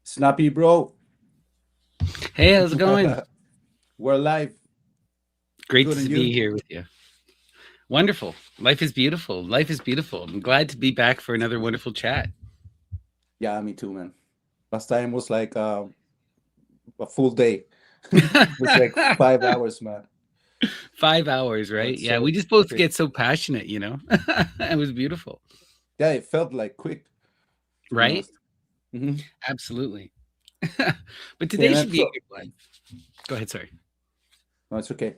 Snappy, bro. Hey, how's it going? We're live. Great Good on to be you. here with you. Wonderful. Life is beautiful. Life is beautiful. I'm glad to be back for another wonderful chat. Yeah, me too, man. Last time was like a full day. It was like 5 hours, man. 5 hours, It right? went Yeah, we so just both quick. get so passionate. It was beautiful, Yeah, it felt like quick, to be right? honest. Hmm. Absolutely. But Hey, today man. should be a So, good one. Go ahead, sorry. no, it's okay.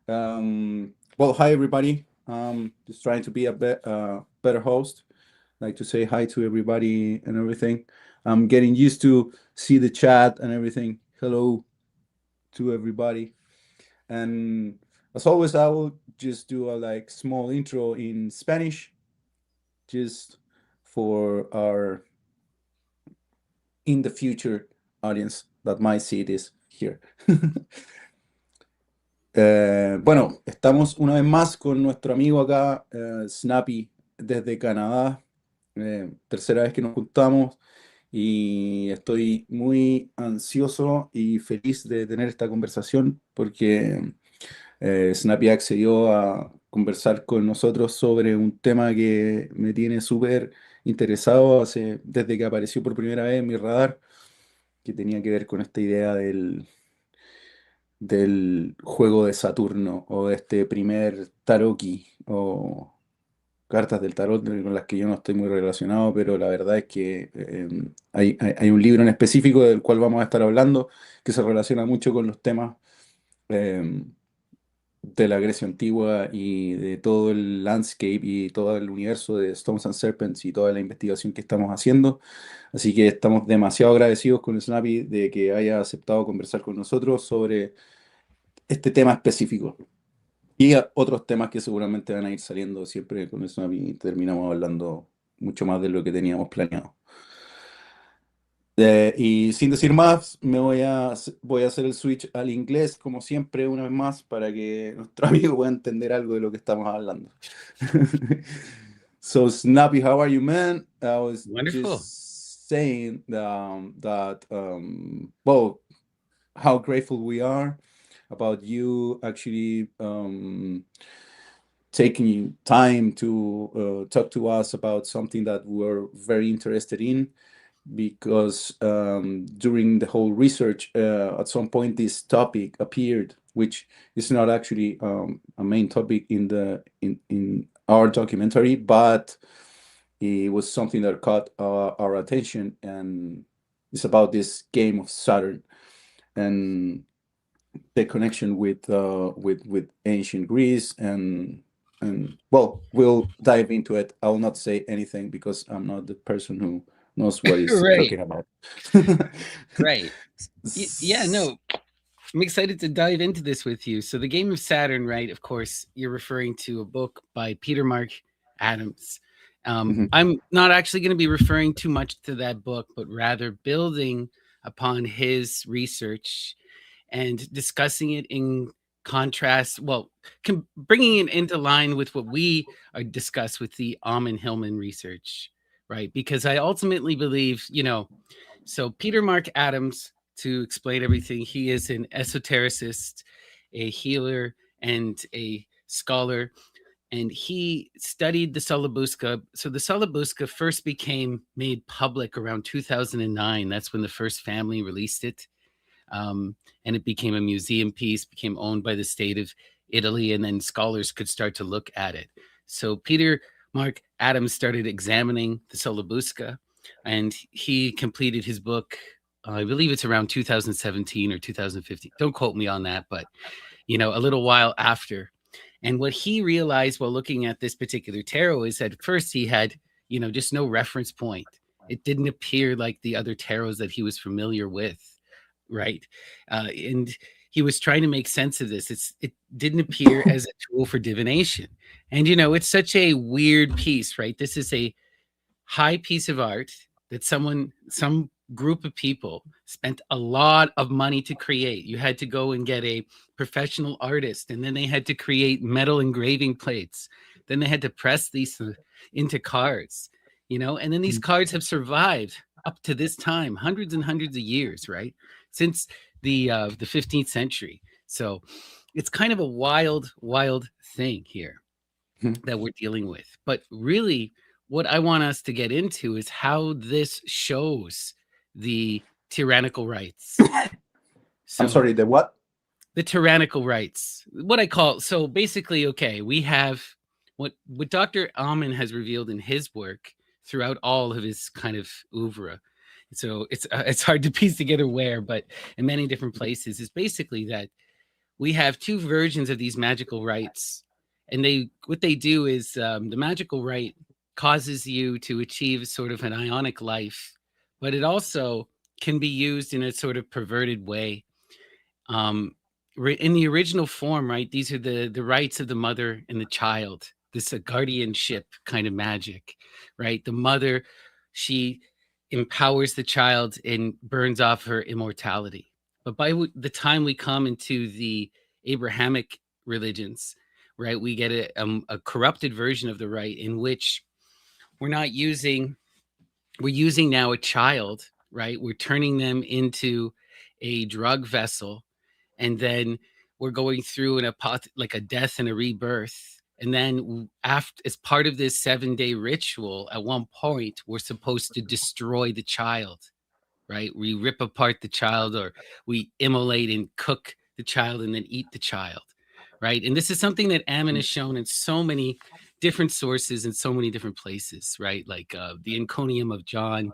Well, hi, everybody. Just trying to be a better host. Like to say hi to everybody and everything. I'm getting used to see the chat and everything. Hello to everybody. And as always, I will just do a like small intro in Spanish, just for our in the future audience that might see this here. Bueno, estamos una vez más con nuestro amigo acá, Snappy, desde Canadá. Tercera vez que nos juntamos y estoy muy ansioso y feliz de tener esta conversación porque Snappy accedió a conversar con nosotros sobre un tema que me tiene súper interesado desde que apareció por primera vez en mi radar, que tenía que ver con esta idea del juego de Saturno o de este primer taroki o cartas del tarot con las que yo no estoy muy relacionado, pero la verdad es que hay un libro en específico del cual vamos a estar hablando que se relaciona mucho con los temas eh, de la Grecia antigua y de todo el landscape y todo el universo de Stones and Serpents y toda la investigación que estamos haciendo. Así que estamos demasiado agradecidos con Snappy de que haya aceptado conversar con nosotros sobre este tema específico. Y otros temas que seguramente van a ir saliendo siempre con Snappy y terminamos hablando mucho más de lo que teníamos planeado. Y sin decir más, voy a hacer el switch al inglés, como siempre, una vez más, para que nuestro amigo pueda entender algo de lo que estamos hablando. So, Snappy, how are you, man? I was Wonderful. just saying well, how grateful we are about you actually taking time to talk to us about something that we're very interested in because during the whole research, at some point this topic appeared, which is not actually a main topic in our documentary, but it was something that caught our attention, and it's about this game of Saturn and the connection with ancient Greece and well, we'll dive into it. I will not say anything because I'm not the person who knows what he's Right, talking about. right. Yeah, no, I'm excited to dive into this with you. So, the Game of Saturn, right? Of course, you're referring to a book by Peter Mark Adams. Mhm. I'm not actually going to be referring too much to that book, but rather building upon his research and discussing it in contrast. Well, bringing it into line with what we are discuss with the Alman Hillman research, right? Because I ultimately believe. So Peter Mark Adams, to explain everything, he is an esotericist, a healer, and a scholar. And he studied the Solabuska. So the Solabuska first became made public around 2009. That's when the first family released it. And it became a museum piece, became owned by the state of Italy, and then scholars could start to look at it. So Peter Mark Adams started examining the Solabuska, and he completed his book. I believe it's around 2017 or 2015. Don't quote me on that, but a little while after. And what he realized while looking at this particular tarot is that first he had, just no reference point. It didn't appear like the other tarots that he was familiar with, right? And he was trying to make sense of this. It didn't appear as a tool for divination. And it's such a weird piece, right? This is a high piece of art that some group of people spent a lot of money to create. You had to go and get a professional artist, and then they had to create metal engraving plates. Then they had to press these into cards, and then these cards have survived up to this time, hundreds and hundreds of years, right? Since the 15th century. So it's kind of a wild, wild thing here Mhm. that we're dealing with. But really, what I want us to get into is how this shows the tyrannical rights. I'm So sorry, the what? the tyrannical rights, what I call, so basically, okay, we have what Dr. Amen has revealed in his work throughout all of his kind of oeuvre. So it's hard to piece together where, but in many different places, is basically that we have two versions of these magical rights, and they what they do is the magical right causes you to achieve sort of an ionic life, but it also can be used in a sort of perverted way. In the original form, right, these are the rights of the mother and the child, this guardianship kind of magic, right? The mother, she empowers the child and burns off her immortality. But by the time we come into the Abrahamic religions, right, we get a corrupted version of the right in which we're not using we're using now a child, right? We're turning them into a drug vessel, and then we're going through like a death and a rebirth. And then after, as part of this 7-day ritual, at one point, we're supposed to destroy the child, right? We rip apart the child, or we immolate and cook the child and then eat the child, right? And this is something that Ammon has shown in so many different sources in so many different places, right? Like the Enconium of John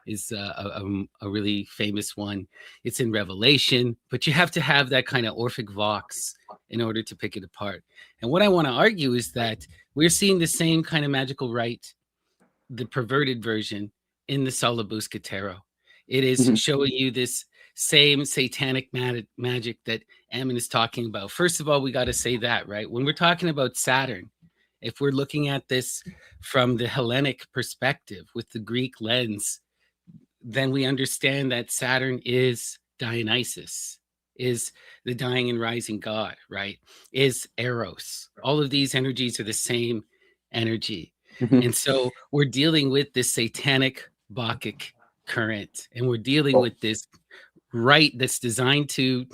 is a really famous one. It's in Revelation, but you have to have that kind of Orphic Vox in order to pick it apart. And what I want to argue is that we're seeing the same kind of magical rite, the perverted version, in the Solabusca Tarot. It is Mhm. showing you this same satanic magic that Ammon is talking about. First of all, we got to say that, right? When we're talking about Saturn, if we're looking at this from the Hellenic perspective with the Greek lens, then we understand that Saturn is Dionysus, is the dying and rising god, right? Is Eros. All of these energies are the same energy. Mhm. And so we're dealing with this satanic Bacchic current, and we're dealing Oh. with this right that's designed to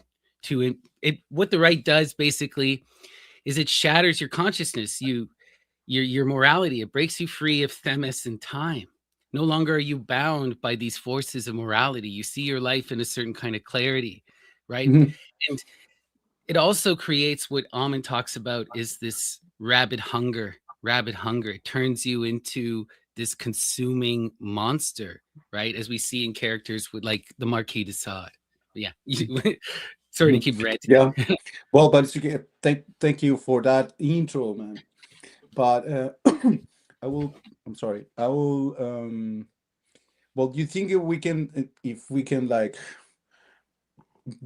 it. What the right does basically is it shatters your consciousness, your morality. It breaks you free of themis and time. No longer are you bound by these forces of morality. You see your life in a certain kind of clarity, right? Mhm. And it also creates what Amen talks about is this rabid hunger. Rabid hunger. It turns you into this consuming monster, right? As we see in characters with like the Marquis de Sade. But yeah, sorry to Mhm. keep ranting. Yeah. Well, but it's okay. Thank you for that intro, man. But I will. I'm sorry. I will. Well, do you think if we can like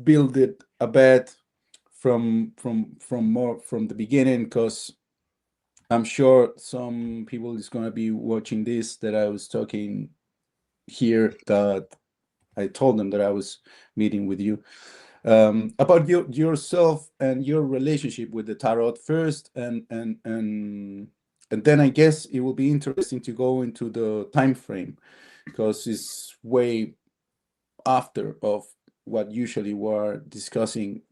build it a bit from more from the beginning? Because I'm sure some people is gonna be watching this that I was talking here, that I told them that I was meeting with you, about yourself and your relationship with the tarot first, and then I guess it will be interesting to go into the time frame, because it's way after of what usually we're discussing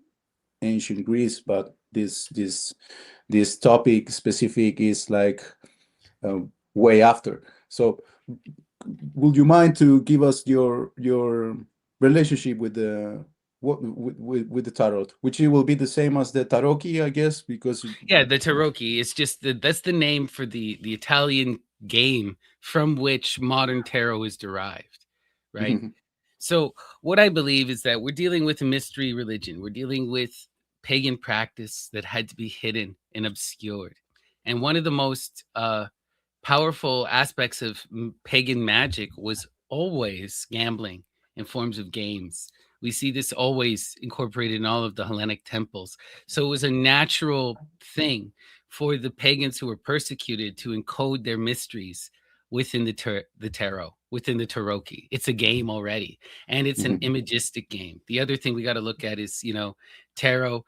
ancient Greece, but this topic specific is like way after. So would you mind to give us your relationship with the what with the tarot, which it will be the same as the tarocchi, I guess, because Yeah, the tarocchi is just that's the name for the Italian game from which modern tarot is derived, right? Mhm, So what I believe is that we're dealing with a mystery religion. We're dealing with pagan practice that had to be hidden and obscured. And one of the most powerful aspects of pagan magic was always gambling in forms of games. We see this always incorporated in all of the Hellenic temples. So it was a natural thing for the pagans who were persecuted to encode their mysteries within the tarot, within the tarocchi. It's a game already, and it's an mhm, imagistic game. The other thing we got to look at is, tarot,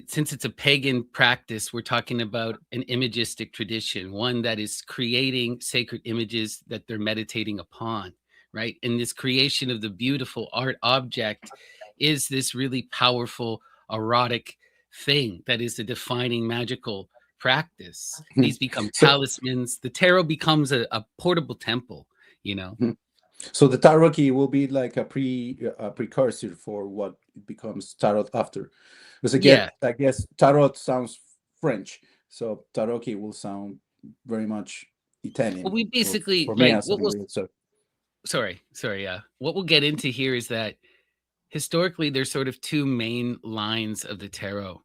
since it's a pagan practice, we're talking about an imagistic tradition, one that is creating sacred images that they're meditating upon, right? And this creation of the beautiful art object is this really powerful erotic thing that is a defining magical practice. Mhm. These become So, talismans. The tarot becomes a portable temple, you know. mhm. So the tarot key will be like a precursor for what becomes tarot after. Because Yeah. I guess tarot sounds French, so tarot key will sound very much Well, Italian, we or basically for me like as an what we'll English. So, sorry, yeah. What we'll get into here is that historically there's sort of two main lines of the tarot.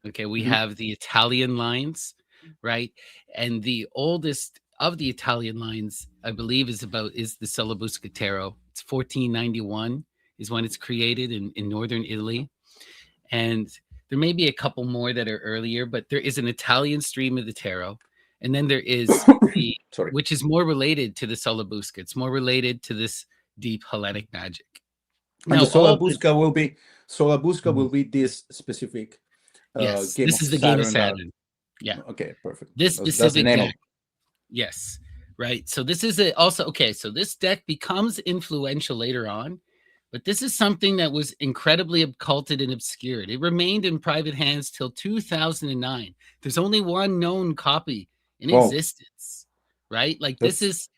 Okay, we mhm. have the Italian lines, right? And the oldest of the Italian lines, I believe, is the Celebusca tarot. It's 1491 is when it's created in northern Italy. And there may be a couple more that are earlier, but there is an Italian stream of the tarot. And then there is the, Sorry. which is more related to the Solabusca. It's more related to this deep Hellenic magic. And the Now, all the, Sola Busca Mhm. will be this specific Yes, game this of is the game of Saturn that. Saturn. Yeah, Okay, perfect. this That's the specific name deck. of. Yes, right. So this is also okay. So this deck becomes influential later on, but this is something that was incredibly occulted and obscured. It remained in private hands till 2009. There's only one known copy in Well, existence, right? Like this that's. is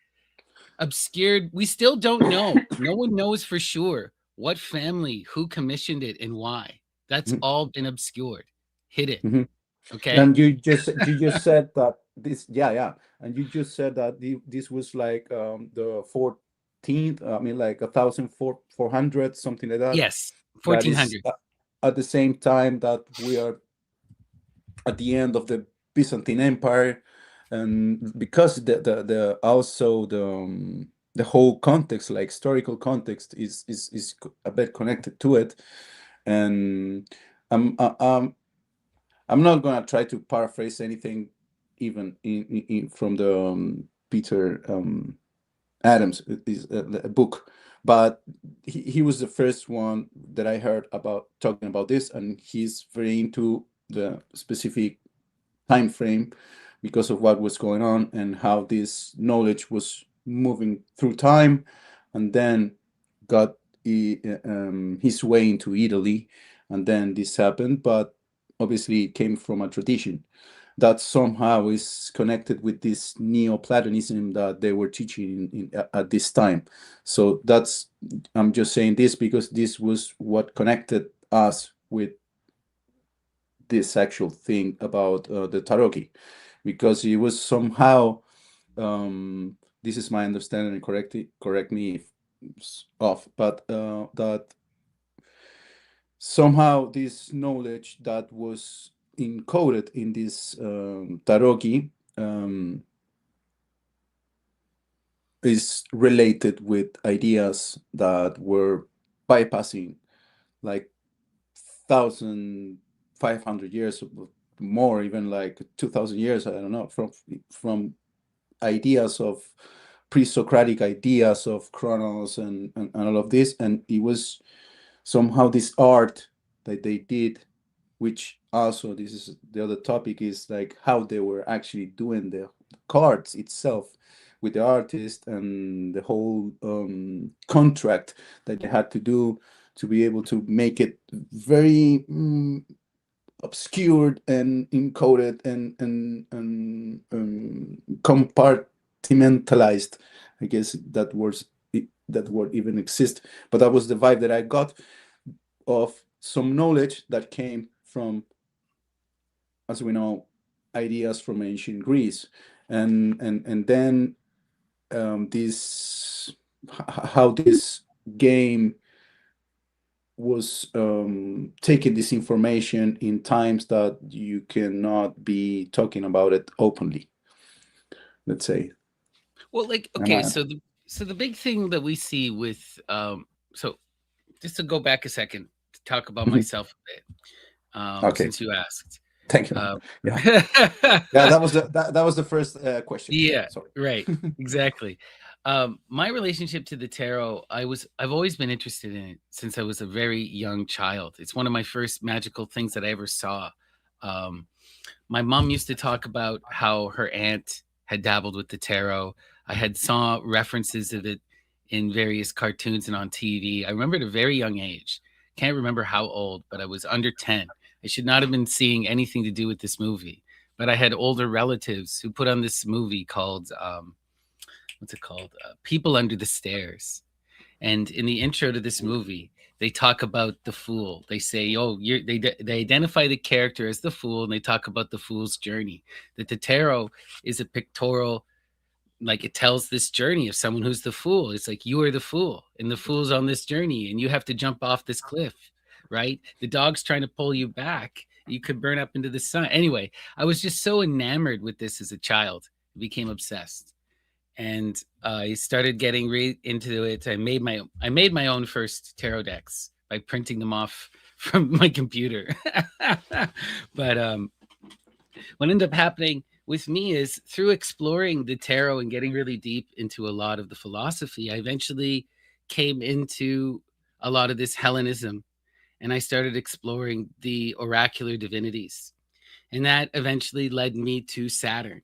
obscured. We still don't know. No one knows for sure what family, who commissioned it, and why. That's Mhm, all been obscured, hidden. mhm. Okay. And you just said that this, yeah, yeah, and you just said that this was like the 14th. I mean, like 1,400, something like that. Yes, That is 1400. at the same time that we are at the end of the Byzantine Empire, and because the also the whole context, like historical context, is a bit connected to it, and I'm I- I'm not gonna try to paraphrase anything, even from the Peter Adams is a book, but he was the first one that I heard about talking about this, and he's very into the specific time frame because of what was going on and how this knowledge was moving through time, and then got his way into Italy, and then this happened. But obviously, it came from a tradition that somehow is connected with this Neoplatonism that they were teaching at this time. So that's, I'm just saying this because this was what connected us with this actual thing about the Taroki, because it was somehow, this is my understanding, and correct me if it's off, but that somehow this knowledge that was encoded in this Taroki is related with ideas that were bypassing like 1,500 years more, even like 2,000 years, I don't know, from ideas of pre-Socratic ideas of chronos and all of this. And it was somehow this art that they did, which also, this is the other topic, is like how they were actually doing the cards itself with the artist, and the whole contract that they had to do to be able to make it very obscured and encoded and compartmentalized. I guess that word even exists, but that was the vibe that I got of some knowledge that came from, as we know, ideas from ancient Greece, and then this how this game was taking this information in times that you cannot be talking about it openly, let's say. Well, like And okay, so the big thing that we see with so just to go back a second to talk about myself a bit, okay, since you asked. thank you. Um, Yeah, yeah, that was the first question. yeah, Sorry. right, exactly. My relationship to the tarot, I've always been interested in it since I was a very young child. It's one of my first magical things that I ever saw. Um, my mom used to talk about how her aunt had dabbled with the tarot. I had saw references of it in various cartoons and on TV. I remember at a very young age. Can't remember how old, but I was under 10. I should not have been seeing anything to do with this movie. But I had older relatives who put on this movie called what's it called? People Under the Stairs. And in the intro to this movie, they talk about the fool. They say, "Oh, they identify the character as the fool, and they talk about the fool's journey. That the tarot is a pictorial, like it tells this journey of someone who's the fool. It's like you are the fool, and the fool's on this journey, and you have to jump off this cliff, right? The dog's trying to pull you back. You could burn up into the sun. Anyway, I was just so enamored with this as a child. I became obsessed, and I started getting into it. I made my own first tarot decks by printing them off from my computer. But what ended up happening with me is through exploring the tarot and getting really deep into a lot of the philosophy, I eventually came into a lot of this Hellenism, and I started exploring the oracular divinities. And that eventually led me to Saturn.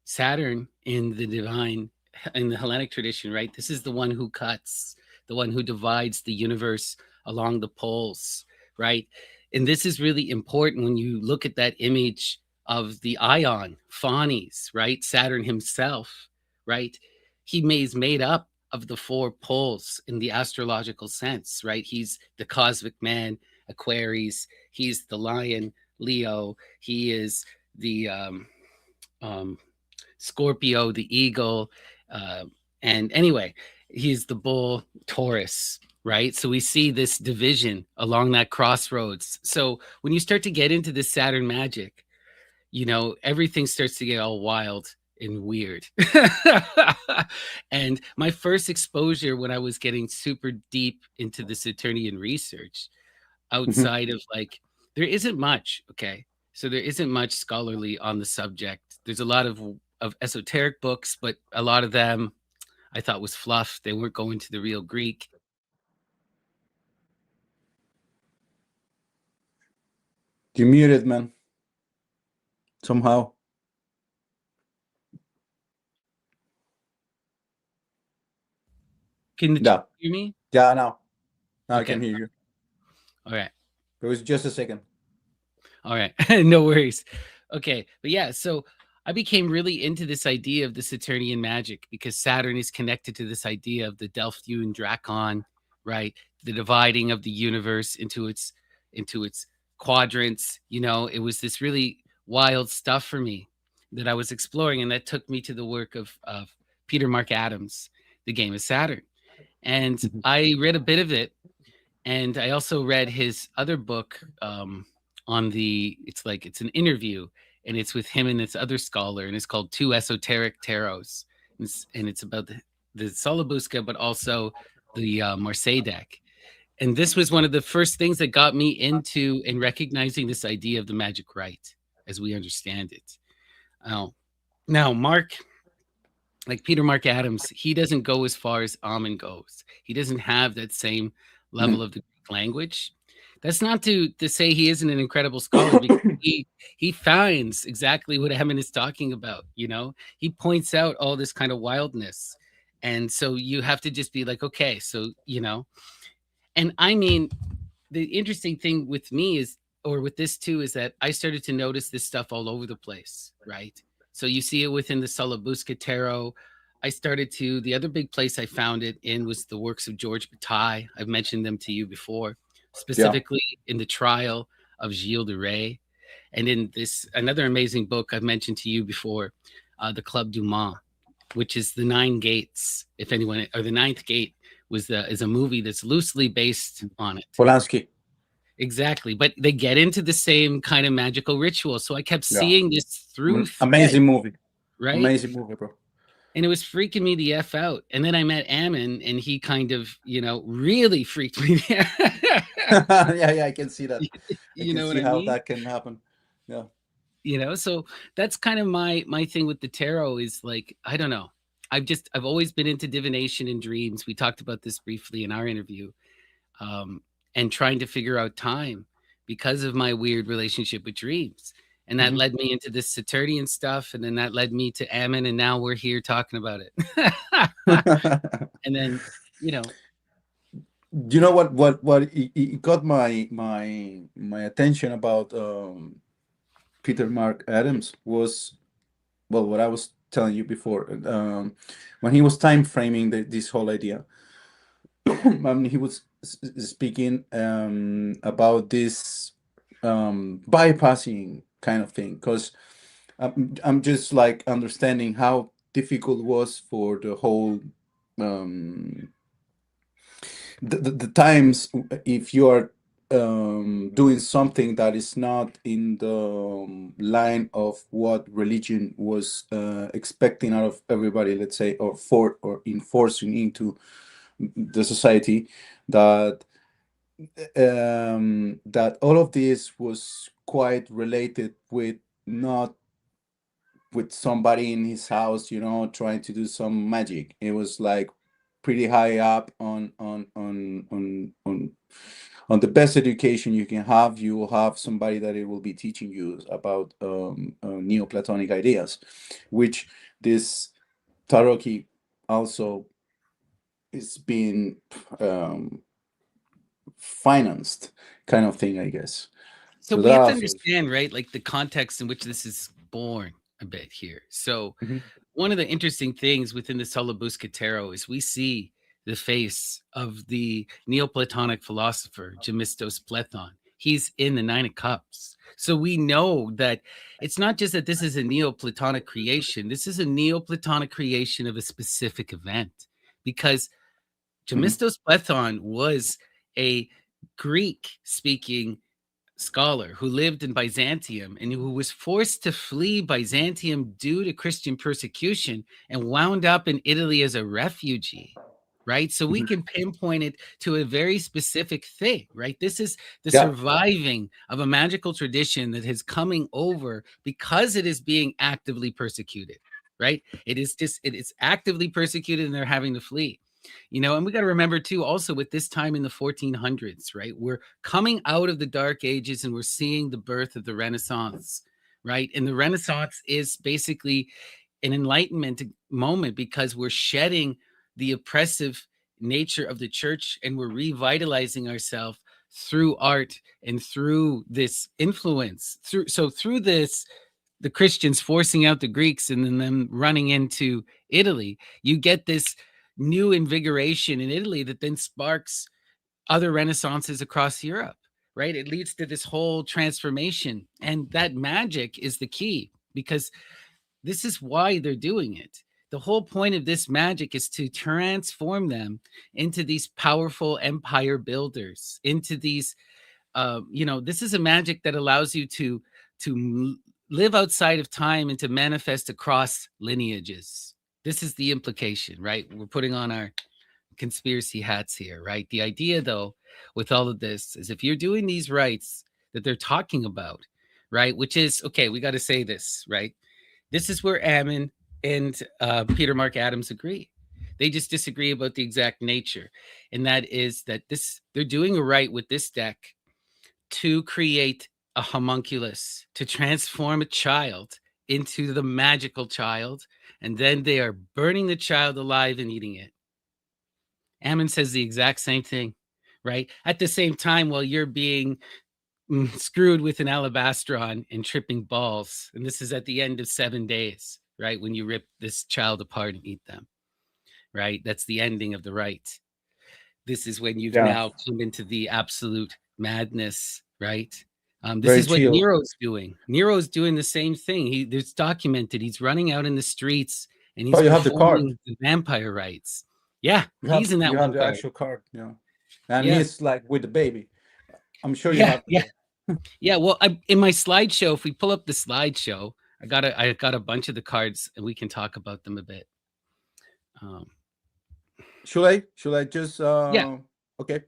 Saturn in the divine, in the Hellenic tradition, right? This is the one who cuts, the one who divides the universe along the poles, right? And this is really important when you look at that image of the Ion, Phanes, right? Saturn himself, right? Is made up of the four poles in the astrological sense, right? He's the cosmic man, Aquarius. He's the lion, Leo. He is the um, Scorpio, the eagle. And anyway, he's the bull, Taurus, right? So we see this division along that crossroads. So when you start to get into this Saturn magic, everything starts to get all wild and weird. And my first exposure when I was getting super deep into the Saturnian research, Mhm. outside of there isn't much, okay? So there isn't much scholarly on the subject. There's a lot of esoteric books, but a lot of them I thought was fluff. They weren't going to the real Greek. You muted, man. Somehow. Can the chat Yeah. hear me? Yeah, now I Okay. can hear you. All right. It was just a second. All right. No worries. Okay. But yeah, so I became really into this idea of the Saturnian magic because Saturn is connected to this idea of the Delphian Drakon, right? The dividing of the universe into its quadrants. It was this really wild stuff for me that I was exploring, and that took me to the work of Peter Mark Adams, The Game of Saturn. And Mhm. I read a bit of it, and I also read his other book it's an interview, and it's with him and this other scholar, and it's called Two Esoteric Tarots. And it's about the Solabuska, but also the Marseille deck. And this was one of the first things that got me into and recognizing this idea of the magic right as we understand it. Now, Mark, like Peter Mark Adams, he doesn't go as far as Amen goes. He doesn't have that same level Mhm. of the Greek language. That's not to say he isn't an incredible scholar, because he finds exactly what Amen is talking about. He points out all this kind of wildness, and so you have to just be like, okay, so and I mean, the interesting thing with me is, or with this too, is that I started to notice this stuff all over the place, right? So you see it within the Solabuska Tarot. The other big place I found it in was the works of George Bataille. I've mentioned them to you before, Yeah. specifically in the trial of Gilles de Rais. And in this, another amazing book I've mentioned to you before, The Club du Mans, which is the Nine Gates. If anyone, or the Ninth Gate is a movie that's loosely based on it. Polanski. Exactly. But they get into the same kind of magical ritual. So I kept Yeah. seeing this through thread, Amazing movie. right? Amazing movie, bro. And it was freaking me the F out. And then I met Ammon, and he kind of, really freaked me. Yeah, I can see that. I You can know what see I how mean? that can happen. Yeah. So that's kind of my thing with the tarot is like, I don't know. I've always been into divination and dreams. We talked about this briefly in our interview. um, and trying to figure out time because of my weird relationship with dreams. And that Mhm. led me into this Saturnian stuff. And then that led me to Ammon. And now we're here talking about it. And then, you know. You know what it got my attention about Peter Mark Adams was, well, what I was telling you before, when he was time framing this whole idea. He was speaking about this bypassing kind of thing, because I'm just like understanding how difficult it was for the whole um, the times, if you are doing something that is not in the line of what religion was expecting out of everybody, let's say, or enforcing into the society, that that all of this was quite related with, not with somebody in his house, trying to do some magic. It was like pretty high up on the best education you can have. You will have somebody that it will be teaching you about Neoplatonic ideas, which this Taroki also is being um, financed, kind of thing, I guess. So So we that have to also. understand, right, like the context in which this is born a bit here. So Mhm, one of the interesting things within the Solobusca Tarot is we see the face of the Neoplatonic philosopher Gemistos Plethon. He's in the Nine of Cups. So we know that it's not just that this is a Neoplatonic creation, this is a Neoplatonic creation of a specific event, because mhm, Gemistos Plethon was a Greek speaking scholar who lived in Byzantium and who was forced to flee Byzantium due to Christian persecution and wound up in Italy as a refugee. Right. So we mhm. can pinpoint it to a very specific thing, right? This is the Yeah, surviving of a magical tradition that is coming over because it is being actively persecuted, right? It is actively persecuted and they're having to flee. And we got to remember too, also with this time in the 1400s, right? We're coming out of the Dark Ages and we're seeing the birth of the Renaissance, right? And the Renaissance is basically an enlightenment moment because we're shedding the oppressive nature of the church and we're revitalizing ourselves through art and through this influence through this, the Christians forcing out the Greeks and then them running into Italy, you get this new invigoration in Italy that then sparks other renaissances across Europe, right? It leads to this whole transformation. And that magic is the key because this is why they're doing it. The whole point of this magic is to transform them into these powerful empire builders, into these this is a magic that allows you to live outside of time and to manifest across lineages. This is the implication, right? We're putting on our conspiracy hats here, right? The idea, though, with all of this is if you're doing these rites that they're talking about, right? Which is okay, we got to say this, right? This is where Ammon and Peter Mark Adams agree. They just disagree about the exact nature, and that is that this they're doing a rite with this deck to create a homunculus, to transform a child into the magical child, and then they are burning the child alive and eating it. Ammon says the exact same thing, right? At the same time, while you're being screwed with an alabastron and tripping balls, and this is at the end of 7 days, right? When you rip this child apart and eat them, right? That's the ending of the rite. This is when you've yeah, now come into the absolute madness, right? This very is what chill. Nero's doing. Nero's doing the same thing. It's documented. He's running out in the streets and Oh, he's you have the card. performing the vampire rites. Yeah, You have he's in that you have one the card. actual card, and Yeah, he's like with the baby. I'm sure you yeah, have yeah, the. yeah. Well, in my slideshow, if we pull up the slideshow, I got a bunch of the cards and we can talk about them a bit. Um, Should I just yeah, okay.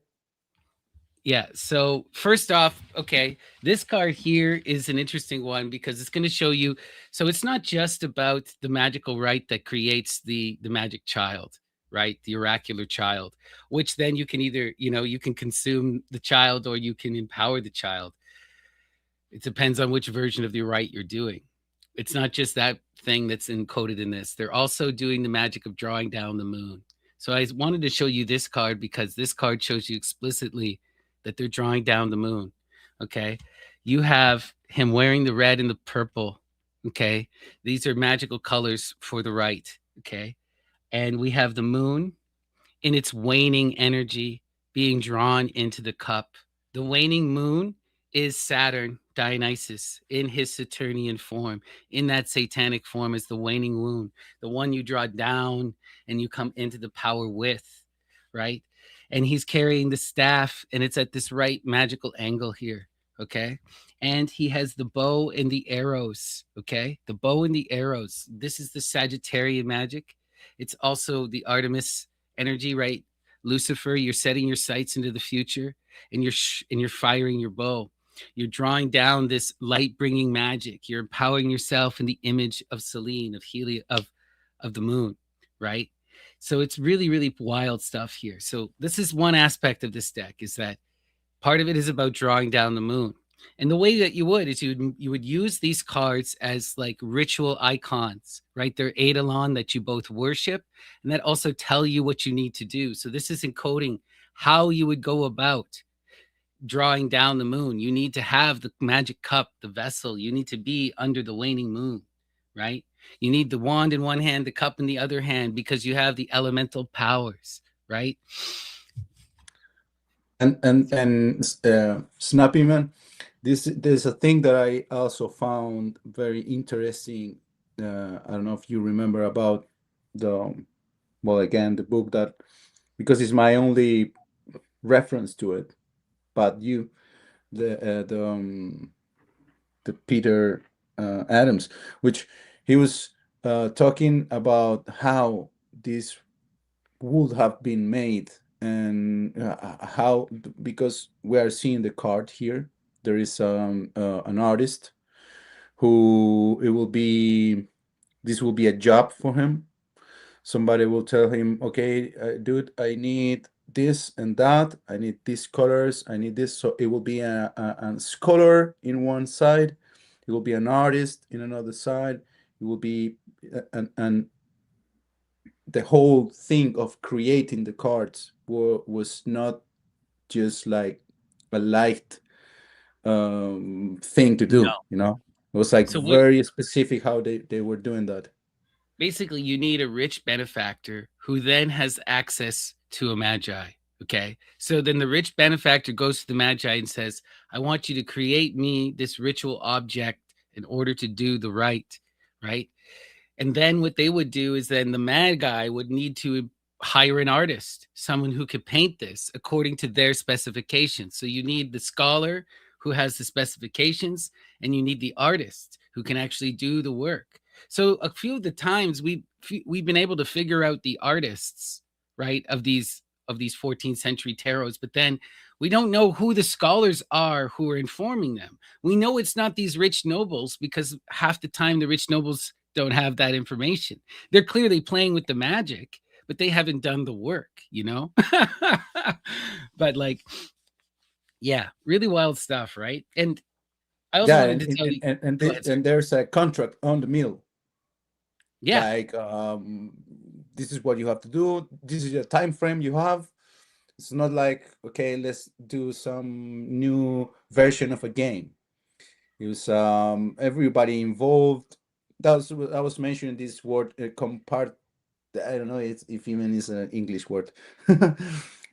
Yeah. So first off, okay, this card here is an interesting one because it's going to show you. So it's not just about the magical rite that creates the magic child, right? The oracular child, which then you can either you can consume the child or you can empower the child. It depends on which version of the rite you're doing. It's not just that thing that's encoded in this. They're also doing the magic of drawing down the moon. So I wanted to show you this card because this card shows you explicitly that they're drawing down the moon. Okay. You have him wearing the red and the purple. Okay. These are magical colors for the right. Okay. And we have the moon in its waning energy being drawn into the cup. The waning moon is Saturn, Dionysus, in his Saturnian form, in that satanic form is the waning moon, the one you draw down and you come into the power with, right? And he's carrying the staff, and it's at this right magical angle here, okay? And he has the bow and the arrows, okay? The bow and the arrows. This is the Sagittarian magic. It's also the Artemis energy, right? Lucifer, you're setting your sights into the future, and you're firing your bow. You're drawing down this light bringing magic. You're empowering yourself in the image of Selene, of Helia, of the moon, right? So it's really, really wild stuff here. So this is one aspect of this deck, is that part of it is about drawing down the moon. And the way that you would is you would use these cards as like ritual icons, right? They're eidolon that you both worship and that also tell you what you need to do. So this is encoding how you would go about drawing down the moon. You need to have the magic cup, the vessel. You need to be under the waning moon, right? You need the wand in one hand, the cup in the other hand, because you have the elemental powers, right? And Snappy Man, there's a thing that I also found very interesting. I don't know if you remember about the, well, again, the book that, because it's my only reference to it, but the Peter Adams, which he was talking about how this would have been made, and how, because we are seeing the card here, there is an artist who, it will be, this will be a job for him. Somebody will tell him, okay, dude, I need this and that, I need these colors, I need this. So it will be a scholar in one side, it will be an artist in another side, it will be an the whole thing of creating the cards was not just like a light thing to No. do, you know. It was like So what very specific how they were doing that. basically you need a rich benefactor who then has access to a magi. Okay. So then the rich benefactor goes to the magi and says, I want you to create me this ritual object in order to do the right. Right. And then what they would do is then the mad guy would need to hire an artist, someone who could paint this according to their specifications. So you need the scholar who has the specifications, and you need the artist who can actually do the work. So a few of the times we've been able to figure out the artists, right, of these 14th century tarots, but then we don't know who the scholars are who are informing them. We know it's not these rich nobles because half the time the rich nobles don't have that information. They're clearly playing with the magic, but they haven't done the work, you know? But like, yeah, really wild stuff, right? And I also Yeah, wanted to tell you, go ahead, sir. and there's a contract on the mill, Yeah, like this is what you have to do, this is the time frame you have. It's not like, okay, let's do some new version of a game. It was everybody involved. I was mentioning this word, compart. I don't know if even is an English word,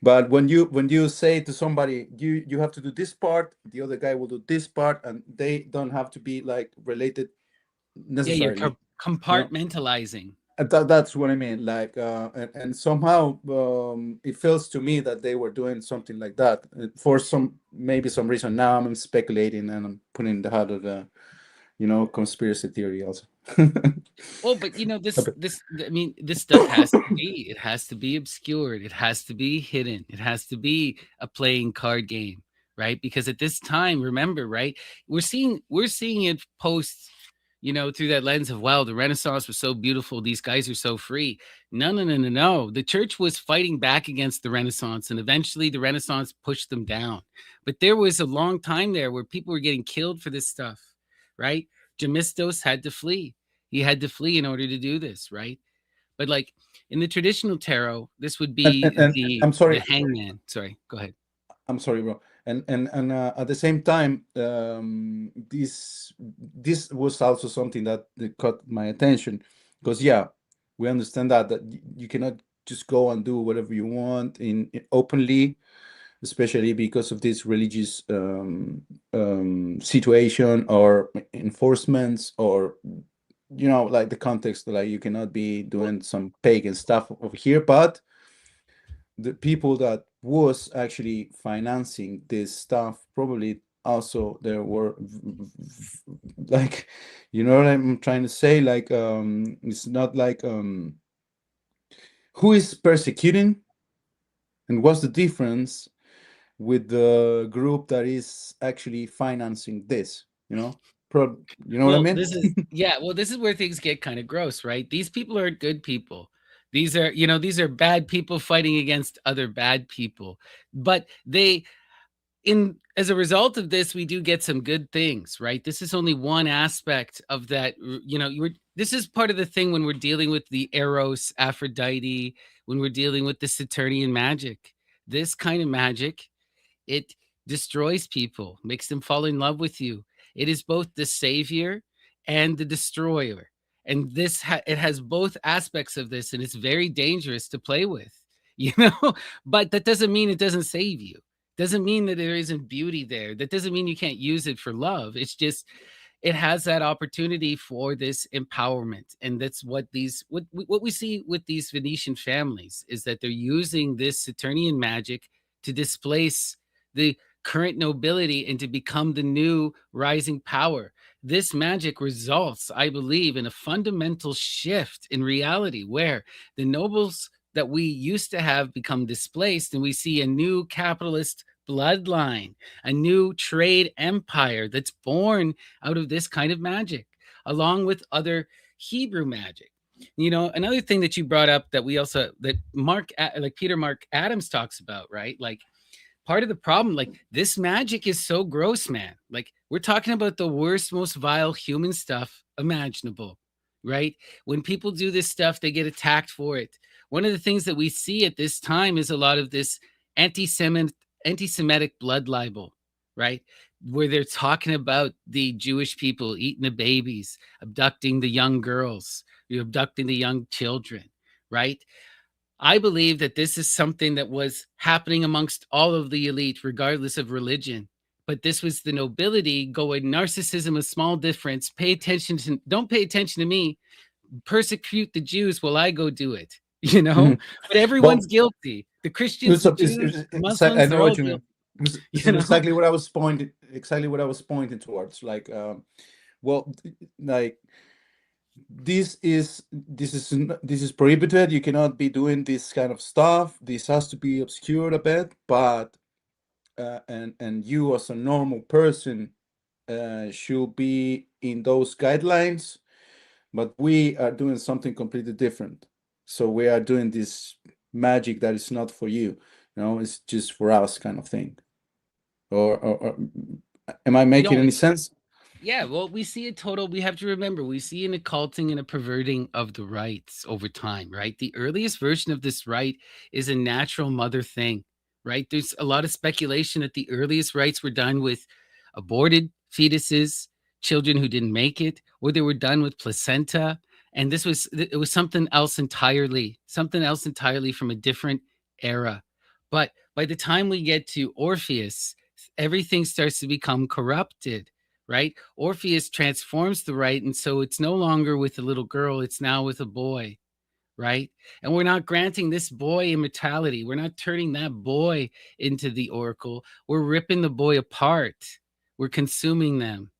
but when you say to somebody, you have to do this part, the other guy will do this part, and they don't have to be like related yeah, you're necessarily. You know, compartmentalizing. that's what I mean. Like, and somehow it feels to me that they were doing something like that for some, maybe some reason. Now I'm speculating and I'm putting the heart of the, conspiracy theory also. Well, but I mean, this stuff has to be. It has to be obscured. It has to be hidden. It has to be a playing card game, right? Because at this time, remember, right? We're seeing it post, through that lens of, wow, the Renaissance was so beautiful. These guys are so free. No, no, no, no, no. The church was fighting back against the Renaissance, and eventually the Renaissance pushed them down. But there was a long time there where people were getting killed for this stuff, right? Gemistos had to flee. He had to flee in order to do this, right? But like In the traditional tarot, this would be And I'm the sorry, hangman. Sorry, go ahead. I'm sorry, bro. And at the same time, this was also something that caught my attention, because yeah, we understand that you cannot just go and do whatever you want in openly, especially because of this religious situation or enforcements, or like the context, like you cannot be Well, doing some pagan stuff over here. But the people that was actually financing this stuff, probably also there were like, what I'm trying to say, like, it's not like, who is persecuting, and what's the difference with the group that is actually financing this, you know what I well, mean? this is yeah. Well, this is where things get kind of gross, right? These people aren't good people. These are bad people fighting against other bad people. But they in as a result of this, we do get some good things, right? This is only one aspect of that. This is part of the thing when we're dealing with the Eros, Aphrodite, when we're dealing with the Saturnian magic. This kind of magic, it destroys people, makes them fall in love with you. It is both the savior and the destroyer. And it has both aspects of this, and it's very dangerous to play with, you know? But that doesn't mean it doesn't save you. Doesn't mean that there isn't beauty there. That doesn't mean you can't use it for love. It's just it has that opportunity for this empowerment, and that's what we see with these Venetian families is that they're using this Saturnian magic to displace the current nobility and to become the new rising power. This magic results, I believe, in a fundamental shift in reality where the nobles that we used to have become displaced, and we see a new capitalist bloodline, a new trade empire that's born out of this kind of magic, along with other Hebrew magic. Another thing that you brought up that we also that like Peter Mark Adams talks about, right? Like part of the problem, like this magic is so gross, man. Like we're talking about the worst, most vile human stuff imaginable, right? When people do this stuff, they get attacked for it. One of the things that we see at this time is a lot of this anti-Semitic anti-Semitic blood libel, right? Where they're talking about the Jewish people eating the babies, abducting the young girls, you're abducting the young children, right? I believe that this is something that was happening amongst all of the elite, regardless of religion. But this was the nobility going narcissism, a small difference. Don't pay attention to me. Persecute the Jews while I go do it. Mhm. But everyone's Well, guilty. The Christians, it's, the Jews, the I Muslims, they're know all what you mean. guilty. It's You know, exactly what I was pointing towards. Like, well, like, this is prohibited. You cannot be doing this kind of stuff. This has to be obscured a bit. But and you as a normal person should be in those guidelines. But we are doing something completely different. So we are doing this magic that is not for you. It's just for us, kind of thing. Or am I making no, any sense? yeah, well, we have to remember, we see an occulting and a perverting of the rights over time, right? The earliest version of this right is a natural mother thing, right? There's a lot of speculation that the earliest rites were done with aborted fetuses, children who didn't make it, or they were done with placenta. And it was something else entirely from a different era. But by the time we get to Orpheus, everything starts to become corrupted, right? Orpheus transforms the right, and so it's no longer with a little girl, it's now with a boy, right? And we're not granting this boy immortality. We're not turning that boy into the oracle. We're ripping the boy apart. We're consuming them,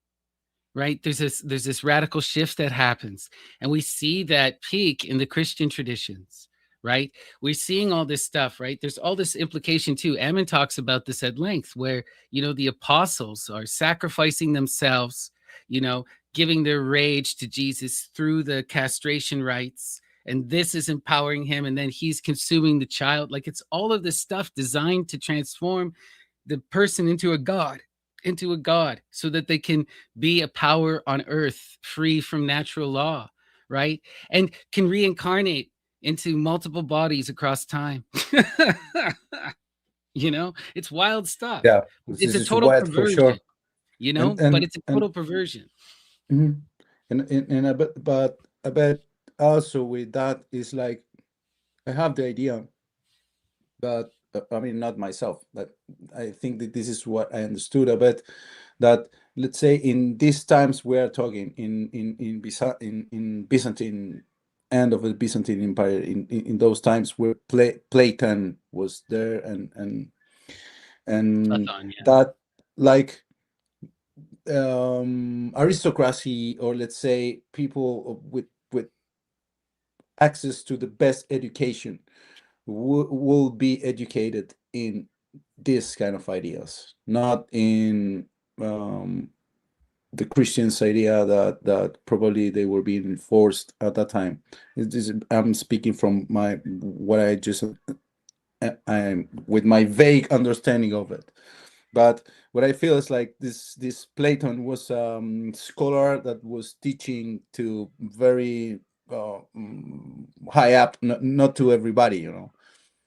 right? There's this radical shift that happens, and we see that peak in the Christian traditions, right? We're seeing all this stuff, right? There's all this implication too. Ammon talks about this at length, where the apostles are sacrificing themselves, you know giving their rage to Jesus through the castration rites, and this is empowering him, and then he's consuming the child. Like, it's all of this stuff designed to transform the person into a god so that they can be a power on earth free from natural law, right? And can reincarnate into multiple bodies across time. It's wild stuff. Yeah, It's this a is total wild for perversion, sure. you know, And but and it's a and total perversion. mhm. And I bet also with that is like I have the idea that I mean not myself, but I think that this is what I understood a bit that let's say in these times we are talking in Byzantine end of the Byzantine Empire in those times where Platon was there and Platon, yeah. that like aristocracy or let's say people with access to the best education will be educated in this kind of ideas, not in um, the Christians' idea that probably they were being enforced at that time. I'm speaking from my what I just I'm with my vague understanding of it. But what I feel is like this Platon was scholar that was teaching to very high up, not to everybody,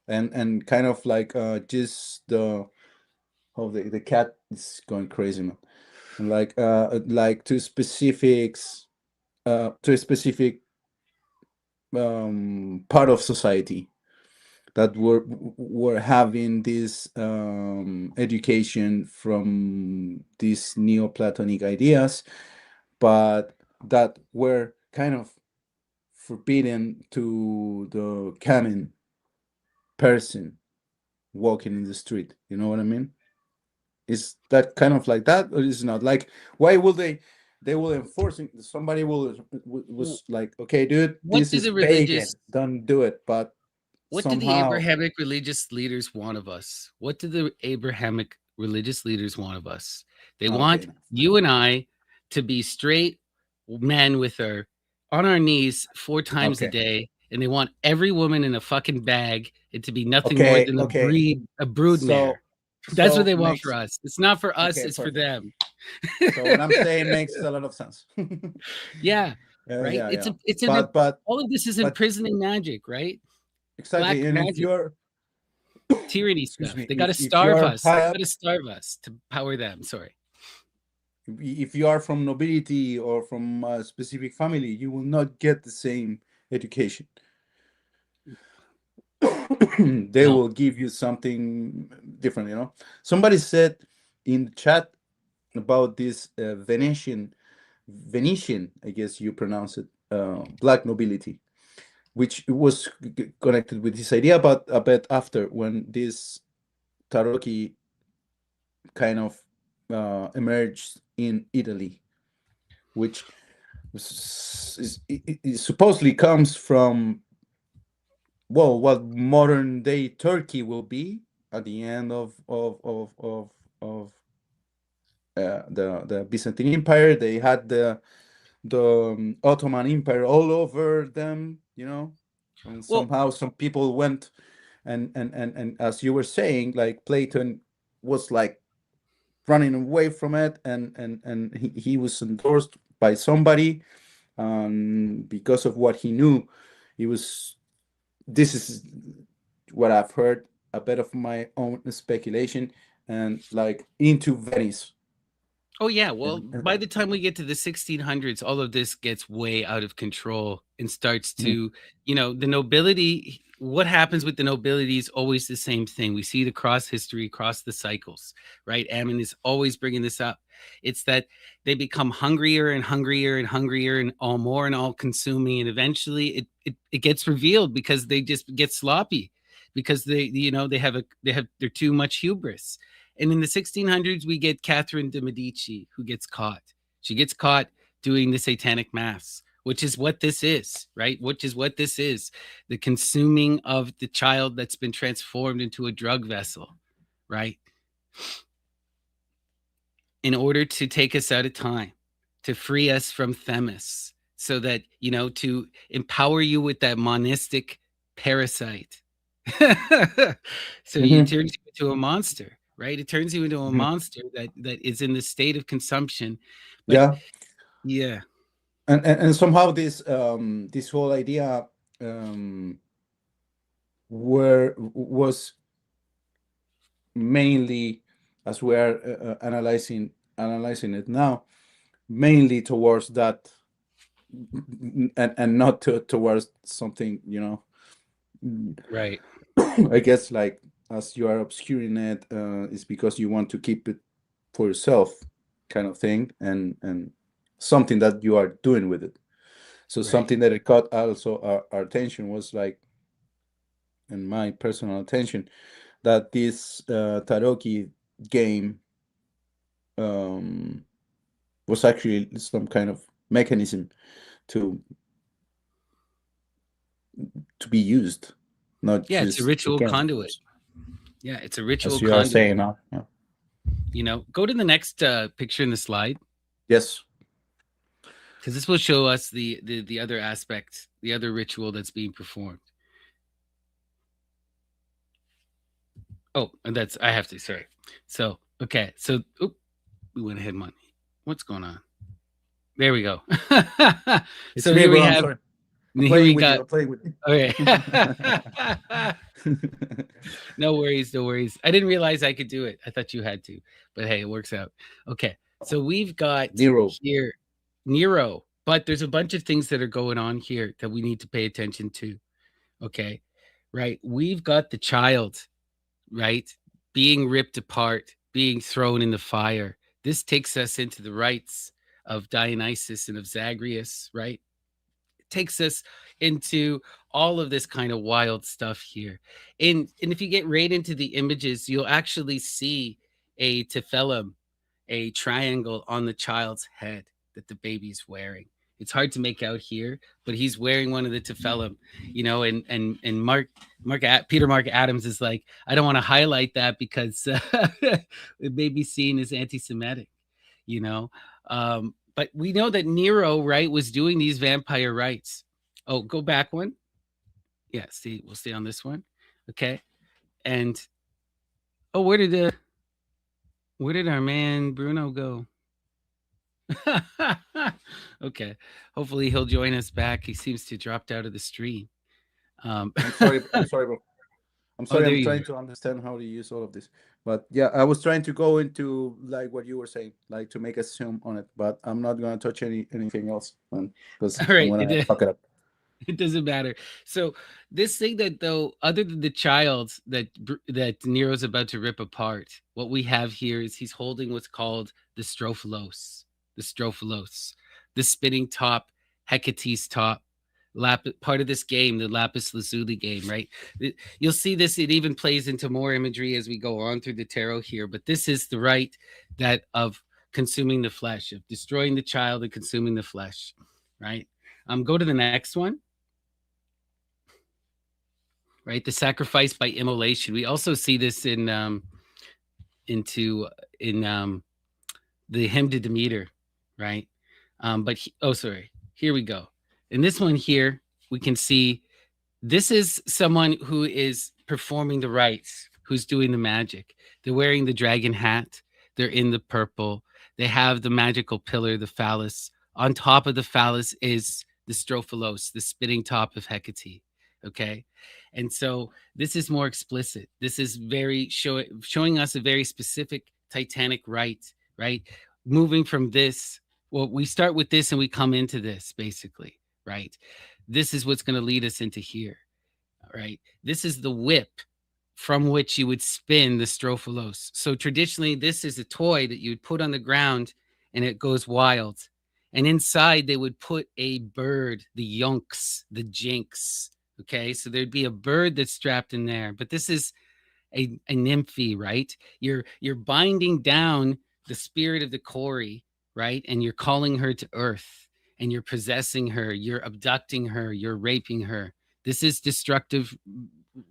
and kind of like just the oh the cat is going crazy, man. And like to a specific part of society that were having this education from these Neoplatonic ideas, but that were kind of forbidden to the common person walking in the street. You know what I mean? Is that kind of like that, or is it not? Like, why will they will enforcing somebody W- was like, okay, dude, What this do is the religious pagan, don't do it. But what do the somehow, Abrahamic religious leaders want of us? What do the Abrahamic religious leaders want of us? They okay, want you and I to be straight men with our on our knees 4 times a okay, day, and they want every woman in a fucking bag and to be nothing more okay, than okay. a broodmare. So, That's what so they want for makes us. It's not for us, okay, it's for perfect. them. So what I'm saying makes a lot of sense. Yeah, right? Yeah, It's yeah. a it's an But but all of this is but imprisoning magic, right? exactly, Black and if magic. you're, Tyranny excuse stuff. me, They got to if starve you're us. high They got up, to starve us to power them. Sorry. if you are from nobility or from a specific family, you will not get the same education. They No. will give you something different, Somebody said in the chat about this Venetian, I guess you pronounce it, black nobility, which was connected with this idea, but a bit after when this tarocchi kind of emerged in Italy, which it supposedly comes from, well, what modern day Turkey will be at the end of the Byzantine Empire. They had the Ottoman Empire all over them, and Well, somehow some people went and as you were saying, like Platon was like running away from it, and he was endorsed by somebody, because of what he knew. He was This is what I've heard, a bit of my own speculation, and like into Venice. oh yeah. Well, And by the time we get to the 1600s, all of this gets way out of control and starts mhm, to, the nobility. What happens with the nobility is always the same thing. We see it across history, across the cycles, right? Ammon is always bringing this up. It's that they become hungrier and hungrier and hungrier and all more and all consuming, and eventually it gets revealed because they just get sloppy because they're too much hubris. And in the 1600s, we get Catherine de Medici, who gets caught. She gets caught doing the satanic mass, which is what this is, right? Which is what this is, the consuming of the child that's been transformed into a drug vessel, right? In order to take us out of time, to free us from Themis, so that, to empower you with that monistic parasite. So you mhm, turns you into a monster, right? It turns you into a mhm. monster that is in the state of consumption. But Yeah, yeah, and somehow this whole idea, um, was mainly, as we are analyzing it now, mainly towards that, and not towards something, Right. I guess, like, as you are obscuring it, is because you want to keep it for yourself, kind of thing, and something that you are doing with it. So Right. something that it caught also our attention was like, and my personal attention, that this Taroki game um, was actually some kind of mechanism to be used, not Yeah, it's a just a ritual game, of conduit. course, Yeah, it's a ritual as you are conduit. saying now. Yeah. Go to the next picture in the slide, Yes, because this will show us the other aspect, the other ritual that's being performed. Oh, and that's I have to. Sorry. So okay. So we went ahead, money. What's going on? There we go. it's So me, here we bro. I'm have. sorry. I'm Here we playing with you. got. I'm playing with you. Okay. No worries, no worries. I didn't realize I could do it. I thought you had to, but hey, it works out. Okay, so we've got Nero. here Nero, but there's a bunch of things that are going on here that we need to pay attention to. Okay, right? We've got the child, right, being ripped apart, being thrown in the fire. This takes us into the rites of Dionysus and of Zagreus, right? Takes us into all of this kind of wild stuff here. And if you get right into the images, you'll actually see a tephilim, a triangle on the child's head that the baby's wearing. It's hard to make out here, but he's wearing one of the tephilim, and Peter Mark Adams is like, I don't want to highlight that because it may be seen as anti-Semitic, you know. But we know that Nero, right, was doing these vampire rites. Oh, go back one. Yeah, see, we'll stay on this one. Okay. And oh, where did our man Bruno go? Okay. Hopefully he'll join us back. He seems to have dropped out of the stream. I'm sorry. I'm sorry, bro. I'm Oh, sorry. there I'm you trying are. to understand how to use all of this. But yeah, I was trying to go into like what you were saying, like to make a zoom on it. But I'm not gonna touch anything else, man, because All I'm right. gonna fuck it up. It doesn't matter. So this thing that though, other than the child that Nero's about to rip apart, what we have here is he's holding what's called the strophalos, the spinning top, Hecate's top, part of this game, the lapis lazuli game, right? You'll see this. It even plays into more imagery as we go on through the tarot here. But this is the rite that of consuming the flesh, of destroying the child and consuming the flesh, right? Go to the next one, right? The sacrifice by immolation. We also see this into in the hymn to Demeter, right? Sorry, here we go. In this one here, we can see this is someone who is performing the rites, who's doing the magic. They're wearing the dragon hat. They're in the purple. They have the magical pillar, the phallus. On top of the phallus is the strophalos, the spitting top of Hecate. Okay. And so this is more explicit. This is showing us a very specific Titanic rite, right? Moving from this, well, we start with this and we come into this basically, right? This is what's going to lead us into here, right? This is the whip from which you would spin the strophalos. So traditionally, this is a toy that you would put on the ground and it goes wild. And inside, they would put a bird, the yunks, the jinx. Okay, so there'd be a bird that's strapped in there. But this is a nymphy, right? You're binding down the spirit of the Corey, right? And you're calling her to earth and you're possessing her, you're abducting her, you're raping her. This is destructive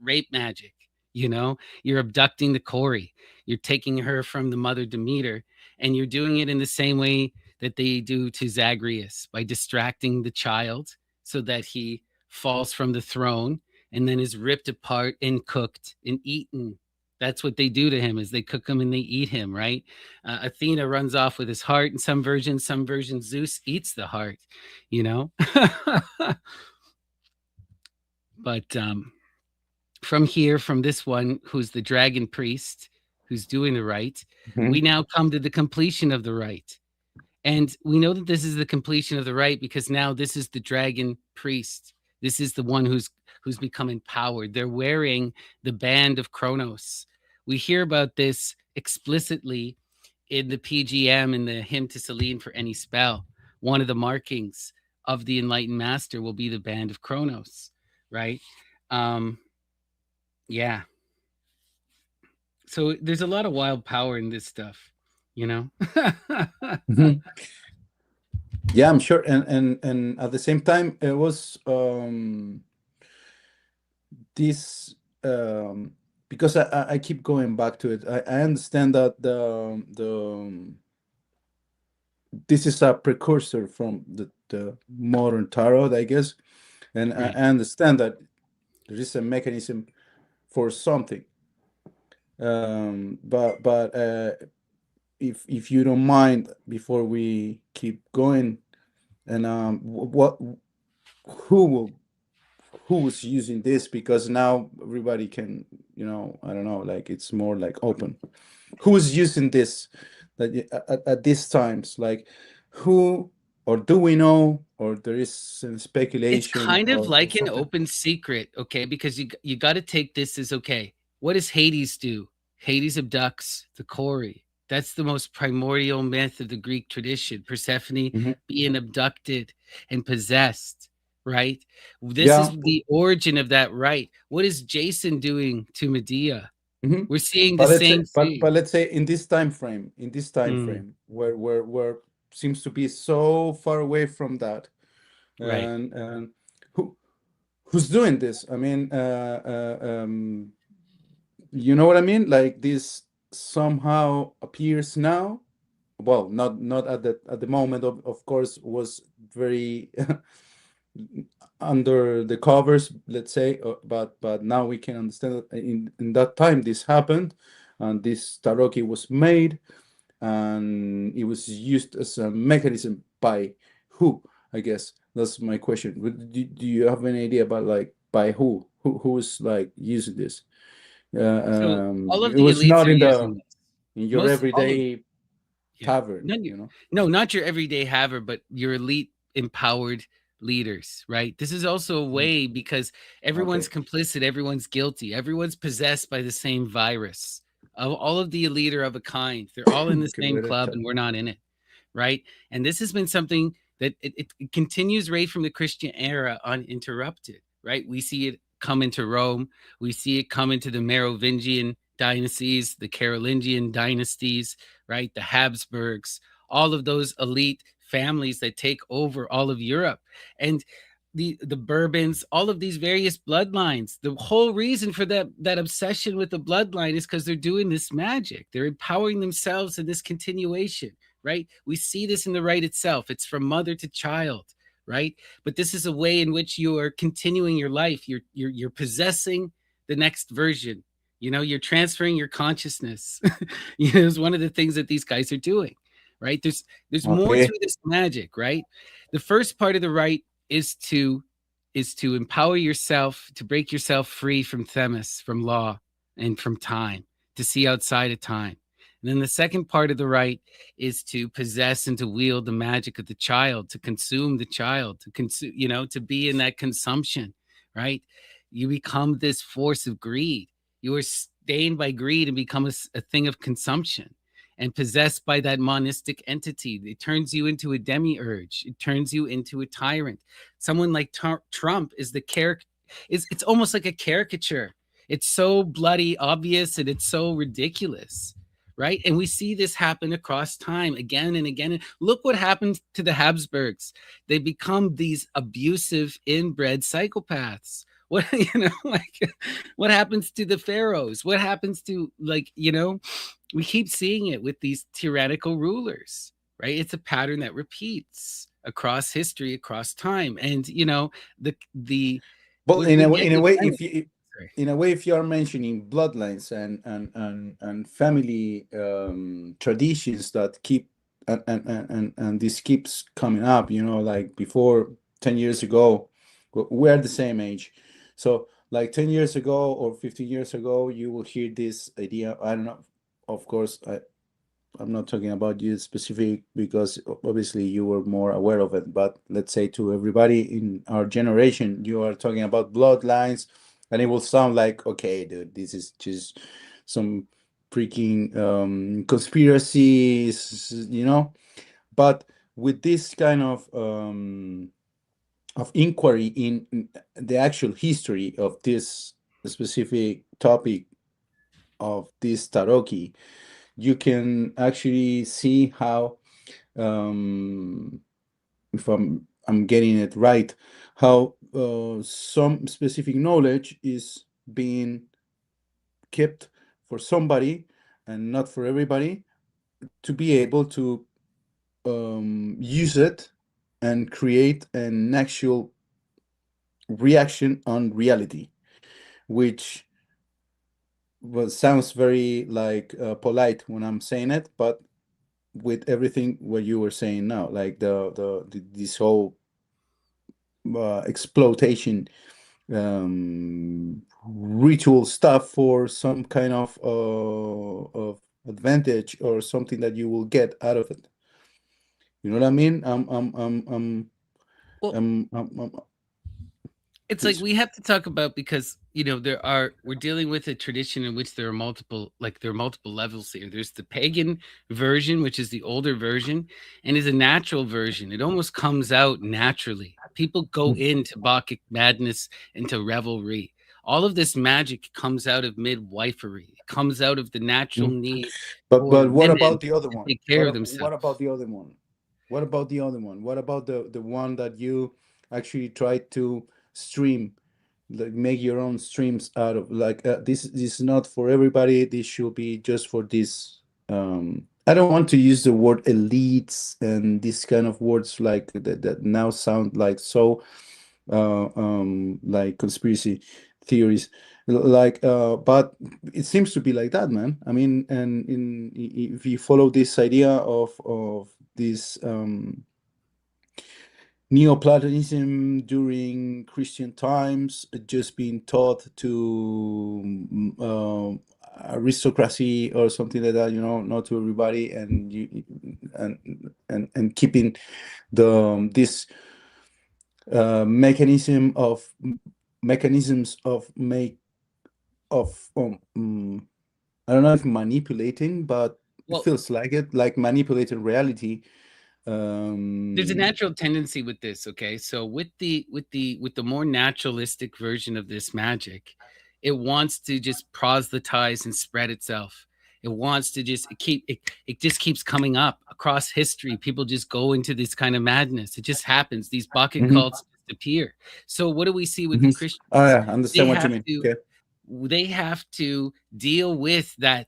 rape magic. You're abducting the Corey. You're taking her from the mother Demeter, and you're doing it in the same way that they do to Zagreus by distracting the child so that he falls from the throne and then is ripped apart and cooked and eaten. That's what they do to him, is they cook him and they eat him, right? Athena runs off with his heart in some versions. Some versions Zeus eats the heart, you know. But from here, from this one who's the dragon priest, who's doing the rite, we Mhm. now come to the completion of the rite. And we know that this is the completion of the rite because now this is the dragon priest. This is the one who's become empowered. They're wearing the band of Kronos. We hear about this explicitly in the PGM, in the hymn to Selene for any spell. One of the markings of the enlightened master will be the band of Kronos, right? Um, yeah. So there's a lot of wild power in this stuff, you know? Mhm. Yeah, I'm sure. And at the same time, it was this because I keep going back to it. I understand that this is a precursor from the modern tarot, I guess, and Right. I understand that there is a mechanism for something. But if you don't mind, before we keep going, and what who will who was using this, because now everybody can, I don't know, like it's more like open. Who's using this at these times? Like who, or do we know, or there is some It's speculation kind of or like an something? open secret, okay? Because you got to take this as okay. What does Hades do? Hades abducts the Kori. That's the most primordial myth of the Greek tradition. Persephone Mhm. being abducted and possessed, right? This is Yeah. the origin of that right. What is Jason doing to Medea? Mhm. We're seeing the But let's say, same but thing. let's say in this time frame, Mm, where seems to be so far away from that, right. and who who's doing this? I mean, you know what I mean? Like this somehow appears now. Well, not at the moment, of course, was very under the covers, let's say, but now we can understand that in that time this happened, and this taroki was made, and it was used as a mechanism by who? I guess that's my question. Do you have any idea about, like, by who's like using this? So all of It the was elites not are using this. in your Most all of everyday Yeah. tavern, None your No, not your everyday haver, but your elite empowered leaders, right? This is also a Mm. way because everyone's Okay. complicit, everyone's guilty, everyone's possessed by the same virus. Of all of the elite are of a kind. They're all in the Que same voy a club echar. and we're not in it, right? And this has been something that it continues right from the Christian era uninterrupted, right? We see it come into Rome, we see it come into the Merovingian dynasties, the Carolingian dynasties, right? The Habsburgs, all of those elite families that take over all of Europe. And the Bourbons, all of these various bloodlines. The whole reason for that obsession with the bloodline is because they're doing this magic. They're empowering themselves in this continuation, right? We see this in the rite itself. It's from mother to child, right? But this is a way in which you are continuing your life. You're possessing the next version. You know, you're transferring your consciousness. You know, it's one of the things that these guys are doing, right? There's more Okay. to this magic, right? The first part of the rite is to empower yourself, to break yourself free from themis, from law, and from time, to see outside of time. And then the second part of the rite is to possess and to wield the magic of the child, to consume the child, to consume, you know, to be in that consumption, right? You become this force of greed. You are stained by greed and become a thing of consumption and possessed by that monistic entity. It turns you into a demiurge. It turns you into a tyrant. Someone like Trump is the character. It's almost like a caricature. It's so bloody obvious and it's so ridiculous, right? And we see this happen across time again and again. And look what happened to the Habsburgs. They become these abusive, inbred psychopaths. What like what happens to the pharaohs? What happens to, like, we keep seeing it with these tyrannical rulers, right? It's a pattern that repeats across history, across time, and the Well, we're in getting a the way, remnant. if you Sorry. in a way, if you are mentioning bloodlines and family traditions that keep and this keeps coming up, like before 10 years ago, we're the same age. So like 10 years ago or 15 years ago, you will hear this idea. I don't know. Of course, I'm not talking about you specific because obviously you were more aware of it. But let's say to everybody in our generation, you are talking about bloodlines, and it will sound like, okay, dude, this is just some freaking conspiracies, you know. But with this kind of inquiry in the actual history of this specific topic of this taroki, you can actually see how, um, if I'm getting it right, how some specific knowledge is being kept for somebody and not for everybody, to be able to use it and create an actual reaction on reality, which, well, sounds very like polite when I'm saying it, but with everything what you were saying now, like this whole exploitation, ritual stuff for some kind of advantage or something that you will get out of it. You know what I mean? Well, it's like Please. we have to talk about, because we're dealing with a tradition in which there are multiple levels here. There's the pagan version, which is the older version, and is a natural version. It almost comes out naturally. People go into Bacchic madness, into revelry. All of this magic comes out of midwifery. It comes out of the natural Mhm. need for But what women about the other to one? take care of What themselves. about the other one? What about the other one? What about the one that you actually try to stream, like make your own streams out of? Like this is not for everybody. This should be just for this. I don't want to use the word elites and these kind of words like that now sound like so like conspiracy theories, like but it seems to be like that, man. I mean, and if you follow this idea of this Neoplatonism during Christian times, just being taught to aristocracy or something like that, not to everybody, and and keeping this mechanisms of make of I don't know if manipulating, but it Well, feels like it, like manipulating reality. there's a um natural tendency with this. Okay, so with the more naturalistic version of this magic, it wants to just proselytize and spread itself. It wants to just it just keeps coming up across history. People just go into this kind of madness. It just happens. These bucket mhm, cults disappear. So what do we see with the mhm. Oh Christians? yeah, I they understand what you have mean. to Okay. they have to deal with that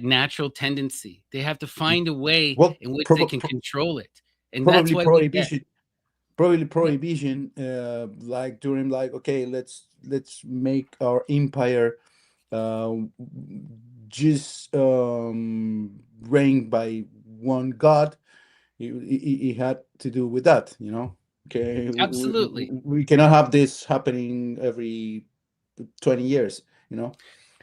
natural tendency. They have to find a way Well, in which they can control it. And that's probably why we get yeah. prohibition, like during, like, okay, let's make our empire uh just reigned by one god. It had to do with that, okay. Absolutely. We cannot have this happening every 20 years, you know.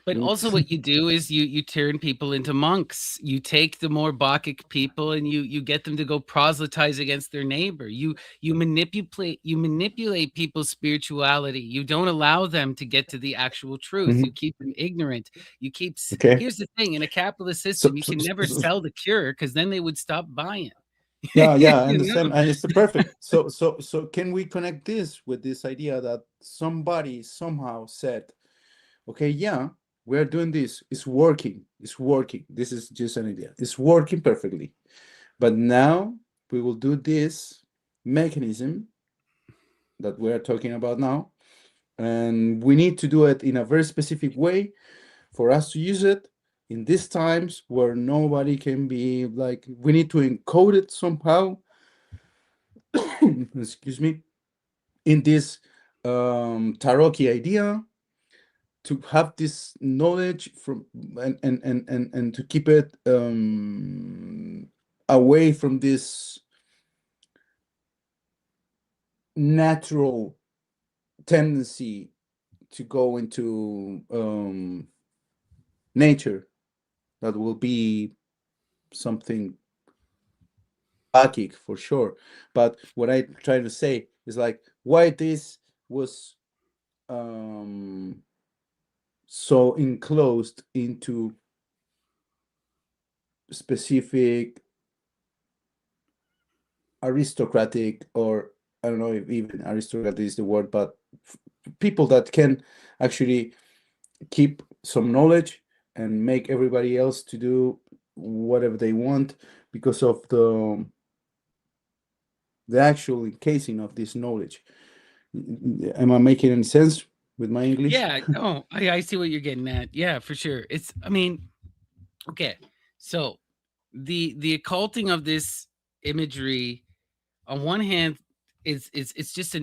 But Mm. also what you do is you turn people into monks. You take the more Bacchic people and you get them to go proselytize against their neighbor. You manipulate people's spirituality. You don't allow them to get to the actual truth. You Mhm. keep them ignorant. Okay. Here's the thing, in a capitalist so, system, you so, can never so, sell the cure, because then they would stop buying. Yeah, yeah, I You know? understand, and it's perfect. So can we connect this with this idea that somebody somehow said, okay, yeah, we're doing this. It's working. It's working. This is just an idea. It's working perfectly. But now we will do this mechanism that we're talking about now, and we need to do it in a very specific way for us to use it in these times where nobody can be like, we need to encode it somehow. Excuse me, in this Taroki idea, to have this knowledge from, and to keep it away from this natural tendency to go into nature, that will be something psychic for sure. But what I try to say is like why this was um, so enclosed into specific aristocratic, or I don't know if even aristocratic is the word, but people that can actually keep some knowledge and make everybody else to do whatever they want because of the actual encasing of this knowledge. Am I making any sense with my English? Yeah. Oh, I see what you're getting at. Yeah, for sure. It's. I mean, okay. So the occulting of this imagery, on one hand, is it's just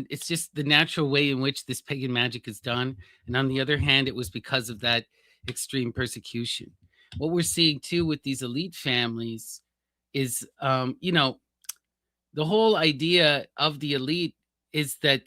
the natural way in which this pagan magic is done, and on the other hand, it was because of that extreme persecution. What we're seeing too with these elite families is, the whole idea of the elite is that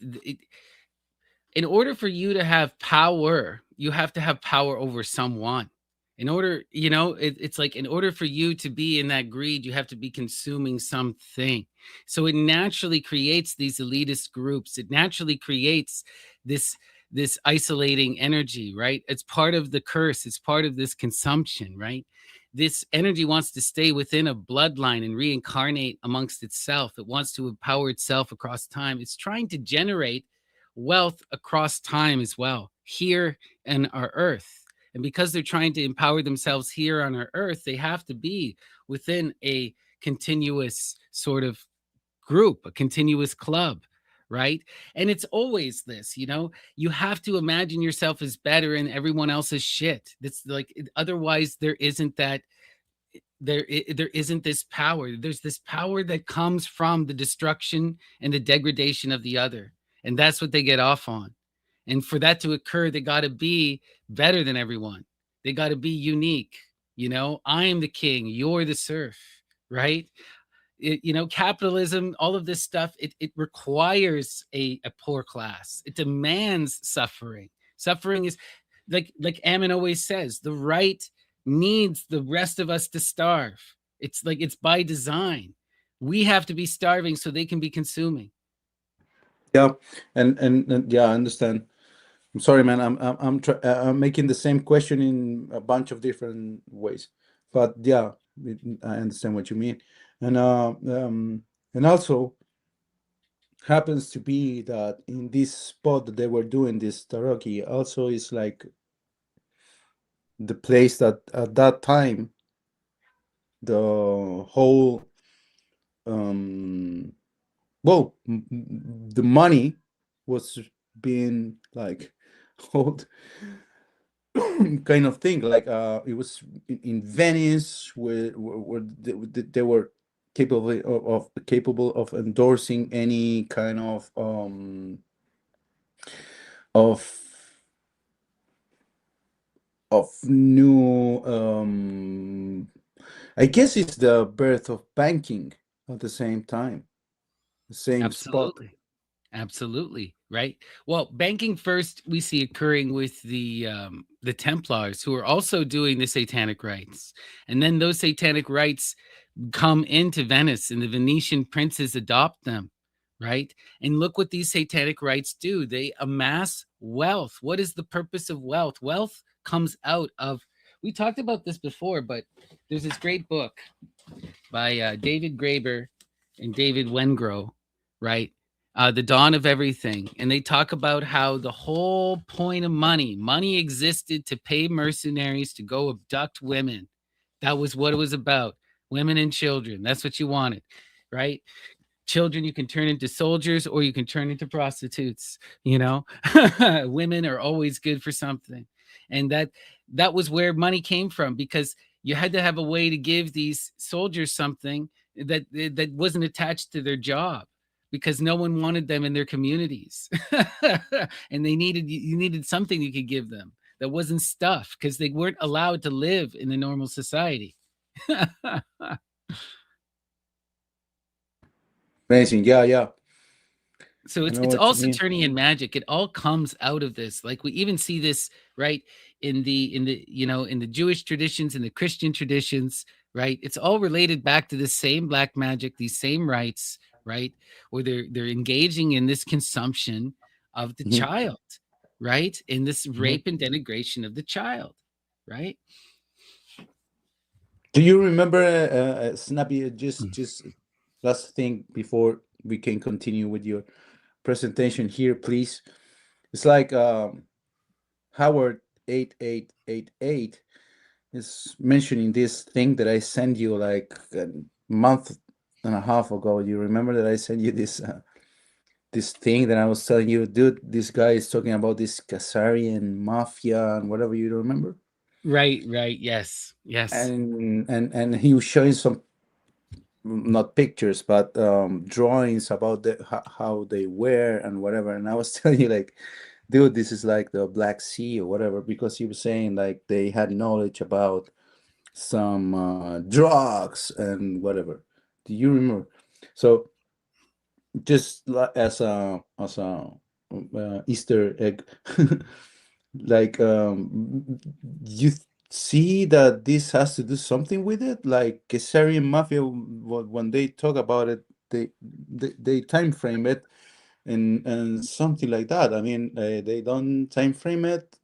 in order for you to have power, you have to have power over someone. In order, it's like in order for you to be in that greed, you have to be consuming something. So it naturally creates these elitist groups. It naturally creates this this isolating energy, right? It's part of the curse. It's part of this consumption, right? This energy wants to stay within a bloodline and reincarnate amongst itself. It wants to empower itself across time. It's trying to generate wealth across time as well, here in our earth. And because they're trying to empower themselves here on our earth, they have to be within a continuous sort of group, a continuous club, right? And it's always this, you have to imagine yourself as better and everyone else's shit. That's like, otherwise, there isn't this power. There's this power that comes from the destruction and the degradation of the other, and that's what they get off on. And for that to occur, they got to be better than everyone. They got to be unique. I am the king, you're the serf, right? Capitalism, all of this stuff, it requires a poor class. It demands suffering. Suffering is, like Ammon always says, the right needs the rest of us to starve. It's like it's by design. We have to be starving so they can be consuming. Yeah, and yeah, I understand. I'm sorry, man. I'm making the same question in a bunch of different ways, but yeah, I understand what you mean, and and also happens to be that in this spot that they were doing this karaoke also is like the place that at that time the whole um well the money was being like hold kind of thing. Like it was in Venice where they were capable of endorsing any kind of new I guess it's the birth of banking at the same time, the same spot. Absolutely. Absolutely, right? Well, banking first we see occurring with the Templars, who are also doing the satanic rites. And then those satanic rites come into Venice and the Venetian princes adopt them, right? And look what these satanic rites do. They amass wealth. What is the purpose of wealth? Wealth comes out of, we talked about this before, but there's this great book by David Graeber and David Wengrow, right? The Dawn of Everything. And they talk about how the whole point of money existed to pay mercenaries to go abduct women. That was what it was about. Women and children. That's what you wanted, right? Children you can turn into soldiers or you can turn into prostitutes. Women are always good for something. And that was where money came from, because you had to have a way to give these soldiers something that wasn't attached to their job, because no one wanted them in their communities. And you needed something you could give them that wasn't stuff, because they weren't allowed to live in a normal society. Amazing. Yeah, yeah. So I know it's what all you mean. Saturnian magic. It all comes out of this. Like we even see this right in the in the Jewish traditions, in the Christian traditions, right? It's all related back to the same black magic, these same rites, right? Where they're engaging in this consumption of the Hmm. child, right? In this Hmm. rape and denigration of the child, right? Do you remember, Snappy? Just last thing before we can continue with your presentation here, please. It's like Howard 8888 is mentioning this thing that I sent you like a month and a half ago. You remember that I sent you this thing that I was telling you, dude, this guy is talking about this Khazarian mafia and whatever, you remember? Right, right. Yes. Yes. And he was showing some, not pictures, but drawings about how they wear and whatever. And I was telling you, like, dude, this is like the Black Sea or whatever, because he was saying like they had knowledge about some drugs and whatever. Do you remember? So just as a Easter egg, like you see that this has to do something with it, like Caesarean mafia. When they talk about it, they time frame it and something like that. I mean, they don't time frame it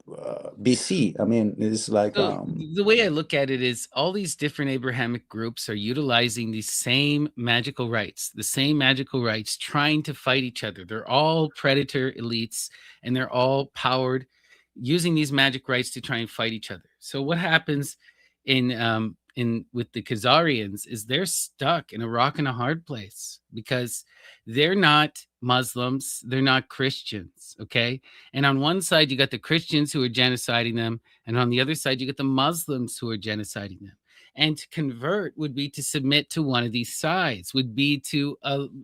BC. I mean, it's like So the way I look at it is all these different Abrahamic groups are utilizing these same magical rights, the same magical rights, trying to fight each other. They're all predator elites and they're all powered using these magic rights to try and fight each other. So what happens in with the Khazarians is they're stuck in a rock and a hard place because they're not Muslims, they're not Christians, okay? And on one side you got the Christians who are genociding them, and on the other side, you get the Muslims who are genociding them. And to convert would be to submit to one of these sides, would be to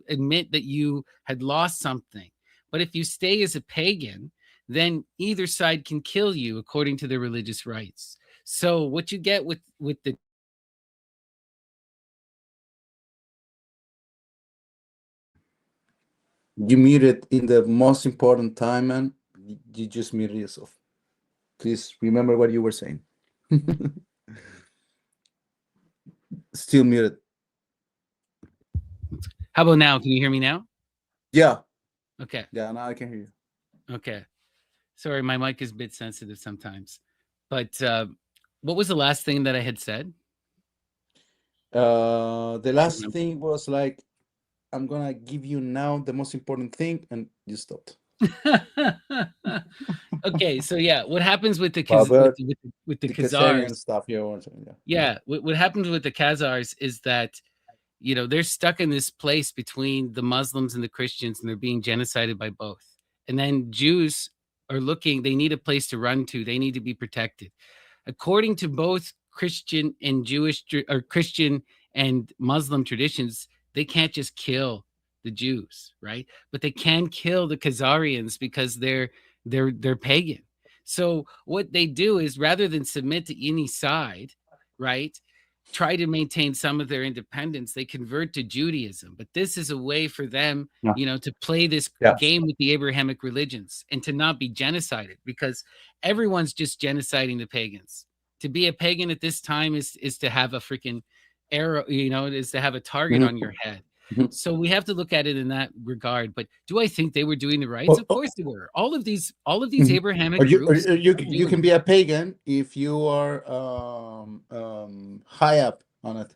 admit that you had lost something. But if you stay as a pagan, then either side can kill you according to their religious rites. So what you get with the you muted in the most important time, man. You just muted yourself. Please remember what you were saying. Still muted. how about now? Can you hear me now? Yeah, Okay. yeah. Now I can hear you. Okay. Sorry, my mic is a bit sensitive sometimes. But what was the last thing that I had said? The last thing was like, I'm gonna give you now the most important thing, and you stopped. Okay, so yeah, what happens with the But with the the Khazarian Khazars? stuff, you were saying, yeah. Mhm. Yeah, what happens with the Khazars is that they're stuck in this place between the Muslims and the Christians, and they're being genocided by both. And then Jews are looking; they need a place to run to. They need to be protected according to both Christian and Jewish or Christian and Muslim traditions. They can't just kill the Jews, right? But they can kill the Khazarians because they're pagan. So what they do is rather than submit to any side, right? Try to maintain some of their independence, they convert to Judaism. But this is a way for them, Yeah, to play this yeah. game with the Abrahamic religions and to not be genocided because everyone's just genociding the pagans. To be a pagan at this time is to have a freaking arrow, is to have a target Mhm, on your head. mhm. So we have to look at it in that regard. But do I think they were doing the rights? Or, Of course they were. All of these mhm. Or Abrahamic or groups you are you doing can it. be a pagan if you are high up on it,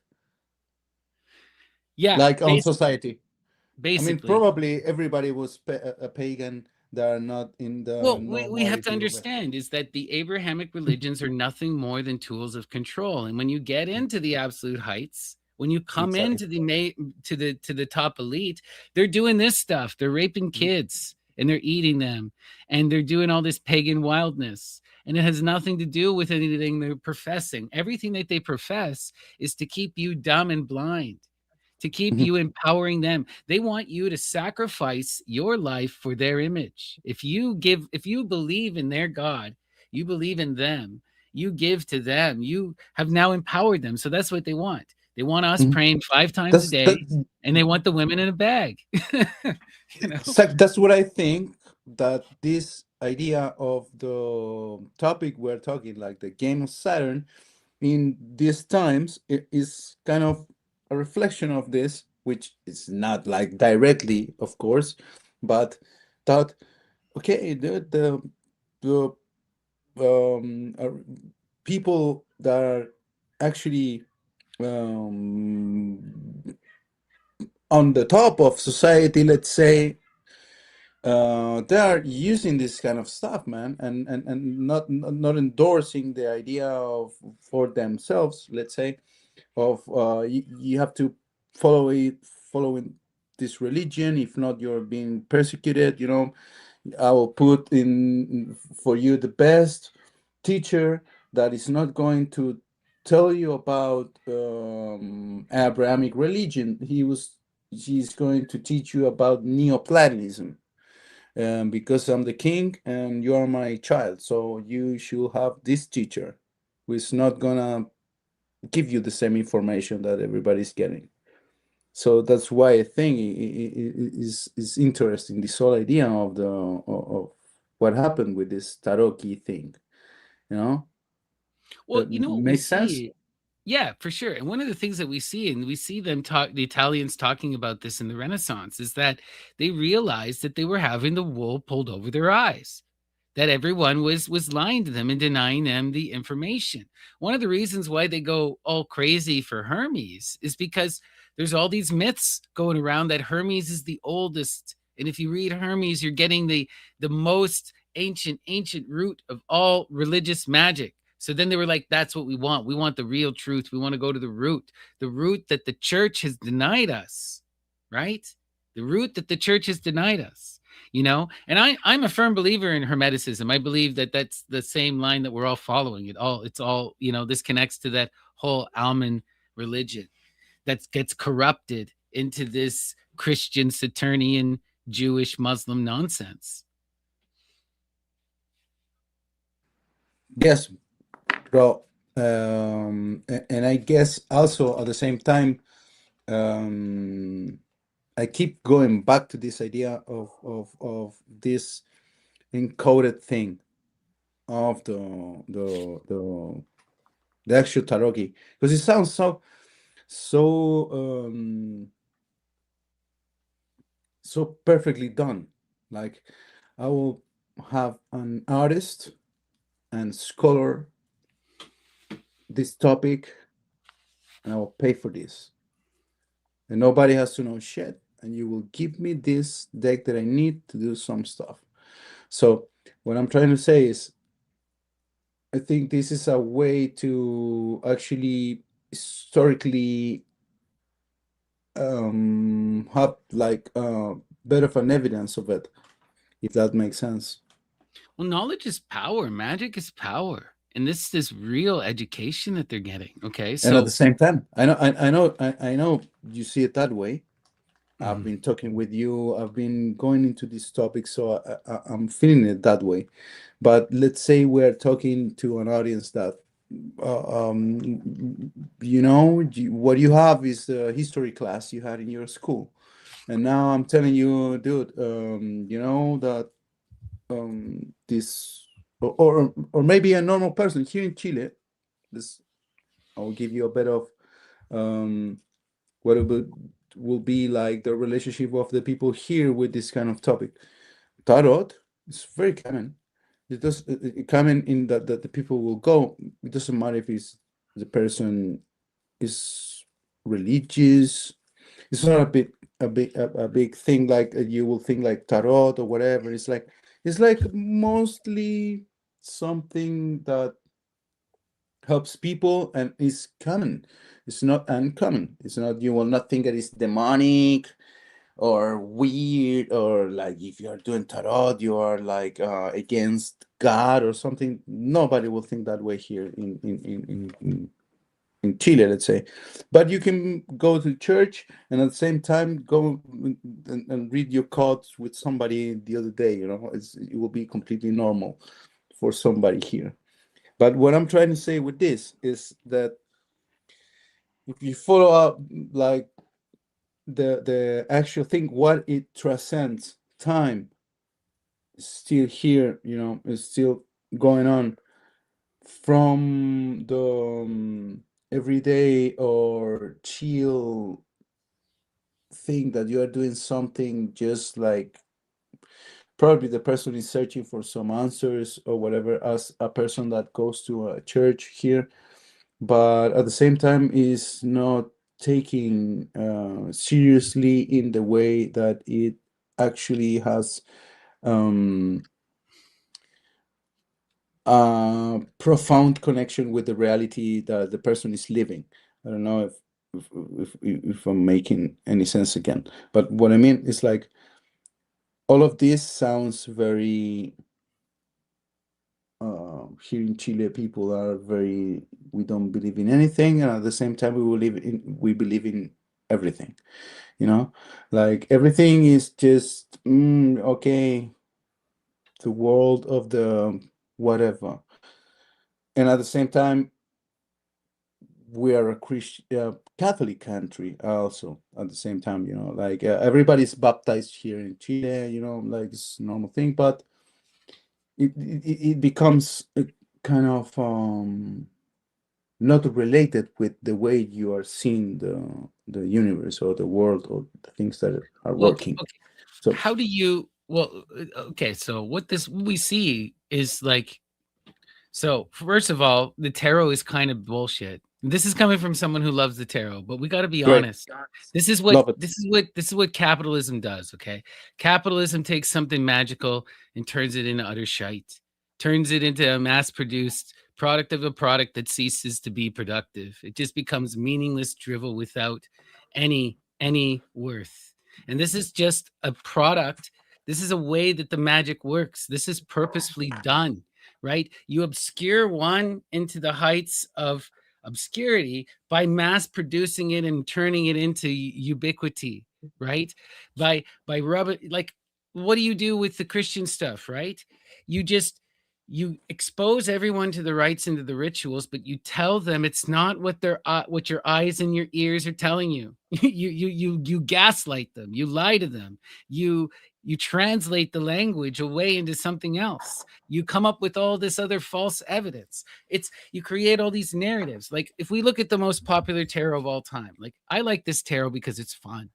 Yeah, like on society. I mean, basically. probably everybody was a pagan that are not in the Well, we have to normality of it. understand is that the Abrahamic religions are nothing more than tools of control. And when you get into the absolute heights, when you come Exactly. into the top elite, they're doing this stuff. They're raping Mhm, kids and they're eating them and they're doing all this pagan wildness. And it has nothing to do with anything they're professing. Everything that they profess is to keep you dumb and blind, to keep mhm, you empowering them. They want you to sacrifice your life for their image. If you believe in their God, you believe in them, you give to them, you have now empowered them. So that's what they want. They want us Mhm. praying 5 times a That's that. day, and they want the women in a bag. You know? That's what I think. That this idea of the topic we're talking, like the game of Saturn, in these times, it is kind of a reflection of this, which is not like directly, of course, but that okay, the people that are actually um, on the top of society, let's say, they are using this kind of stuff, man, and not endorsing the idea of for themselves, let's say, of you have to follow it, following this religion. If not, you're being persecuted. I will put in for you the best teacher that is not going to tell you about Abrahamic religion. She's going to teach you about Neoplatonism, because I'm the king and you are my child. So you should have this teacher who is not gonna give you the same information that everybody's getting. So that's why I think is interesting, this whole idea of what happened with this tarot key thing. You know, Well, you know what we makes sense. see. Yeah, for sure. And one of the things that we see, and we see them talk, the Italians talking about this in the Renaissance, is that they realized that they were having the wool pulled over their eyes, that everyone was lying to them and denying them the information. One of the reasons why they go all crazy for Hermes is because there's all these myths going around that Hermes is the oldest. And if you read Hermes, you're getting the most ancient root of all religious magic. So then they were like, that's what we want. We want the real truth. We want to go to the root that the church has denied us, right? The root that the church has denied us, and I'm a firm believer in Hermeticism. I believe that that's the same line that we're all following. It's all, this connects to that whole almond religion that gets corrupted into this Christian, Saturnian, Jewish, Muslim nonsense. Yes, bro. And I guess also at the same time, um, I keep going back to this idea of this encoded thing of the actual tarogi, because it sounds so perfectly done. Like, I will have an artist and scholar this topic, and I will pay for this, and nobody has to know shit. And you will give me this deck that I need to do some stuff. So what I'm trying to say is, I think this is a way to actually historically have like bit of an evidence of it, if that makes sense. Well, knowledge is power. Magic is power. And this is real education that they're getting. Okay. And at So, the same time, I know you see it that way. I've mhm. been talking with you. I've been going into this topic, so I'm feeling it that way. But let's say we're talking to an audience that, what you have is the history class you had in your school, and now I'm telling you, dude, that this, or maybe a normal person here in Chile. This I'll give you a bit of um, what it will be like the relationship of the people here with this kind of topic. Tarot is very common. It does common in that the people will go. It doesn't matter if it's the person is religious. It's not a big thing like you will think like tarot or whatever. It's like mostly something that helps people and is common. It's not uncommon. It's not, you will not think that it's demonic or weird, or like if you are doing tarot, you are like against God or something. Nobody will think that way here in Chile, let's say. But you can go to church and at the same time go and read your cards with somebody the other day. It will be completely normal for somebody here. But what I'm trying to say with this is that if you follow up like the actual thing, what it transcends, time is still here, is still going on from the everyday or chill thing that you are doing something just like probably the person is searching for some answers or whatever as a person that goes to a church here, but at the same time is not taking seriously in the way that it actually has um, a profound connection with the reality that the person is living. I don't know if, if I'm making any sense again, but what I mean is like all of this sounds very here in Chile, people are very, we don't believe in anything, and at the same time, we believe in everything, you know, like everything is just okay, the world of the whatever, and at the same time, we are a Christian, Catholic country also. At the same time, like everybody's baptized here in Chile, like it's a normal thing, but it becomes a kind of not related with the way you are seeing the universe or the world or the things that are Well, working. okay. So, How do you well, okay, so what we see is like so first of all, the tarot is kind of bullshit. This is coming from someone who loves the tarot, but we got to be great, honest. love it. This is what capitalism does, okay? Capitalism takes something magical and turns it into utter shite. Turns it into a mass-produced product of a product that ceases to be productive. It just becomes meaningless drivel without any worth. And this is just a product. This is a way that the magic works. This is purposefully done, right? You obscure one into the heights of obscurity by mass producing it and turning it into ubiquity, right? By rubbing, like, what do you do with the Christian stuff, right? You just you expose everyone to the rites and to the rituals, but you tell them it's not what your eyes and your ears are telling you. You gaslight them. You lie to them. You you translate the language away into something else. You come up with all this other false evidence. It's you create all these narratives. Like if we look at the most popular tarot of all time, like I like this tarot because it's fun.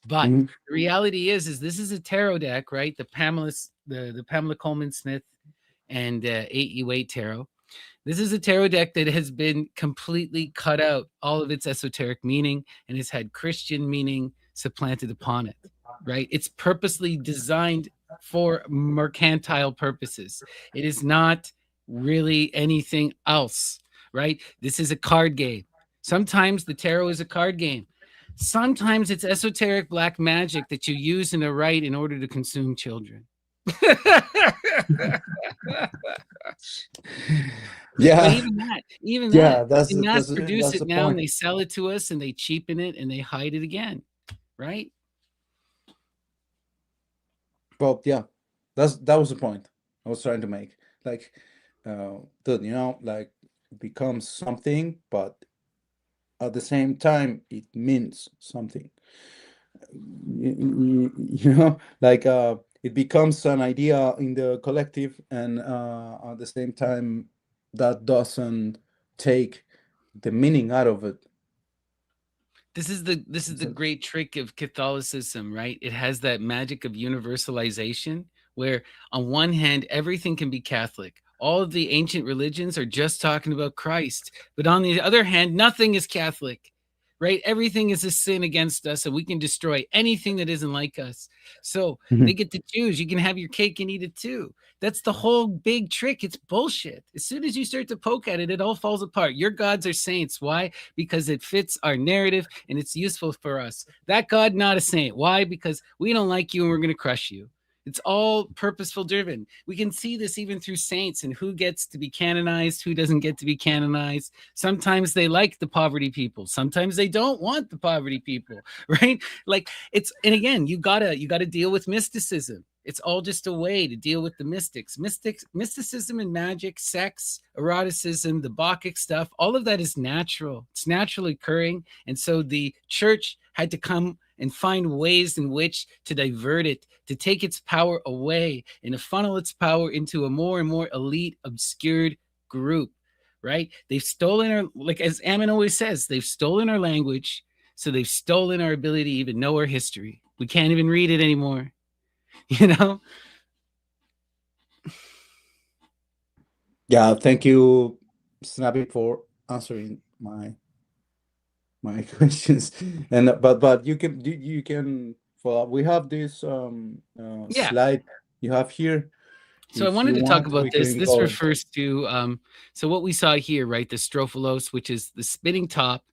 But Mhm. the reality is this is a tarot deck, right? The Pamela Coleman Smith and 8U8 tarot. This is a tarot deck that has been completely cut out all of its esoteric meaning and has had Christian meaning supplanted upon it, right? It's purposely designed for mercantile purposes. It is not really anything else, right? This is a card game. Sometimes the tarot is a card game. Sometimes it's esoteric black magic that you use in a rite in order to consume children. But Yeah, even yeah, that, they mass produce that's it the now and point. they sell it to us and they cheapen it and they hide it again, right? Well, yeah, that was the point I was trying to make. Like, dude, like it becomes something, but at the same time, it means something. Like it becomes an idea in the collective, and at the same time, that doesn't take the meaning out of it. This is the So, great trick of Catholicism, right? It has that magic of universalization where on one hand everything can be Catholic. All of the ancient religions are just talking about Christ, but on the other hand nothing is Catholic. Right? Everything is a sin against us and we can destroy anything that isn't like us. So, they mhm, get to choose. You can have your cake and eat it too. That's the whole big trick. It's bullshit. As soon as you start to poke at it, it all falls apart. Your gods are saints. Why? Because it fits our narrative and it's useful for us. That God, not a saint. Why? Because we don't like you and we're going to crush you. It's all purposeful driven. We can see this even through saints and who gets to be canonized, who doesn't get to be canonized. Sometimes they like the poverty people. Sometimes they don't want the poverty people, right? Like it's and again, you gotta deal with mysticism. It's all just a way to deal with the mysticism and magic, sex, eroticism, the Bacchic stuff. All of that is natural. It's naturally occurring, and so the church had to come and find ways in which to divert it, to take its power away, and to funnel its power into a more and more elite, obscured group. Right? They've stolen our, like as Ammon always says, they've stolen our language, so they've stolen our ability to even know our history. We can't even read it anymore. You know? Yeah, thank you, Snappy, for answering my questions. And but you can for we have this Yeah. slide you have here. So I If you wanted to talk want, about we this. can This go. refers to so what we saw here, right? The strophalos, which is the spinning top,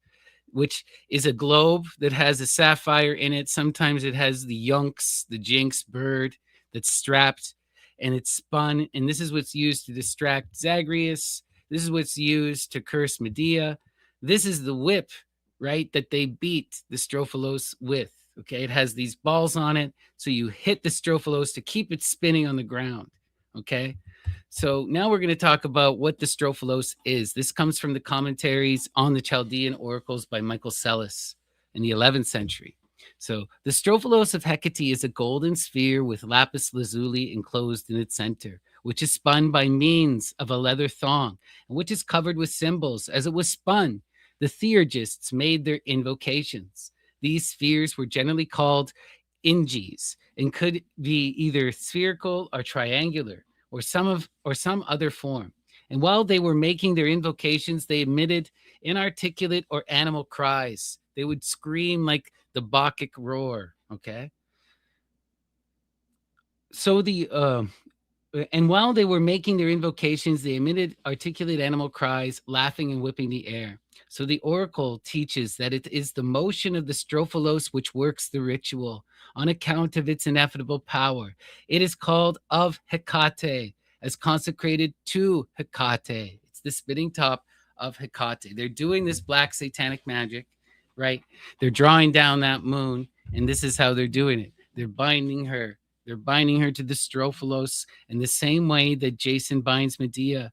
which is a globe that has a sapphire in it. Sometimes it has the yunks, the jinx bird that's strapped and it's spun. And this is what's used to distract Zagreus. This is what's used to curse Medea. This is the whip, right? That they beat the strophalos with. Okay. It has these balls on it. So you hit the strophalos to keep it spinning on the ground. Okay. So now we're going to talk about what the strophalos is. This comes from the commentaries on the Chaldean oracles by Michael Psellus in the 11th century. So the strophalos of Hecate is a golden sphere with lapis lazuli enclosed in its center, which is spun by means of a leather thong, and which is covered with symbols. As it was spun, the theurgists made their invocations. These spheres were generally called inges and could be either spherical or triangular or some other form. And while they were making their invocations, they emitted inarticulate or animal cries. They would scream like the Bacchic roar. Okay. So the and while they were making their invocations, they emitted articulate animal cries, laughing and whipping the air. So the oracle teaches that it is the motion of the strophalos which works the ritual on account of its ineffable power. It is called of Hecate, as consecrated to Hecate. It's the spinning top of Hecate. They're doing this black satanic magic, right? They're drawing down that moon, and this is how they're doing it. They're binding her. They're binding her to the strophalos in the same way that Jason binds Medea,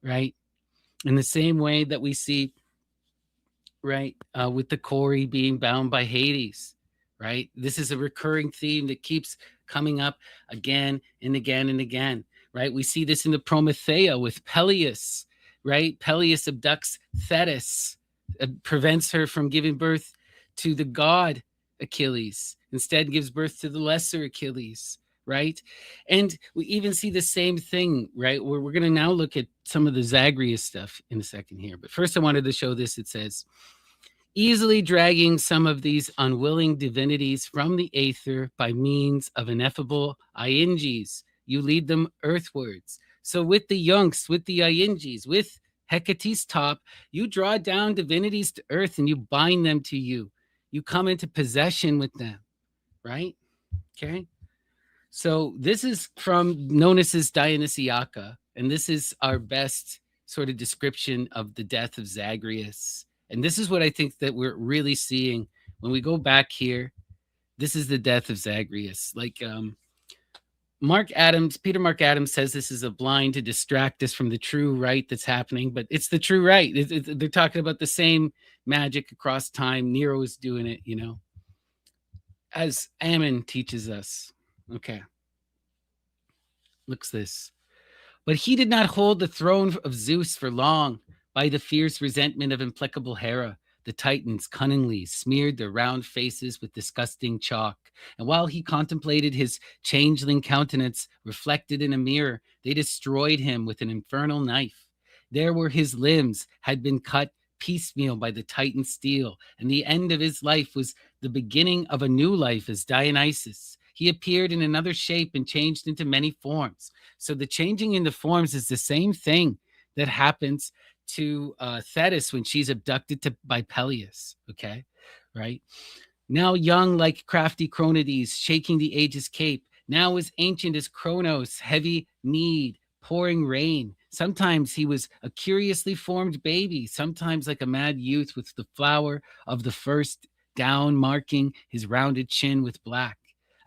right? In the same way that we see, right, with the Corey being bound by Hades, right? This is a recurring theme that keeps coming up again and again and again, right? We see this in the Prometheia with Peleus, right? Peleus abducts Thetis, prevents her from giving birth to the god Achilles, instead gives birth to the lesser Achilles, right? And we even see the same thing, right? Where we're going to now look at some of the Zagreus stuff in a second here. But first, I wanted to show this. It says, easily dragging some of these unwilling divinities from the aether by means of ineffable Iinges, you lead them earthwards. So with the yunks, with the Iinges, with Hecate's top, you draw down divinities to earth and you bind them to you. You come into possession with them, right? Okay. So this is from Nonus's Dionysiaca, and this is our best sort of description of the death of Zagreus. And this is what I think that we're really seeing when we go back here. This is the death of Zagreus. Like Peter Mark Adams says this is a blind to distract us from the true right that's happening, but it's the true right. They're talking about the same magic across time. Nero is doing it, you know, as Ammon teaches us. Okay. Looks this. But he did not hold the throne of Zeus for long. By the fierce resentment of implacable Hera, the Titans cunningly smeared their round faces with disgusting chalk. And while he contemplated his changeling countenance reflected in a mirror, they destroyed him with an infernal knife. There were his limbs had been cut piecemeal by the Titan steel, and the end of his life was the beginning of a new life as Dionysus. He appeared in another shape and changed into many forms. So the changing into forms is the same thing that happens to Thetis when she's abducted by Peleus. Okay, right? Now young like crafty Cronades, shaking the age's cape. Now as ancient as Kronos, heavy kneed, pouring rain. Sometimes he was a curiously formed baby, sometimes like a mad youth with the flower of the first down marking his rounded chin with black.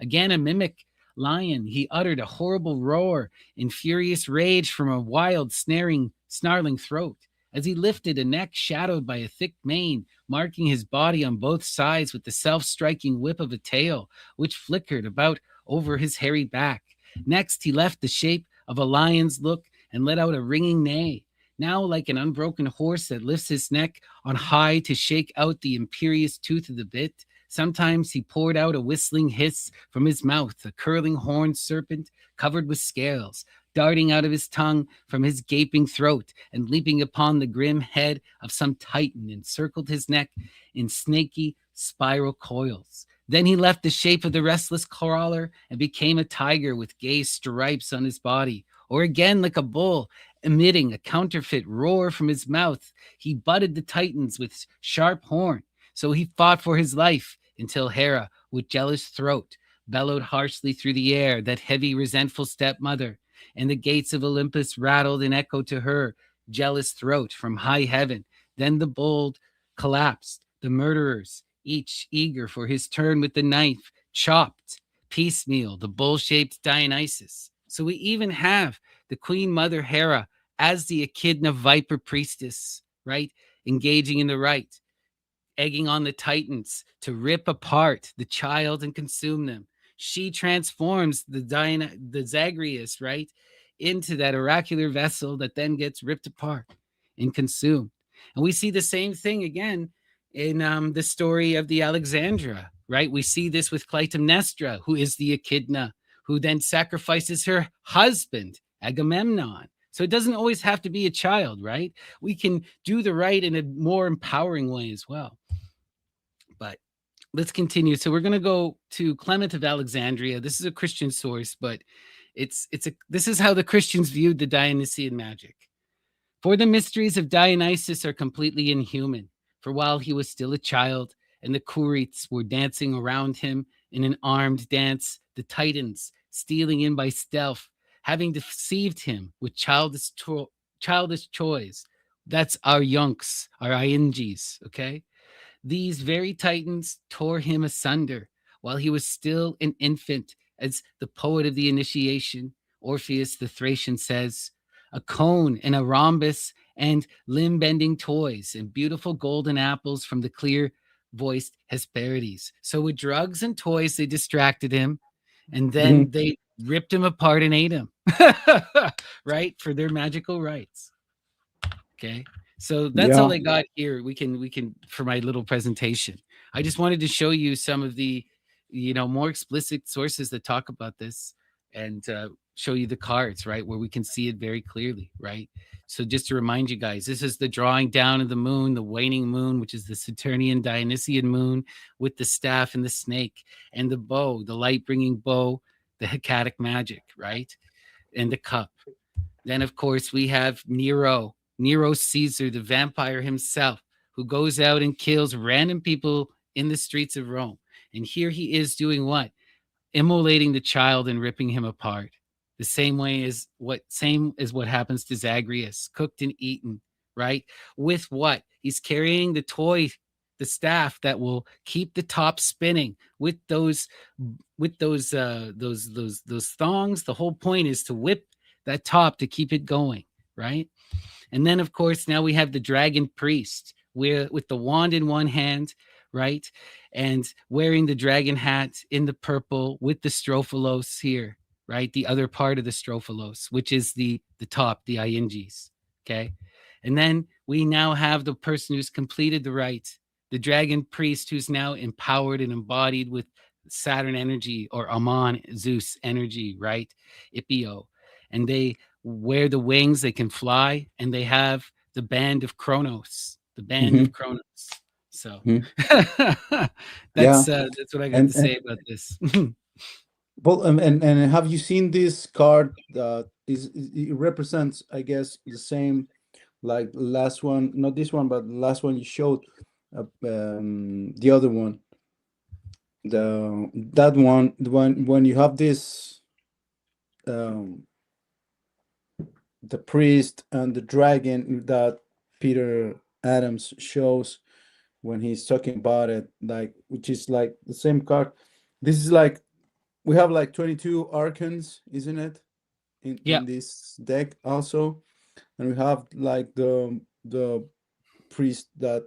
Again, a mimic lion, he uttered a horrible roar in furious rage from a wild, snarling throat. As he lifted a neck shadowed by a thick mane, marking his body on both sides with the self striking whip of a tail, which flickered about over his hairy back. Next, he left the shape of a lion's look and let out a ringing neigh, now like an unbroken horse that lifts his neck on high to shake out the imperious tooth of the bit. Sometimes he poured out a whistling hiss from his mouth, a curling horned serpent covered with scales, darting out of his tongue from his gaping throat and leaping upon the grim head of some titan, encircled his neck in snaky spiral coils. Then he left the shape of the restless crawler and became a tiger with gay stripes on his body, or again like a bull, emitting a counterfeit roar from his mouth. He butted the titans with sharp horn. So he fought for his life until Hera, with jealous throat, bellowed harshly through the air, that heavy, resentful stepmother, and the gates of Olympus rattled and echoed to her jealous throat from high heaven. Then the bold collapsed, the murderers, each eager for his turn with the knife, chopped piecemeal the bull shaped Dionysus. So we even have the Queen Mother Hera as the Echidna Viper Priestess, right? Engaging in the rite, egging on the Titans to rip apart the child and consume them. She transforms the Zagreus, right, into that oracular vessel that then gets ripped apart and consumed. And we see the same thing again in the story of the Alexandra, right? We see this with Clytemnestra, who is the Echidna, who then sacrifices her husband, Agamemnon. So it doesn't always have to be a child, right? We can do the right in a more empowering way as well. But let's continue. So we're going to go to Clement of Alexandria. This is a Christian source, but this is how the Christians viewed the Dionysian magic. For the mysteries of Dionysus are completely inhuman. For while he was still a child and the Curites were dancing around him in an armed dance, the Titans, stealing in by stealth, having deceived him with childish choice. That's our yunks, our ing's, okay? These very Titans tore him asunder while he was still an infant, as the poet of the initiation, Orpheus the Thracian, says, a cone and a rhombus and limb bending toys and beautiful golden apples from the clear voiced Hesperides. So, with drugs and toys, they distracted him and then Mhm. they ripped him apart and ate him, right? For their magical rites. Okay. So that's all Yeah. I got here. We can for my little presentation. I just wanted to show you some of the, more explicit sources that talk about this and show you the cards, right, where we can see it very clearly, right? So just to remind you guys, this is the drawing down of the moon, the waning moon, which is the Saturnian Dionysian moon with the staff and the snake and the bow, the light bringing bow, the Hecatic magic, right? And the cup. Then, of course, we have Nero Caesar, the vampire himself, who goes out and kills random people in the streets of Rome. And here he is doing what? Immolating the child and ripping him apart. The same as what happens to Zagreus, cooked and eaten, right? With what? He's carrying the staff that will keep the top spinning with those thongs. The whole point is to whip that top to keep it going, right? And then, of course, now we have the dragon priest with the wand in one hand, right? And wearing the dragon hat in the purple with the strophalos here, right? The other part of the strophalos, which is the top, the INGs, okay? And then we now have the person who's completed the rite, the dragon priest who's now empowered and embodied with Saturn energy or Amon, Zeus energy, right? Ipio. And they wear the wings, they can fly, and they have the band of Kronos, the band of Mhm. Kronos. So Mhm. Yeah. that's what I got to And say about this. well, and have you seen this card that it represents, I guess, the same like last one, not this one, but the last one you showed, the other one, that one, the one when you have this, um, the priest and the dragon that Peter Adams shows when he's talking about it, like which is like the same card. This is like we have like 22 archons, isn't it? In Yep. this deck also, and we have like the priest that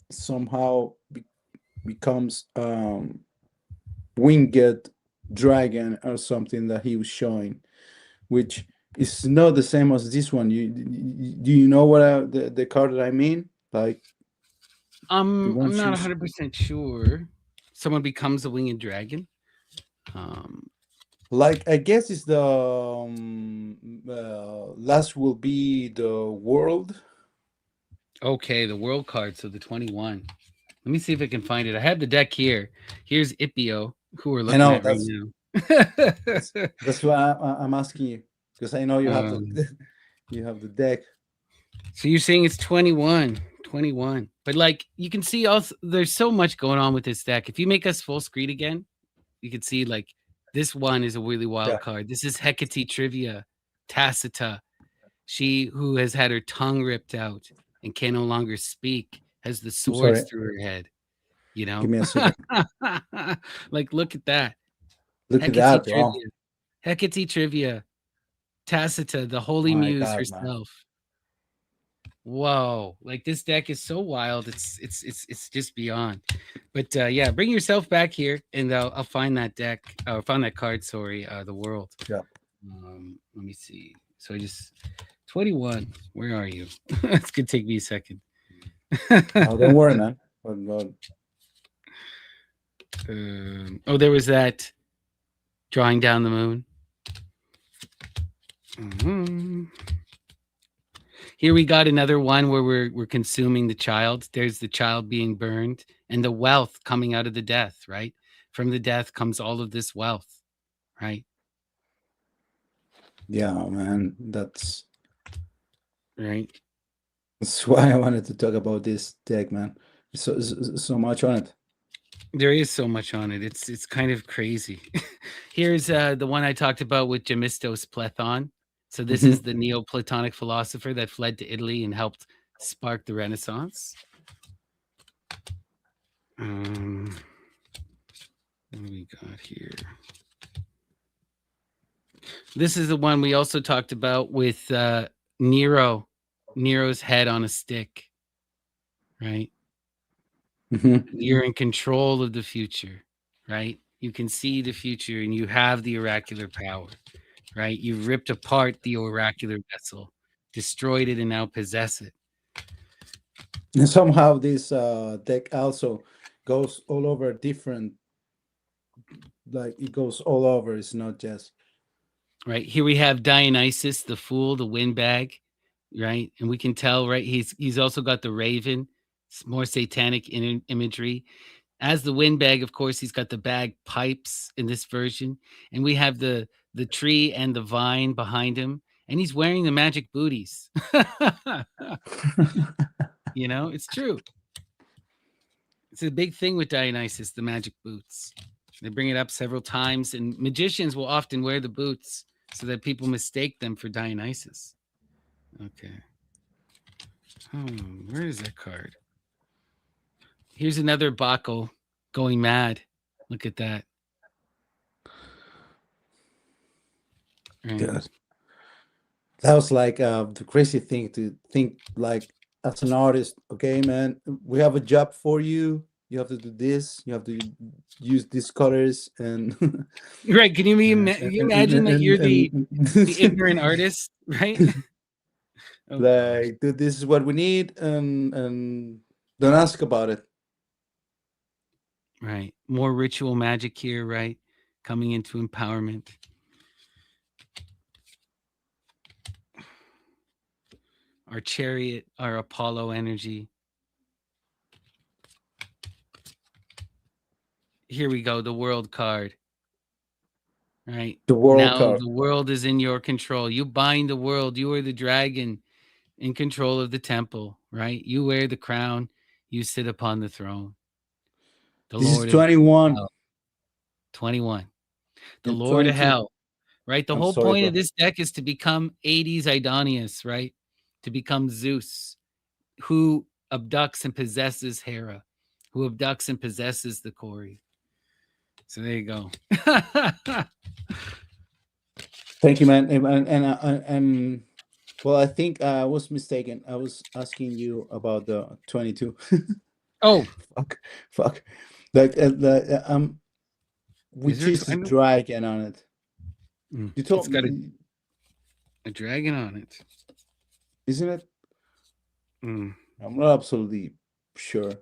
somehow becomes winged dragon or something that he was showing, which is not the same as this one. Do you know what the card that I mean? Like the one I'm not she's 100% sure. Someone becomes a winged dragon. Um, like, I guess it's the last will be the world. okay, the world card, so the 21. Let me see if I can find it. I have the deck here. Here's Ipio, who we're I looking know at right that's now. that's why I'm asking you, because I know you have the um, you have the deck. so you're saying it's 21. 21. But like you can see also there's so much going on with this deck. If you make us full screen again, you can see like this one is a really Yeah, wild card. This is Hecate Trivia, Tacita. She who has had her tongue ripped out and can no longer speak, has the I'm swords sorry. through her head, you Give know? me a second. Like, look at that. Look at Hecate that, bro. Trivia. Hecate Trivia. Tacita, the holy My muse God, man. herself. Whoa. Like this deck is so wild. It's just beyond. But yeah, bring yourself back here and I'll find that deck. I'll find that card, sorry, the world. Yeah. Let me see. So I just 21. Where are you? It's gonna take me a second. Oh, don't worry, man. But Oh, there was that drawing down the moon. Mhm. Here we got another one where we're consuming the child. There's the child being burned and the wealth coming out of the death, right? From the death comes all of this wealth, right? yeah, man, Right. that's why I wanted to talk about this deck, man. So much on it. There is so much on it. It's kind of crazy. Here's the one I talked about with Gemistos Plethon. So this Hmm. is the Neoplatonic philosopher that fled to Italy and helped spark the Renaissance. Um, what do we got here? This is the one we also talked about with Nero, Nero's head on a stick, right? Hmm. You're in control of the future, right? You can see the future and you have the oracular power, right? You've ripped apart the oracular vessel, destroyed it, and now possess it. And somehow this deck also goes all over different, like it goes all over. It's not just Right here we have Dionysus, the fool, the windbag, right? And we can tell, right? He's also got the raven, more satanic imagery. As the windbag, of course, he's got the bag pipes in this version, and we have the tree and the vine behind him, and he's wearing the magic booties. You know, it's true. It's a big thing with Dionysus, the magic boots. They bring it up several times, and magicians will often wear the boots so that people mistake them for Dionysus. Okay. Where is that card? Here's another Baco going mad. Look at that. Right. good. That was like the crazy thing to think, like, as an artist, okay, man, we have a job for you. You have to do this. You have to use these colors and Right. Can you, you imagine that you're the and ignorant artist, right? Oh gosh. like, dude, this is what we need, and don't ask about it. Right. More ritual magic here, right? Coming into empowerment. Our chariot, our Apollo energy. Here we go, the world card. Right. The world Now card. the world is in your control. You bind the world. You are the dragon in control of the temple, right? You wear the crown. You sit upon the throne. The This is Lord of 21 hell. 21. The and Lord of 22. hell, right? The I'm whole sorry, point of bro. this deck is to become 80s Idonius, right? To become Zeus, who abducts and possesses Hera, who abducts and possesses the Kori. So there you go. Thank you, man. And well, I think I was mistaken. I was asking you about the 22. Oh, Fuck, fuck. Like is which there? is I a know. dragon on it. You It's told got me, a dragon on it. isn't it? Mm. I'm not absolutely sure. It's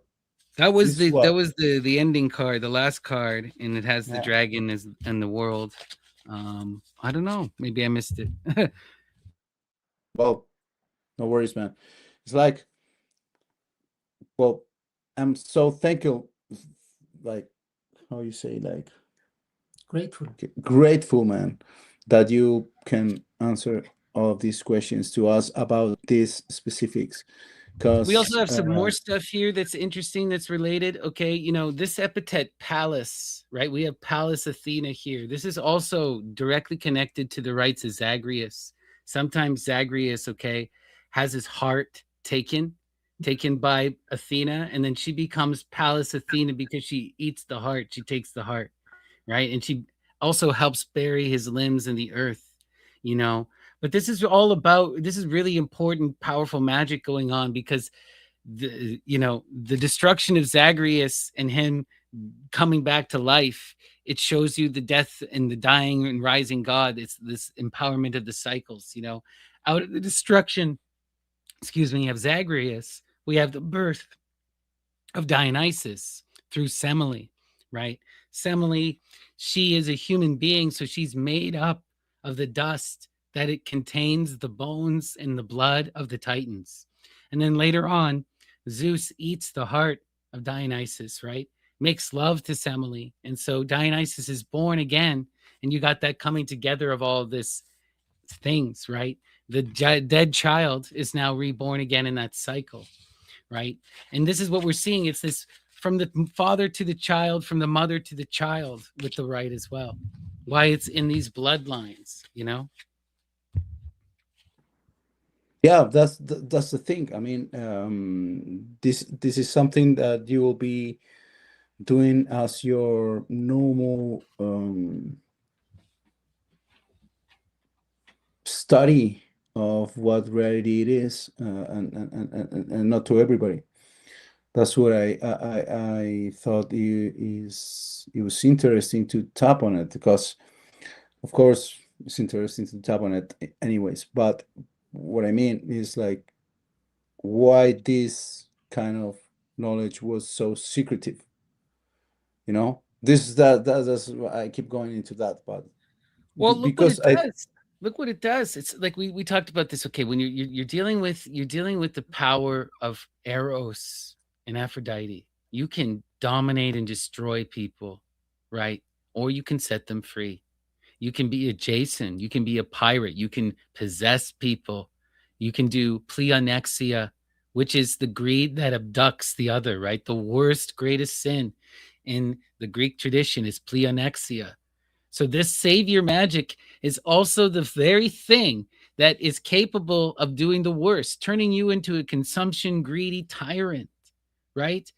That what? was the ending card, the last card, and it has the Yeah. dragon as and the world. I don't know. Maybe I missed it. Well, no worries, man. It's like, well, I'm so thankful, like, how you say, like, grateful. Grateful, man, that you can answer all of these questions to us about these specifics. We also Because, have some more stuff here that's interesting that's related. Okay, this epithet Pallas, right? We have Pallas Athena here. This is also directly connected to the rites of Zagreus. Sometimes Zagreus, okay, has his heart taken by Athena, and then she becomes Pallas Athena because she eats the heart. She takes the heart, right? And she also helps bury his limbs in the earth, you know. But this is really important, powerful magic going on because the destruction of Zagreus and him coming back to life, it shows you the death and the dying and rising God. It's this empowerment of the cycles, out of the destruction, excuse me, of Zagreus, we have the birth of Dionysus through Semele, right? Semele, she is a human being, so she's made up of the dust that it contains the bones and the blood of the Titans. And then later on, Zeus eats the heart of Dionysus, right? Makes love to Semele. And so Dionysus is born again. And you got that coming together of all this things, right? The dead child is now reborn again in that cycle, right? And this is what we're seeing. It's this from the father to the child, from the mother to the child with the right as well. Why it's in these bloodlines. yeah, that's the thing. I mean, this is something that you will be doing as your normal study of what reality it is, and not to everybody. That's what I thought it was interesting to tap on it because, of course, it's interesting to tap on it anyways. But what I mean is like why this kind of knowledge was so secretive, you know? That's why I keep going into that, but Well, look what because it does. Look what it does. It's like we talked about this. Okay, when you're dealing with the power of Eros and Aphrodite, you can dominate and destroy people, right? Or you can set them free. You can be a Jason. You can be a pirate. You can possess people. You can do pleonexia, which is the greed that abducts the other, right? The worst, greatest sin in the Greek tradition is pleonexia. So, this savior magic is also the very thing that is capable of doing the worst, turning you into a consumption greedy tyrant, right?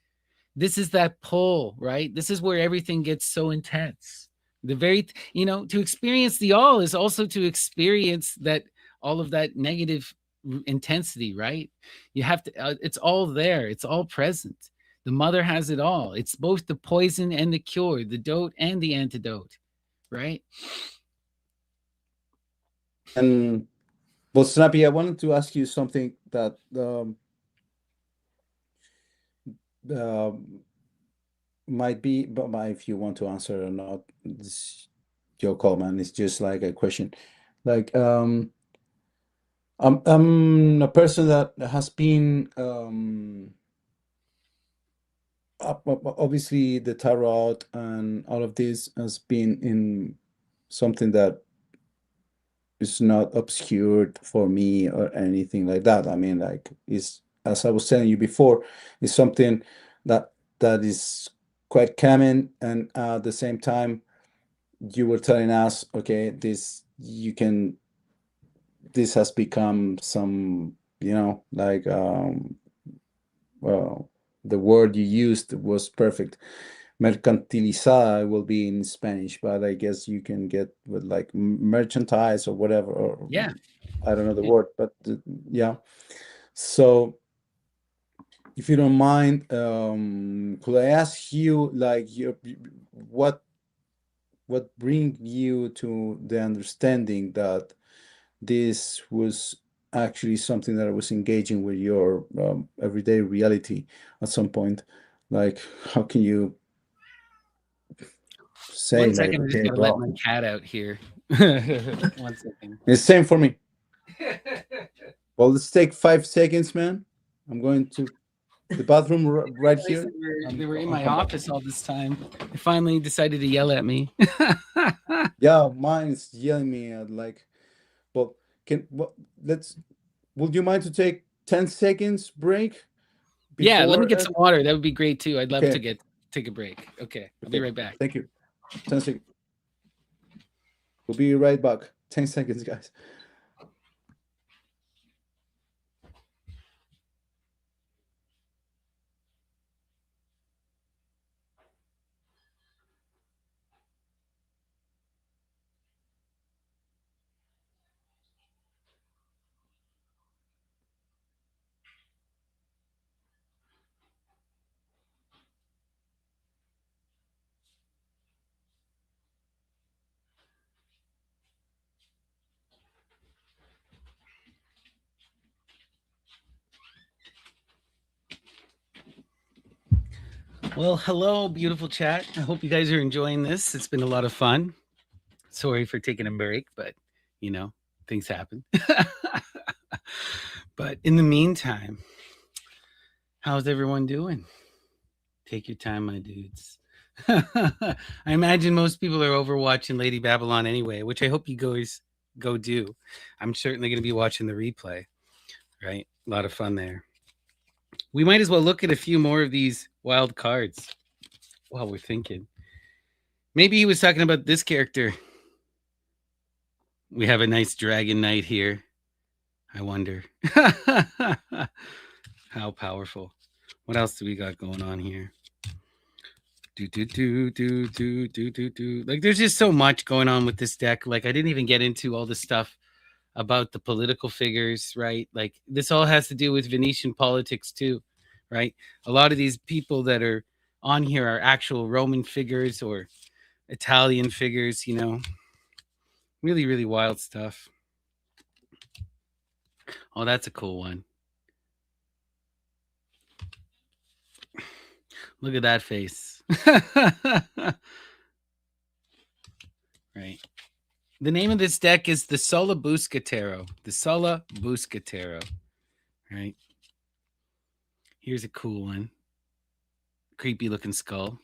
This is that pull, right? This is where everything gets so intense. To experience the all is also to experience that all of that negative intensity, right? You have to, it's all there, it's all present. The mother has it all. It's both the poison and the cure, the dote and the antidote, right? and well, Snappy, I wanted to ask you something that um might be, but if you want to answer or not, it's your call, man. It's just like a question. Like, I'm a person that has been obviously the tarot and all of this has been in something that is not obscured for me or anything like that. I mean, like, it's as I was telling you before, it's something that is quite common, and at the same time, you were telling us, okay, this has become some, like, well, the word you used was perfect. mercantilizada will be in Spanish, but I guess you can get with like merchandise or whatever, or Yeah. I don't know the word, but yeah. So if you don't mind, could I ask you like what what bring you to the understanding that this was actually something that I was engaging with your everyday reality at some point? Like, how can you say One like, second, I just okay, gotta let bro, my cat out here. One second. it's same for me. Well, let's take 5 seconds, man. I'm going to the bathroom right Realized here. they were in I'll my come back. office all this time. They finally decided to yell at me. Yeah, mine is yelling me at like, well, can well, let's. Would you mind to take 10 seconds break Yeah, let me before? get some water. That would be great too. I'd love to Okay, get take a break. Okay, I'll be okay. right back. Thank you. 10 seconds. We'll be right back. 10 seconds, guys. Well, hello, beautiful chat. I hope you guys are enjoying this. It's been a lot of fun. Sorry for taking a break, but you know, things happen. But in the meantime, how's everyone doing? Take your time, my dudes. I imagine most people are over watching Lady Babylon anyway, which I hope you guys go do. I'm certainly going to be watching the replay, right? A lot of fun there. We might as well look at a few more of these wild cards while we're thinking. Maybe he was talking about this character. We have a nice dragon knight here. I wonder. How powerful. What else do we got going on here? Like, there's just so much going on with this deck. Like, I didn't even get into all the stuff about the political figures, right? Like, this all has to do with Venetian politics too, right? A lot of these people that are on here are actual Roman figures or Italian figures, you know, really, really wild stuff. Oh, that's a cool one. Look at that face. Right. The name of this deck is the Solabusca Tarot. The Solabusca Tarot. Right. Here's a cool one. Creepy looking skull.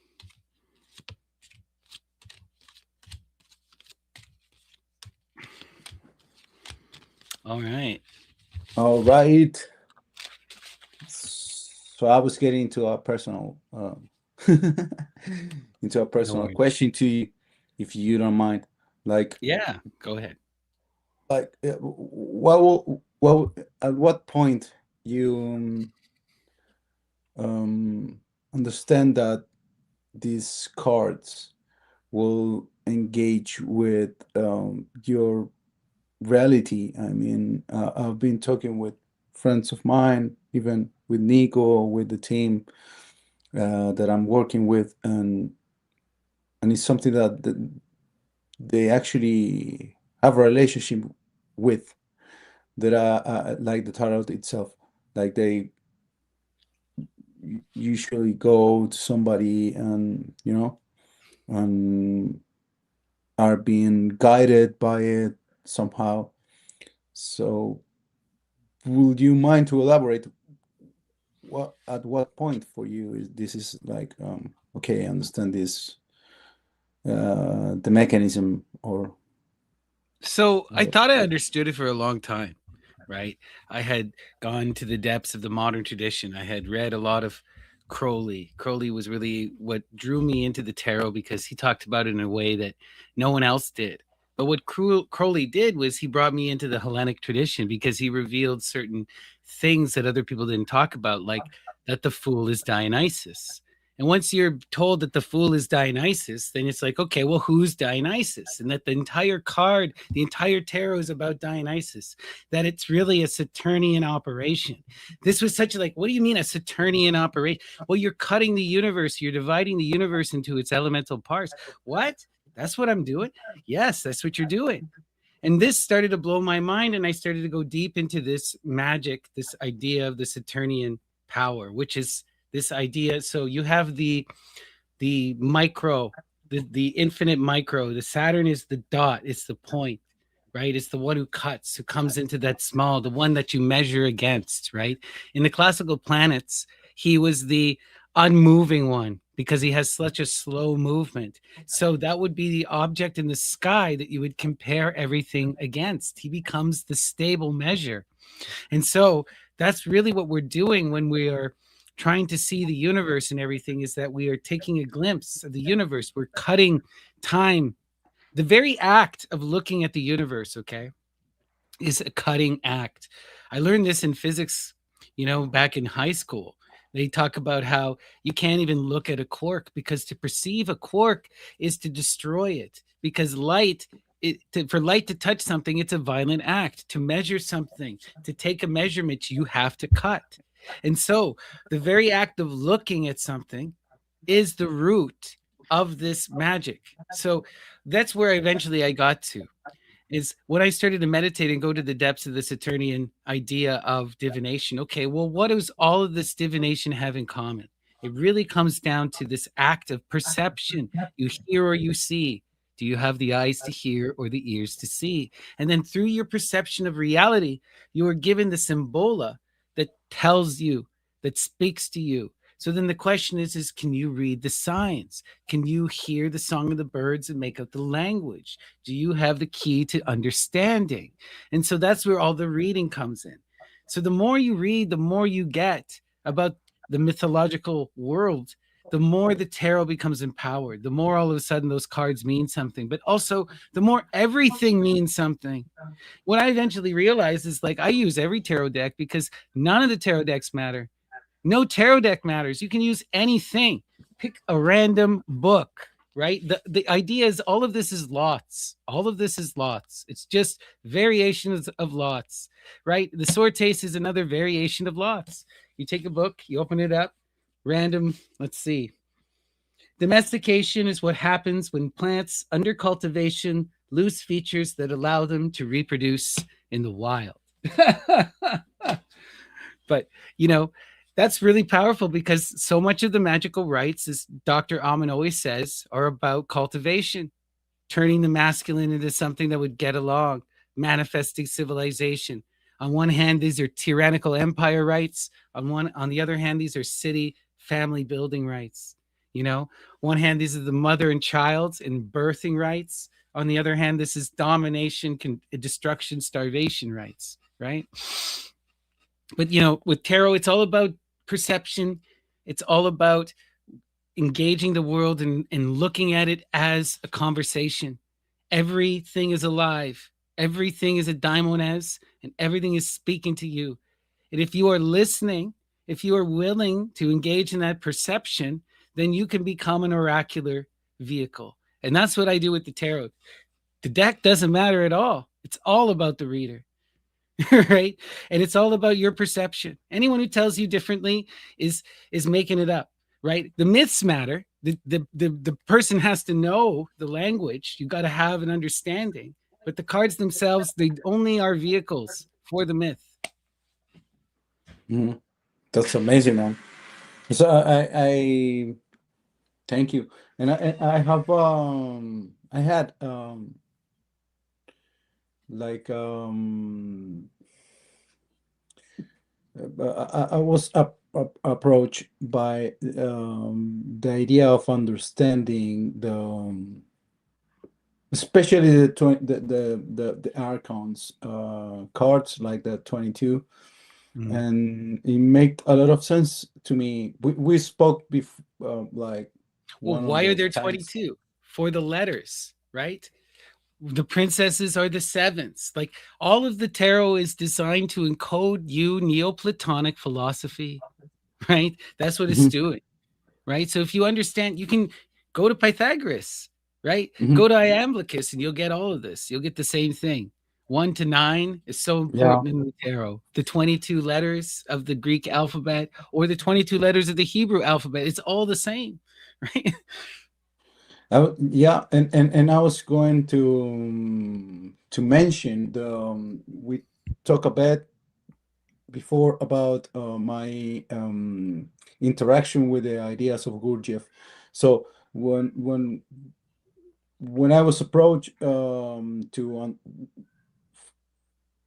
All right. All right. So I was getting into a personal into a No personal worries. question to you, if you don't mind. Like, Yeah, go ahead. well, at what point you understand that these cards will engage with your reality? I mean, I've been talking with friends of mine, even with Nico, with the team that I'm working with, and it's something that they actually have a relationship with, that like the tarot itself. Like they usually go to somebody and and are being guided by it somehow. So would you mind to elaborate what at what point for you is this is like okay, I understand this the mechanism So I or thought I understood it for a long time, right? I had gone to the depths of the modern tradition. I had read a lot of Crowley. Crowley was really what drew me into the tarot because he talked about it in a way that no one else did. But what Crowley did was he brought me into the Hellenic tradition because he revealed certain things that other people didn't talk about, like that the fool is Dionysus. And once you're told that the fool is Dionysus, then it's like, okay, well, who's Dionysus? And that the entire card, the entire tarot is about Dionysus, that it's really a Saturnian operation. This was such a like, what do you mean a Saturnian operation? Well, you're cutting the universe, you're dividing the universe into its elemental parts. What? That's what I'm doing? Yes, that's what you're doing. And this started to blow my mind, and I started to go deep into this magic, this idea of the Saturnian power, which is this idea. So you have the micro, the infinite micro. The Saturn is the dot, it's the point, right? It's the one who cuts, who comes into that small, the one that you measure against, right? In the classical planets, he was the unmoving one because he has such a slow movement. So that would be the object in the sky that you would compare everything against. He becomes the stable measure. And so that's really what we're doing when we are trying to see the universe and everything, is that we are taking a glimpse of the universe. We're cutting time. The very act of looking at the universe, okay, is a cutting act. I learned this in physics, back in high school. They talk about how you can't even look at a quark because to perceive a quark is to destroy it, because for light to touch something, it's a violent act. To measure something, to take a measurement, you have to cut. And so the very act of looking at something is the root of this magic. So that's where eventually I got to, is when I started to meditate and go to the depths of the Saturnian idea of divination. Okay, well, what does all of this divination have in common? It really comes down to this act of perception. You hear or you see. Do you have the eyes to hear or the ears to see? And then through your perception of reality, you are given the symbola that tells you, that speaks to you. So then the question is can you read the signs? Can you hear the song of the birds and make out the language? Do you have the key to understanding? And so that's where all the reading comes in. So the more you read, the more you get about the mythological world, the more the tarot becomes empowered, the more all of a sudden those cards mean something, but also the more everything means something. What I eventually realized is like I use every tarot deck because none of the tarot decks matter. No tarot deck matters. You can use anything. Pick a random book, right? The idea is all of this is lots. All of this is lots. It's just variations of lots, right? The sortes is another variation of lots. You take a book, you open it up, random, let's see. Domestication is what happens when plants under cultivation lose features that allow them to reproduce in the wild. But, you know, that's really powerful because so much of the magical rites, as Dr. Amen always says, are about cultivation, turning the masculine into something that would get along, manifesting civilization. On one hand, these are tyrannical empire rights. On the other hand, these are city family building rights. You know, one hand, these are the mother and child and birthing rights. On the other hand, this is domination, destruction, starvation rights, right? But you know, with tarot, it's all about perception. It's all about engaging the world and looking at it as a conversation. Everything is alive. Everything is a daimones, and everything is speaking to you. And if you are listening, if you are willing to engage in that perception, then you can become an oracular vehicle. And that's what I do with the tarot. The deck doesn't matter at all. It's all about the reader. Right? And it's all about your perception. Anyone who tells you differently is making it up, right? The myths matter. The person has to know the language. You got to have an understanding. But the cards themselves, they only are vehicles for the myth. Mhm. That's amazing, man. So I thank you. And I have I had like I was approached by the idea of understanding the especially the archons cards like the 22, Mm. and it made a lot of sense to me. We spoke before, like Well, one of why are the there times. 22? For the letters, right? The princesses are the sevens. Like all of the tarot is designed to encode you Neoplatonic philosophy, right? That's what it's Mhm. doing. right? So if you understand, you can go to Pythagoras, right? Hmm. Go to Iamblichus and you'll get all of this. You'll get the same thing. 1 to 9 is so Yeah. important in the tarot. The 22 letters of the Greek alphabet or the 22 letters of the Hebrew alphabet, it's all the same, right? Yeah, and I was going to mention we talk a bit before about my interaction with the ideas of Gurdjieff. So when I was approached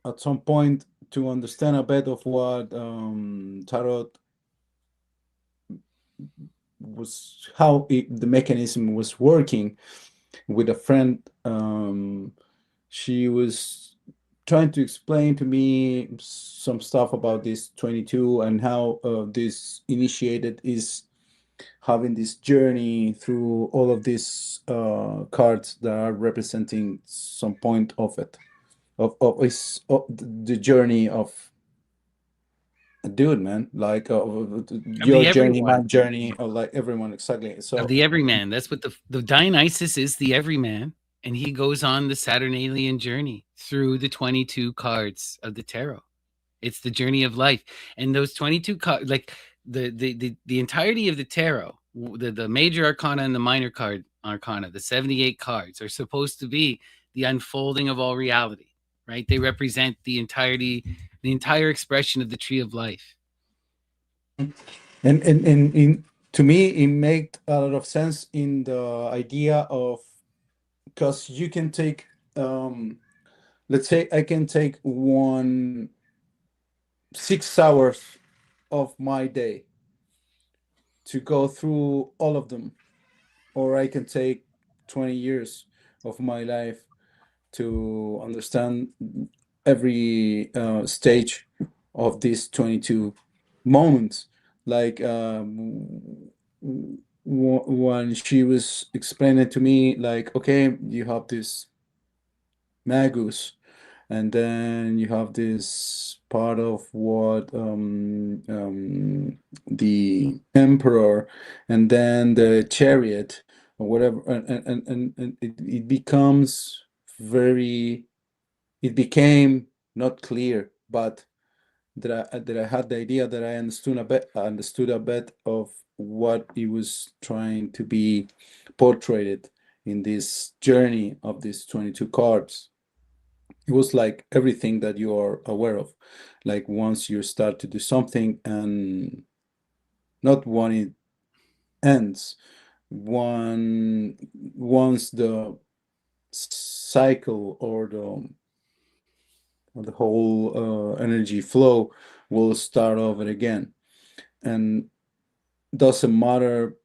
at some point to understand a bit of what tarot was, the mechanism was working with a friend, she was trying to explain to me some stuff about this 22 and how this initiated is having this journey through all of these cards that are representing some point of it, of the journey of a dude, man, like Of your the journey, my everyone, journey, or like everyone, exactly. of So the everyman. That's what the Dionysus is, the everyman, and he goes on the Saturnalian journey through the 22 cards of the tarot. It's the journey of life, and those 22 cards, like the entirety of the tarot, the major arcana and the minor card arcana, the 78 cards are supposed to be the unfolding of all reality, right? They represent the entire expression of the tree of life. and to me it made a lot of sense in the idea of, because you can take um let's say I can take 6 hours of my day to go through all of them, or I can take 20 years of my life to understand every stage of these 22 moments. Like when she was explaining to me, like, okay, you have this magus, and then you have this part of what the emperor, and then the chariot or whatever, and it becomes very, it became not clear, but that I had the idea that I understood a bit of what he was trying to be portrayed in this journey of these 22 cards. It was like everything that you are aware of. Like once you start to do something and not when it ends, once the cycle or the whole energy flow will start over again. And doesn't matter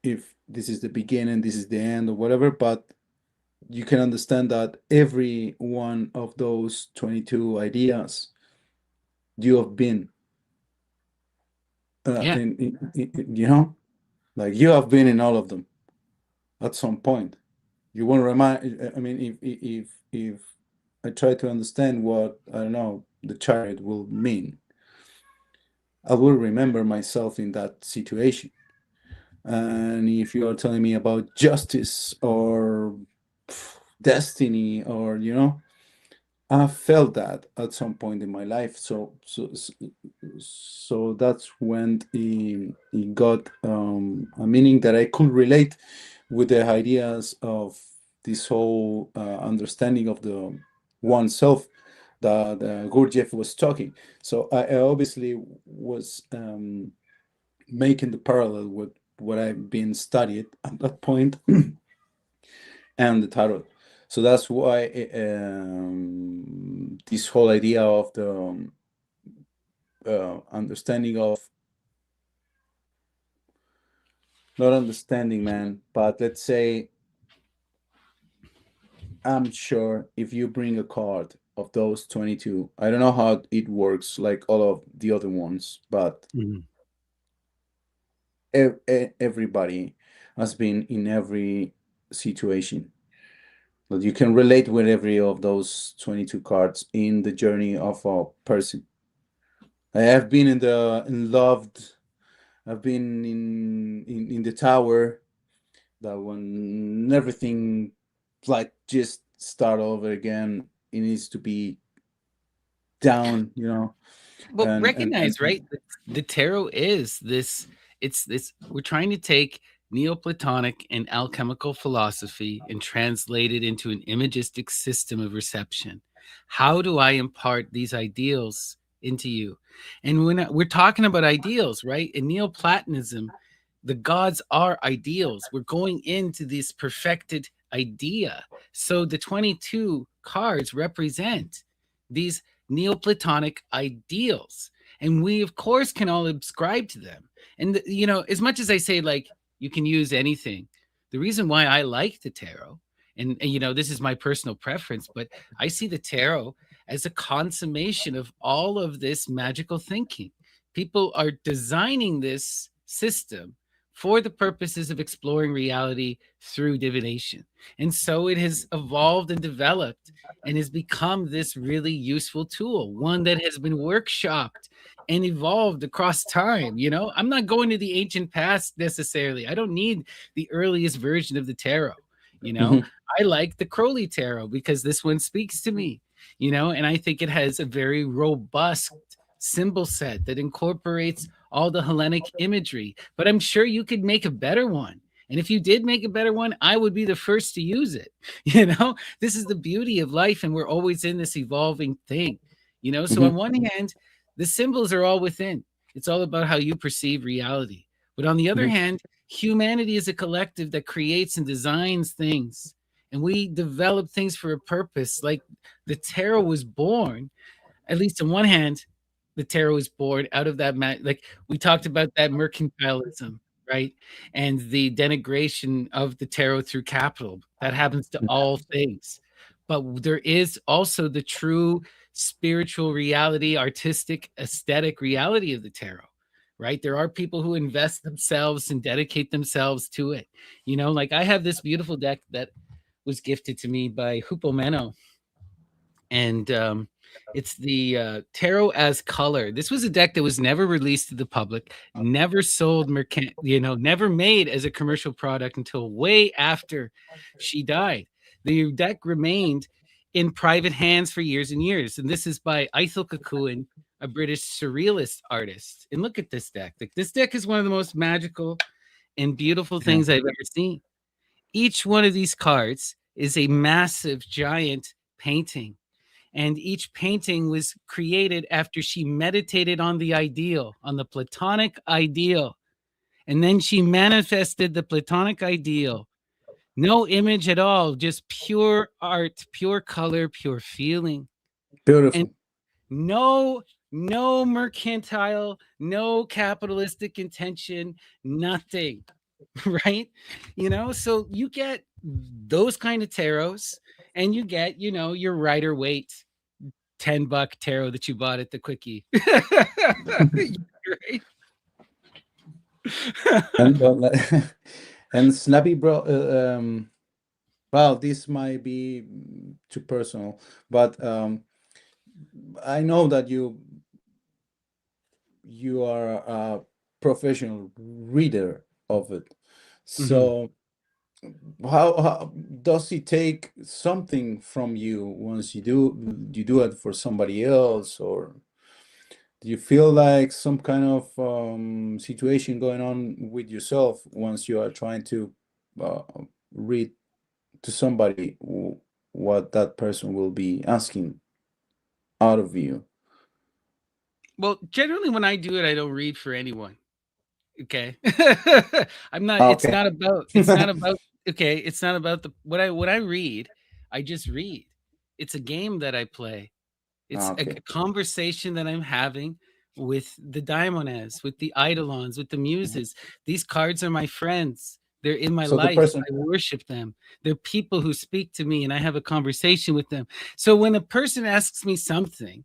if this is the beginning, this is the end, or whatever, but you can understand that every one of those 22 ideas you have been Yeah, like you have been in all of them at some point. You won't remind, I mean, if I try to understand what, I don't know, the chariot will mean, I will remember myself in that situation. And if you are telling me about justice or destiny, or I felt that at some point in my life. So that's when it got a meaning that I could relate with the ideas of this whole understanding of the oneself that Gurdjieff was talking. So I obviously was making the parallel with what I've been studied at that point and the tarot. So that's why this whole idea of the understanding of, not understanding, man, but let's say, I'm sure if you bring a card of those 22, I don't know how it works like all of the other ones, but mhm. everybody has been in every situation. But you can relate with every of those 22 cards in the journey of a person. I have been in loved I've been in the tower, that when everything like just start over again, it needs to be down, you know, Well, recognize, and right? The tarot is this. It's this. We're trying to take Neoplatonic and alchemical philosophy and translate it into an imagistic system of reception. How do I impart these ideals into you? And when we're talking about ideals, right? In Neoplatonism, the gods are ideals. We're going into this perfected idea. So the 22 cards represent these Neoplatonic ideals. And we, of course, can all ascribe to them. And, as much as I say, like, you can use anything, the reason why I like the tarot, and this is my personal preference, but I see the tarot as a consummation of all of this magical thinking. People are designing this system for the purposes of exploring reality through divination. And so it has evolved and developed and has become this really useful tool, one that has been workshopped and evolved across time. I'm not going to the ancient past necessarily. I don't need the earliest version of the tarot. You know, mhm, I like the Crowley tarot because this one speaks to me, and I think it has a very robust symbol set that incorporates all the Hellenic imagery. But I'm sure you could make a better one. And if you did make a better one, I would be the first to use it. This is the beauty of life, and we're always in this evolving thing. So mhm, on one hand, the symbols are all within. It's all about how you perceive reality. But on the other mhm. hand, humanity is a collective that creates and designs things. And we develop things for a purpose. Like the tarot was born, at least on one hand, the tarot was born out of that like we talked about that mercantilism, right? And the denigration of the tarot through capital. That happens to all things. But there is also the true spiritual reality, artistic, aesthetic reality of the tarot, right? There are people who invest themselves and dedicate themselves to it. Like I have this beautiful deck that was gifted to me by Hupomeno, and it's the tarot as color. This was a deck that was never released to the public, never sold, never made as a commercial product until way after she died. The deck remained in private hands for years and years, and this is by Ethel Kikuin, a British surrealist artist. And look at this deck. Like, this deck is one of the most magical and beautiful Yeah. things I've ever seen. Each one of these cards is a massive, giant painting, and each painting was created after she meditated on the ideal, on the Platonic ideal. And then she manifested the Platonic ideal. No image at all, just pure art, pure color, pure feeling. And Beautiful. no mercantile, no capitalistic intention, nothing. Right? So you get those kind of tarots, and you get, your Rider Waite $10 tarot that you bought at the quickie. Right? And and Snappy bro, well, this might be too personal, but I know that you are a professional reader of it. Mhm. So how does it take something from you once you do it for somebody else, or do you feel like some kind of situation going on with yourself once you are trying to uh, read to somebody what that person will be asking out of you? Well, generally when I do it, I don't read for anyone. Okay. I'm not, Ah, it's okay. not about, it's not about, okay, it's not about the what I read, I just read. It's a game that I play. Ah, It's a okay. conversation that I'm having with the daimones, with the eidolons, with the Mhm. muses. These cards are my friends. They're in my So the life. person. I worship them. They're people who speak to me and I have a conversation with them. So when a person asks me something,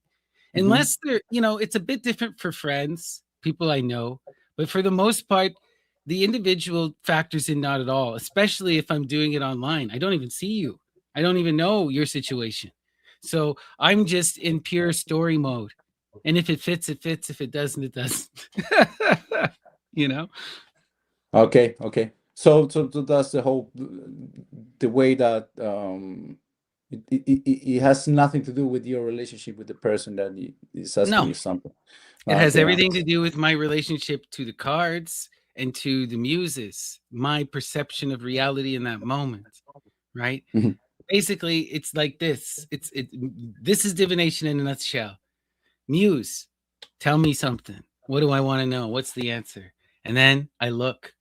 Mhm. unless it's a bit different for friends, people I know, but for the most part, the individual factors in not at all, especially if I'm doing it online. I don't even see you. I don't even know your situation. So I'm just in pure story mode. And if it fits, it fits. If it doesn't, it doesn't. you know? Okay, okay. So that's the whole the way that it has nothing to do with your relationship with the person that is asking No, you something. it has Okay, everything to do with my relationship to the cards and to the muses, my perception of reality in that moment, right? mhm. Basically, it's like this. This is divination in a nutshell. Muse, tell me something. What do I want to know? What's the answer? And then I look.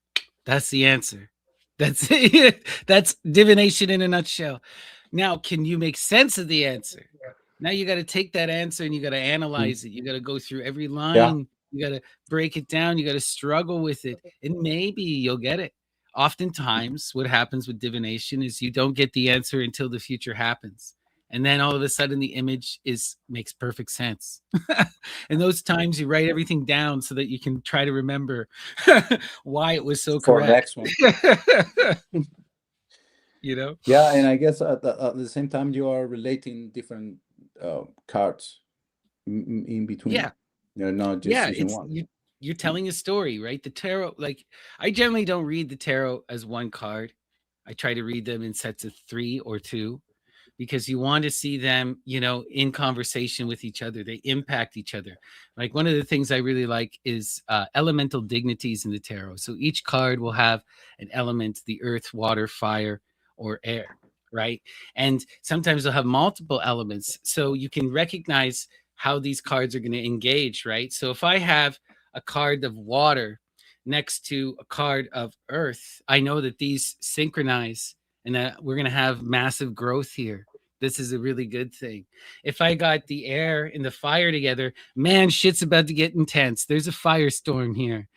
That's the answer. That's it. That's divination in a nutshell. Now, can you make sense of the answer? Now you got to take that answer and you got to Mm. analyze it. You got to go through every Yeah, line. You got to break it down. You got to struggle with it. And maybe you'll get it. Oftentimes, what happens with divination is you don't get the answer until the future happens. And then all of a sudden the image is makes perfect sense. And those times you write everything down so that you can try to remember why it was so for correct. next one. You know? Yeah, and I guess at the same time you are relating different cards in between. Yeah. You're not just Yeah, using it's one. you're telling a story, right? The tarot, like I generally don't read the tarot as one card. I try to read them in sets of 3 or 2, because you want to see them, in conversation with each other. They impact each other. Like one of the things I really like is elemental dignities in the tarot. So each card will have an element, the earth, water, fire, or air, right? And sometimes they'll have multiple elements. So you can recognize how these cards are going to engage, right? So if I have a card of water next to a card of earth, I know that these synchronize and that we're going to have massive growth here. This is a really good thing. If I got the air and the fire together, man, shit's about to get intense. There's a firestorm here.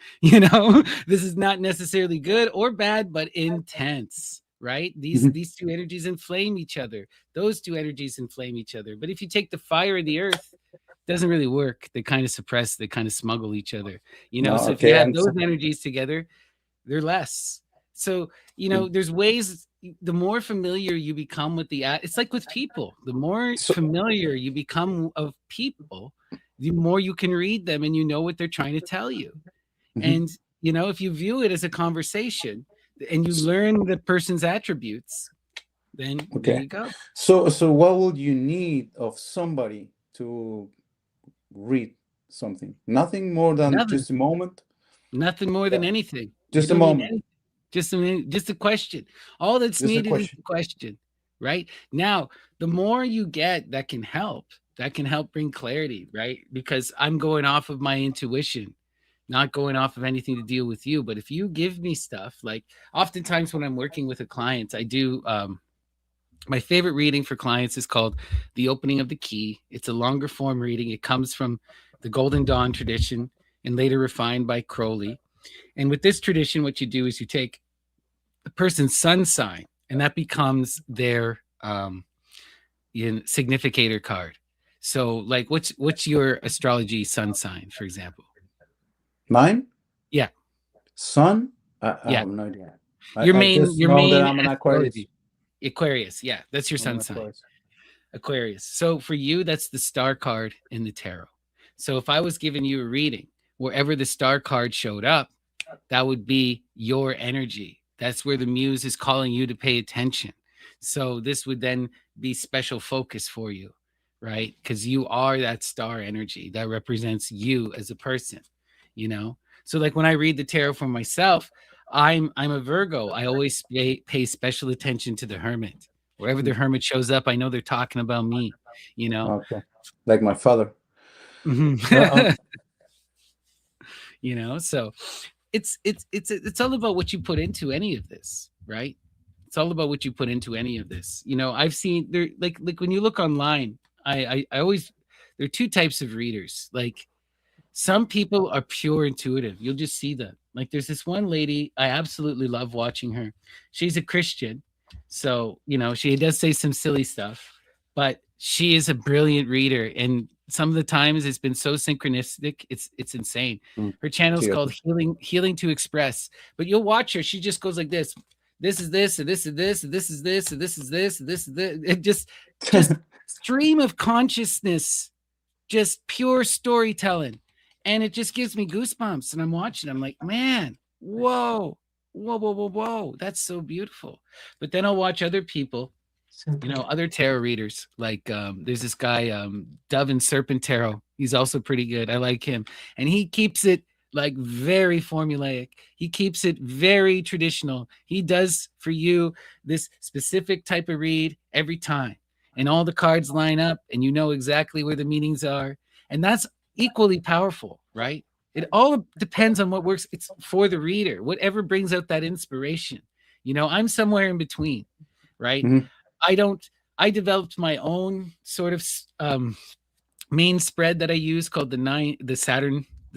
This is not necessarily good or bad, but intense, right? These Mhm. these two energies inflame each other. Those two energies inflame each other. But if you take the fire and the earth, it doesn't really work. They kind of suppress, they kind of smuggle each other. No, So if you okay, have and those so, energies together, they're less. So, mm, there's ways. The more familiar you become with it's like with people. The more so familiar you become of people, the more you can read them and you know what they're trying to tell you. mhm. And, if you view it as a conversation and you S- learn the person's attributes, then there okay. you go. So what would you need of somebody to read something? Nothing more than Nothing. just a moment. Nothing more Yeah, than anything. You just a don't need moment, anything. Just a question. All that's just a needed is question. a question, right? Now, the more you get that can help bring clarity, right? Because I'm going off of my intuition, not going off of anything to deal with you. But if you give me stuff, like oftentimes when I'm working with a client, I do my favorite reading for clients is called The Opening of the Key. It's a longer form reading. It comes from the Golden Dawn tradition and later refined by Crowley. And with this tradition, what you do is you take the person's sun sign, and that becomes their significator card. So, like, what's your astrology sun sign, for example? Mine, Yeah, sun. I yeah. have no idea. Your I main just your know that main I'm an Aquarius. astrology, Aquarius. Yeah, that's your I'm sun an sign. Aquarius. Aquarius. So for you, that's the star card in the tarot. So if I was giving you a reading, wherever the star card showed up, that would be your energy. That's where the muse is calling you to pay attention. So this would then be special focus for you, right? Because you are that star energy that represents you as a person, you know? So like when I read the tarot for myself, I'm a Virgo. I always pay special attention to the hermit. Wherever the Mm, hermit shows up, I know they're talking about me, you know? okay, like my father. Mhm. No, So it's all about what you put into any of this, right? It's all about what you put into any of this. I've seen there, like when you look online, I always there are two types of readers. Like some people are pure intuitive. You'll just see them. Like there's this one lady, I absolutely love watching her. She's a Christian. So, she does say some silly stuff, but she is a brilliant reader. And some of the times it's been so synchronistic, it's insane. mm, Her channel is called cierto. Healing to Express. But you'll watch her, she just goes like this. This is this, and this is this, and this is this, and this is this, and this is this. It just stream of consciousness, just pure storytelling. and it just gives me goosebumps. And I'm watching. I'm like, man, whoa, whoa, whoa, whoa, whoa, that's so beautiful. But then I'll watch other people, other tarot readers. Like there's this guy, Dove and Serpent Tarot. He's also pretty good. I like him, and he keeps it like very formulaic. He keeps it very traditional. He does for you this specific type of read every time, and all the cards line up, and you know exactly where the meanings are, and that's equally powerful, right? It all depends on what works. It's for the reader, whatever brings out that inspiration. I'm somewhere in between, right? Mhm. I don't. I developed my own sort of main spread that I use called the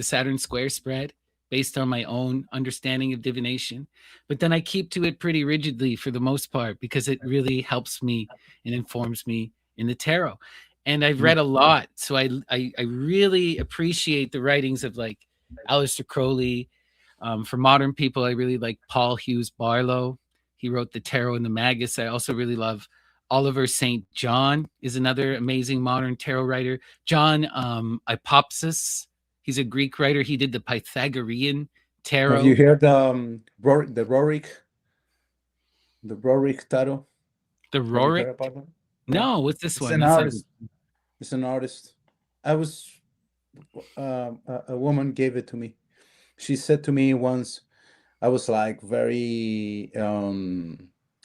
Saturn square spread, based on my own understanding of divination. But then I keep to it pretty rigidly for the most part because it really helps me and informs me in the tarot. And I've read Mhm. a lot, so I really appreciate the writings of like Aleister Crowley. For modern people, I really like Paul Hughes Barlow. He wrote the Tarot and the Magus. I also really love Oliver St. John is another amazing modern tarot writer. John Ipopsis, he's a Greek writer. He did the Pythagorean Have you tarot. heard the Rorick tarot? The Have you Roric? heard about them? Yeah, No, what's this it's one? an That's like artist. It's an artist. I was a woman gave it to me. She said to me once, I was like very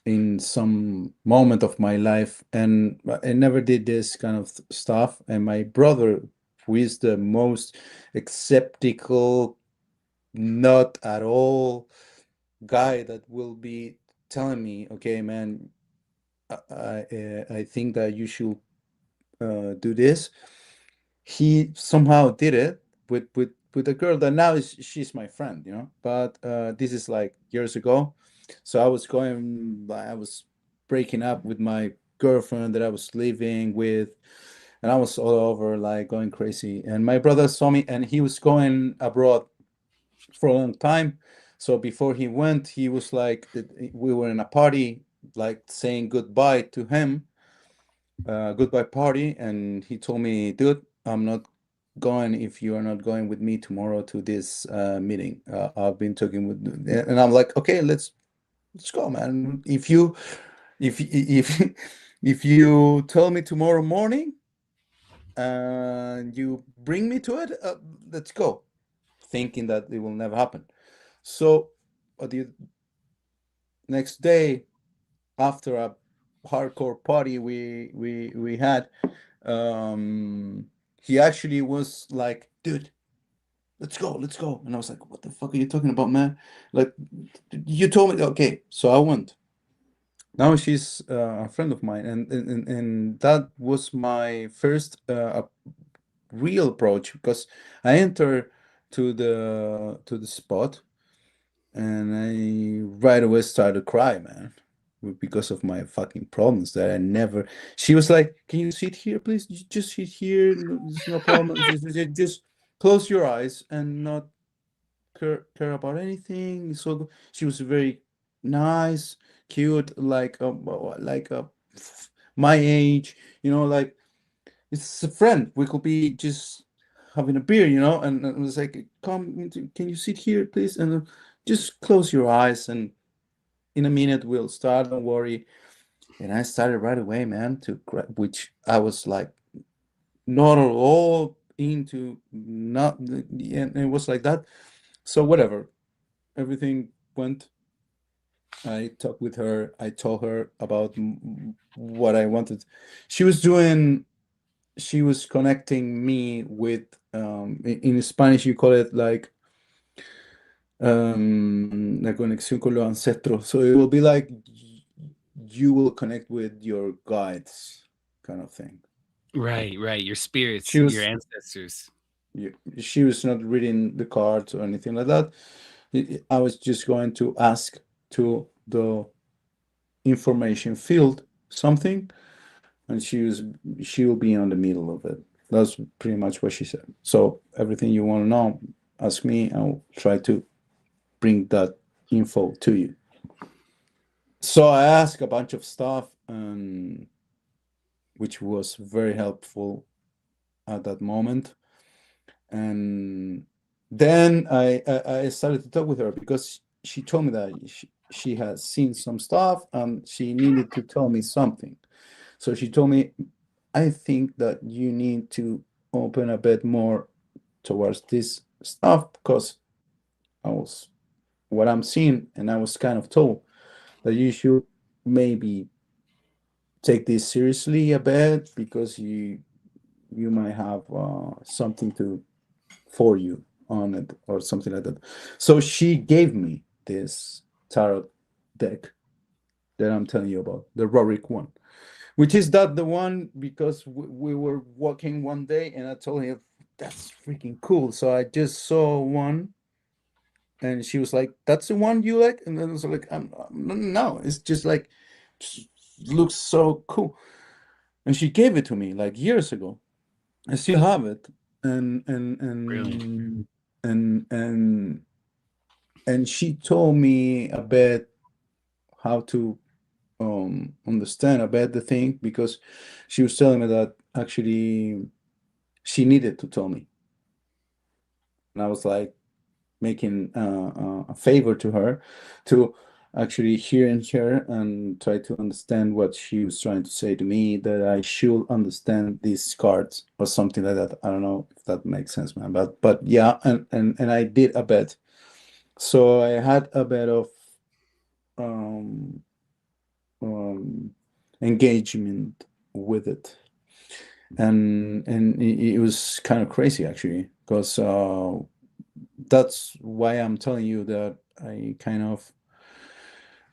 in some moment of my life, and I never did this kind of stuff. And my brother, who is the most skeptical, not at all guy, that will be telling me, okay, man, I think that you should do this. He somehow did it with a girl that now she's my friend, but this is like years ago. So I was breaking up with my girlfriend that I was living with, and I was all over like going crazy, and my brother saw me, and he was going abroad for a long time. So before he went, he was like, we were in a party, like saying goodbye to him, goodbye party, and he told me, dude, I'm not going if you are not going with me tomorrow to this meeting. I've been talking with, and I'm like, okay, let's go, man. If if you tell me tomorrow morning and you bring me to it, let's go. Thinking that it will never happen. So the next day, after a hardcore party we had, um he actually was like, dude, let's go. And I was like, what the fuck are you talking about, man? Like, you told me. Okay, so I went. Now she's a friend of mine, and that was my first real approach, because I entered to the spot, and I right away started to cry, man, because of my fucking problems that I never. She was like, "Can you sit here, please? Just sit here. No, there's no problem. Just close your eyes and not care about anything." So she was very nice, cute, like my age, like it's a friend. We could be just having a beer, and it was like, "Come, can you sit here, please? And just close your eyes, and in a minute we'll start. Don't worry." And I started right away, man, to cry, which I was like not at all into, not, and it was like that. So whatever, everything went. I talked with her. I told her about what I wanted. She was doing. She was connecting me with. In Spanish, you call it like la conexión con los ancestros. So it will be like you will connect with your guides, kind of thing. right, right. Your spirits, She your was ancestors. she was not reading the cards or anything like that. I was just going to ask to the information field something, and she will be on the middle of it. That's pretty much what she said. So everything you want to know, ask me. I'll try to bring that info to you. So I asked a bunch of stuff, which was very helpful at that moment. And then I started to talk with her because she told me that she has seen some stuff and she needed to tell me something. So she told me, I think that you need to open a bit more towards this stuff because I was what I'm seeing, and I was kind of told that you should maybe take this seriously a bit because you might have something to for you on it or something like that. So she gave me this tarot deck that I'm telling you about, the Rorik one, which is that the one because we were walking one day and I told him that's freaking cool. So I just saw one and she was like, "That's the one you like?" And then I was like, No, it's just like looks so cool." And she gave it to me like years ago. I still have it, and and Brilliant. and and and and she told me a bit how to understand a bit the thing because she was telling me that actually she needed to tell me, and I was like making a favor to her to actually hearing her and try to understand what she was trying to say to me, that I should understand these cards or something like that. I don't know if that makes sense, man, but yeah, and I did a bit. So I had a bit of um, um, engagement with it, and it was kind of crazy actually, because that's why I'm telling you that I kind of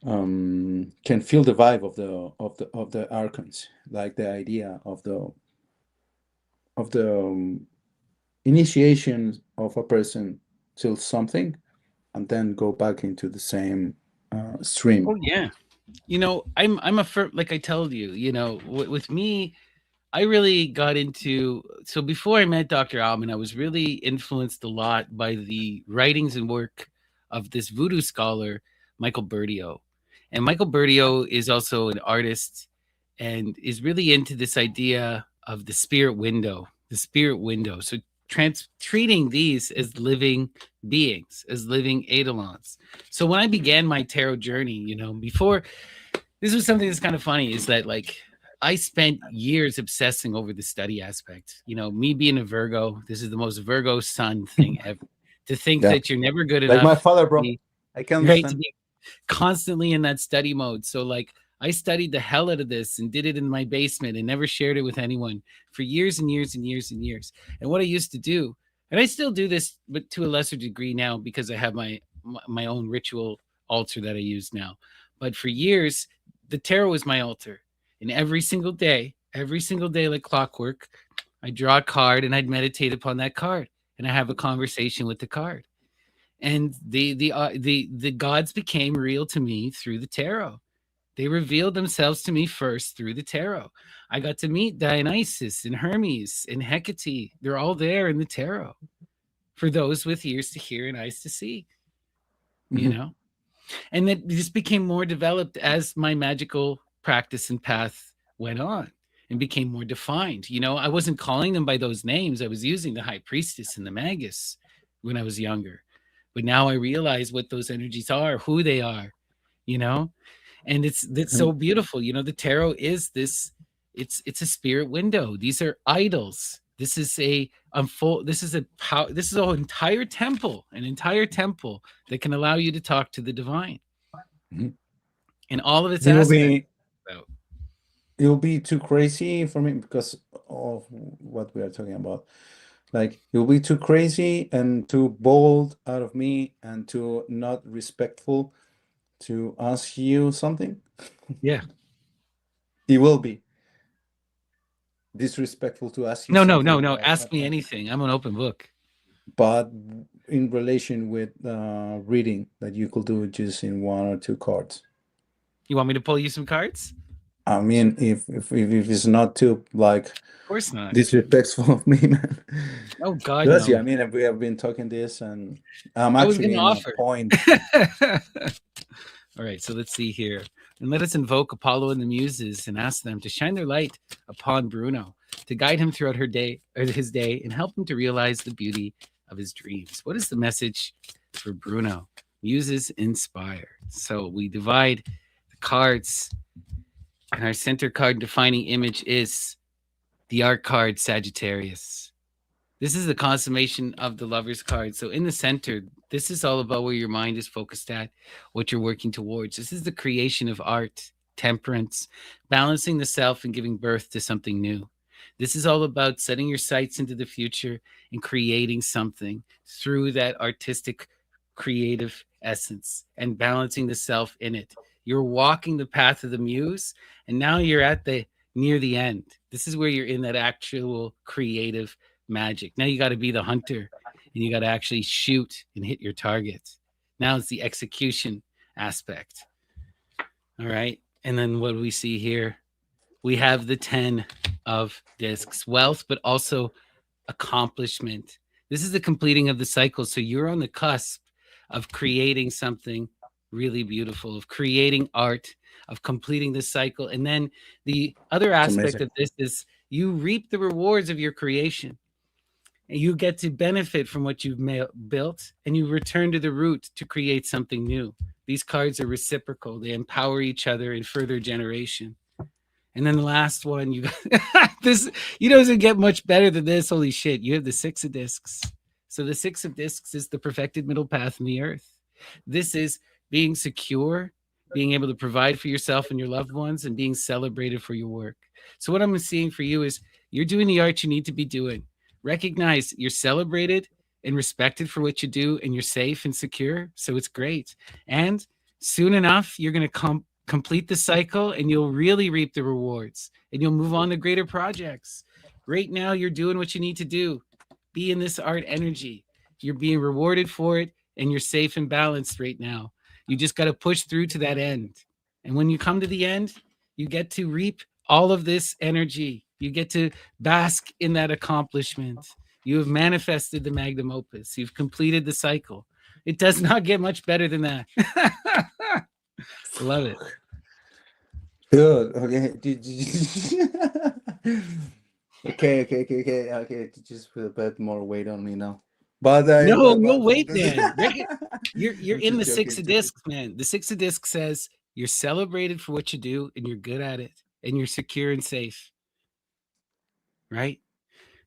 can feel the vibe of the archons, like the idea of the initiation of a person till something, and then go back into the same Oh stream. yeah. I'm a like I told you, with me, I really got into so before I met Dr. Alman, I was really influenced a lot by the writings and work of this voodoo scholar, Michael Berdio. And Michael Berdio is also an artist and is really into this idea of the spirit window, the spirit window. So treating these as living beings, as living eidolons. So when I began my tarot journey, before this was something that's kind of funny is that like I spent years obsessing over the study aspect. Me being a Virgo, this is the most Virgo sun thing ever. To think Yeah, that you're never good like my enough, father, to bro. be I can right, to understand. be constantly in that study mode. So like I studied the hell out of this and did it in my basement and never shared it with anyone for years and years and years and years. And what I used to do, and I still do this, but to a lesser degree now because I have my own ritual altar that I use now. But for years, the tarot was my altar. And every single day, like clockwork, I draw a card and I'd meditate upon that card and I have a conversation with the card, and the gods became real to me through the tarot. They revealed themselves to me first through the tarot. I got to meet Dionysus and Hermes and Hecate. They're all there in the tarot for those with ears to hear and eyes to see, you Mhm. know? And that just became more developed as my magical practice and path went on and became more defined. I wasn't calling them by those names. I was using the high priestess and the magus when I was younger. But now I realize what those energies are, who they are, you know? And it's so And beautiful. The tarot is this, it's a spirit window. These are idols. This is a unfold, this is a power, this is an entire temple that can allow you to talk to the divine mhm. in all of its it will aspects. be it will be too crazy for me because of what we are talking about. Like it will be too crazy and too bold out of me and too not respectful to ask you something. Yeah. It will be disrespectful to ask you No, no, no, something, no. Ask me anything. I'm an open book. but in relation with reading that you could do just in one or two cards. You want me to pull you some cards? I mean, if it's not too like Of course not. disrespectful of me, man. Oh God, Because yeah, no. I mean, we have been talking this, and I'm I was going actually to in a offer. point. All right, so let's see here. And let us invoke Apollo and the Muses and ask them to shine their light upon Bruno. to guide him throughout his day and help him to realize the beauty of his dreams. What is the message for Bruno? Muses inspire. So we divide the cards, and our center card defining image is the art card Sagittarius. This is the consummation of the lover's card. So in the center, this is all about where your mind is focused at, what you're working towards. This is the creation of art, temperance, balancing the self and giving birth to something new. This is all about setting your sights into the future and creating something through that artistic, creative essence and balancing the self in it. You're walking the path of the muse, and now you're at the near the end. This is where you're in that actual creative magic. Now you got to be the hunter and you got to actually shoot and hit your target. Now it's the execution aspect. All right. And then what do we see here? We have the 10 of discs, wealth, but also accomplishment. This is the completing of the cycle. So you're on the cusp of creating something really beautiful, of creating art, of completing the cycle. And then the other It's aspect amazing. of this is you reap the rewards of your creation. And you get to benefit from what you've built, and you return to the root to create something new. These cards are reciprocal. They empower each other in further generation. And then the last one, you got this, you doesn't get much better than this. Holy shit. You have the 6 of discs. So the 6 of discs is the perfected middle path in the earth. This is being secure, being able to provide for yourself and your loved ones, and being celebrated for your work. So what I'm seeing for you is you're doing the art you need to be doing. Recognize you're celebrated and respected for what you do, and you're safe and secure. So it's great. And soon enough, you're going to complete the cycle, and you'll really reap the rewards, and you'll move on to greater projects. Right now, you're doing what you need to do. Be in this art energy. You're being rewarded for it, and you're safe and balanced right now. You just got to push through to that end. And when you come to the end, you get to reap all of this energy. You get to bask in that accomplishment. You have manifested the magnum opus. You've completed the cycle. It does not get much better than that. Love it. Good. Okay. Okay. Just put a bit more weight on me now. But No, no, but wait, man. You're I'm in just the 6 joking. of Joking. discs, man. The 6 of discs says you're celebrated for what you do, and you're good at it, and you're secure and safe, right?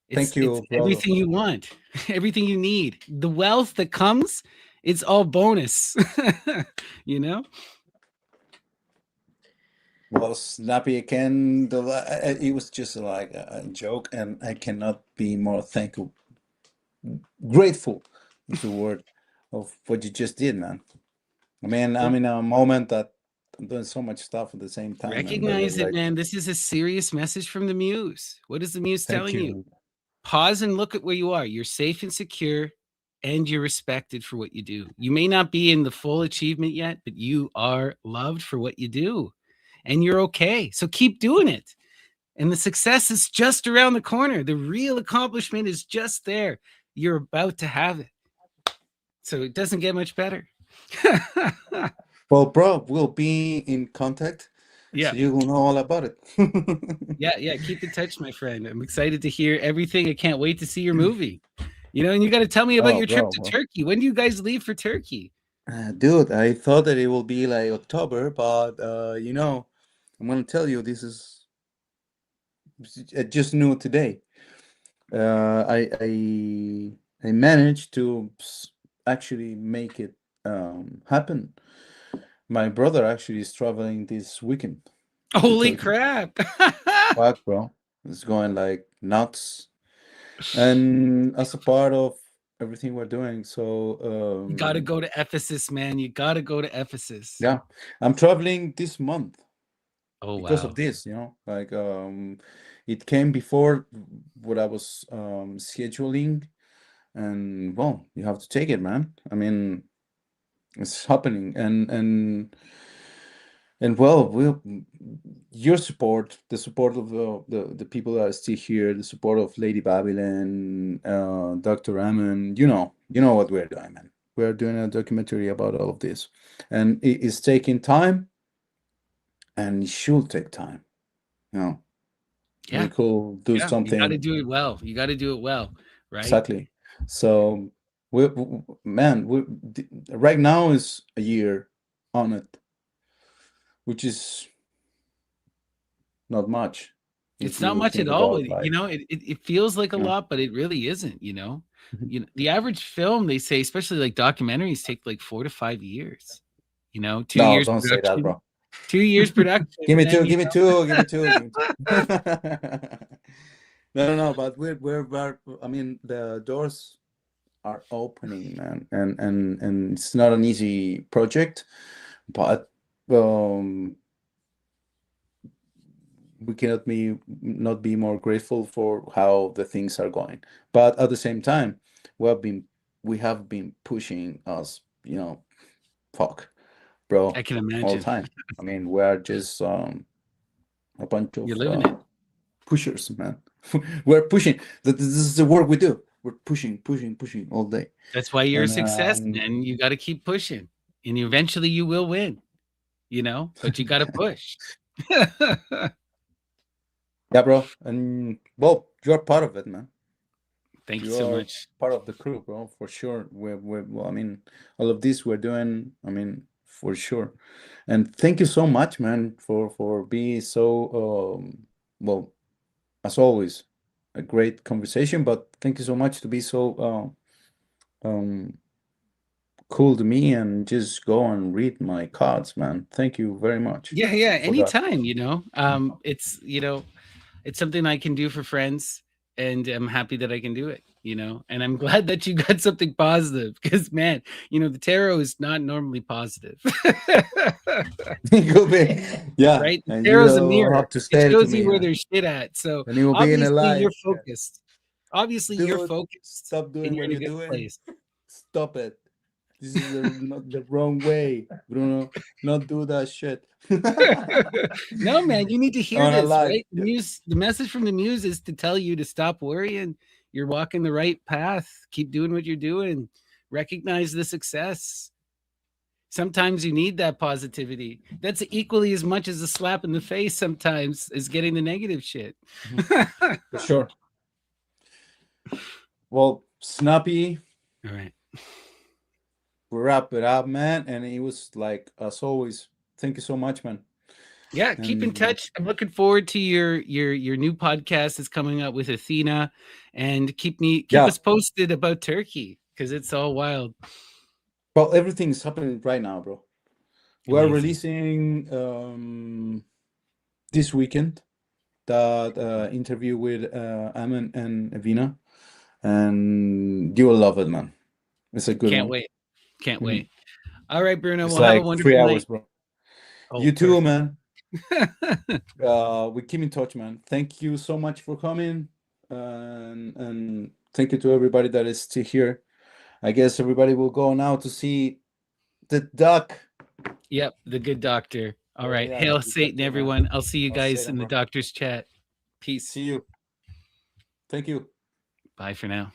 It's Thank it's you, brother. everything you want, everything you need. The wealth that comes, it's all bonus. you know? Well, Snappy again. It was just like a joke, and I cannot be more thankful, grateful is the word of what you just did, man. I mean, I'm Well, in a moment that I'm doing so much stuff at the same time, and recognize it, like, man. This is a serious message from the muse. What is the muse thank telling you? you. Pause and look at where you are. You're safe and secure, and you're respected for what you do. You may not be in the full achievement yet, but you are loved for what you do, and you're okay. So keep doing it. And the success is just around the corner. The real accomplishment is just there. You're about to have it. So it doesn't get much better. Well, bro, we'll be in contact, yeah. so you will know all about it. Yeah. Yeah. Keep in touch, my friend. I'm excited to hear everything. I can't wait to see your movie. And you got to tell me about Oh, your trip bro, to well, Turkey. When do you guys leave for Turkey? dude, I thought that it will be like October, but I'm gonna tell you, this is I just knew today. I managed to actually make it happen. My brother actually is traveling this weekend to Holy Turkey. crap. Fuck, bro, it's going like nuts. And as a part of everything we're doing, so you got to go to Ephesus, man. You got to go to Ephesus. yeah, I'm traveling this month Oh, because of wow. this. Like it came before what I was scheduling, and well, you have to take it, man. I mean, it's happening, and well, your support, the support of the people that are still here, the support of Lady Babylon, Dr. Raman, you know what we're doing, man. We're doing a documentary about all of this, and it is taking time, and it should take time, you know. Yeah. we could do Yeah. You got to something do it well. You got to do it well. Right. exactly. So man, right now is a year on it, which is not much if It's not you much think at all. about like, It feels like a you know. lot, but it really isn't, you know? Mhm. The average film, they say, especially like documentaries, take like 4 to 5 years. 2 No, years don't say that, production, bro. 2 years production, Give and me then two, give me two, give me two, give me two. No, no, no, but I mean, the doors are opening, man, and it's not an easy project, but um, we cannot be not be more grateful for how the things are going. But at the same time, we have been pushing us, fuck, I bro, can all the imagine time. I mean, we're just a bunch you're of living it. pushers, man. We're pushing. This is the work we do. We're pushing, pushing, pushing all day. That's why you're a And success, man. You got to keep pushing, and eventually you will win. But you got to push. yeah, bro. And well, you're part of it, man. Thank you You so are much. part of the crew, bro, for sure. Well, I mean, all of this we're doing, I mean, for sure. And thank you so much, man, for being so well, as always, a great conversation. But thank you so much to be so cool to me and just go and read my cards, man. Thank you very much Yeah, yeah. for that. Anytime. It's something I can do for friends, and I'm happy that I can do it. And I'm glad that you got something positive because, man, the tarot is not normally positive. It could be, yeah. Right? The And you tarot's a will mirror. have to It say it to shows you me, where there's shit at. So and it will be in a obviously live. you're focused. Obviously you're Dude, focused stop and doing you're what in a you're good doing. place. Stop it. This is not the wrong way, Bruno. Not do that shit. No, man, you need to hear On a this, live. right? The message from the muse is to tell you to stop worrying. You're walking the right path. Keep doing what you're doing. Recognize the success. Sometimes you need that positivity. That's equally as much as a slap in the face sometimes as getting the negative shit. Mhm. For sure. Well, Snappy, All right. we wrap it up, man. And it was like, as always, thank you so much, man. Yeah, keep in And touch. I'm looking forward to your new podcast that's coming up with Athena, and keep yeah, us posted about Turkey because it's all wild. well, everything's happening right now, bro. We're Amazing. releasing this weekend that interview with Aman and Evina, and you will love it, man. It's a good Can't one. wait. Can't Mhm. wait. All right, Bruno. It's Well, have a like three wonderful hours, night. bro. Oh, You too, perfect. man. We keep in touch, man. Thank you so much for coming, and thank you to everybody that is still here. I guess everybody will go now to see the duck. Yep, the good doctor. All Yeah, right. yeah, the Hail good Satan, doctor, man. everyone. I'll see you I'll say guys them, in the bro. doctor's chat. Peace. See you. Thank you. Bye for now.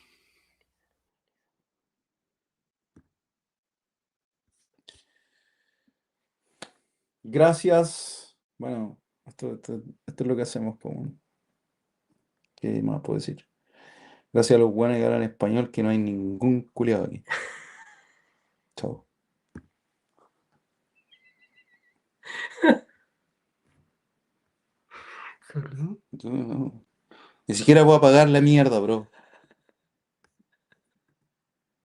Gracias. Bueno, esto es lo que hacemos, po. ¿Qué más puedo decir? Gracias a los buenos que hablan español, que no hay ningún culiado aquí. Chao. No. Ni siquiera voy a pagar la mierda, bro.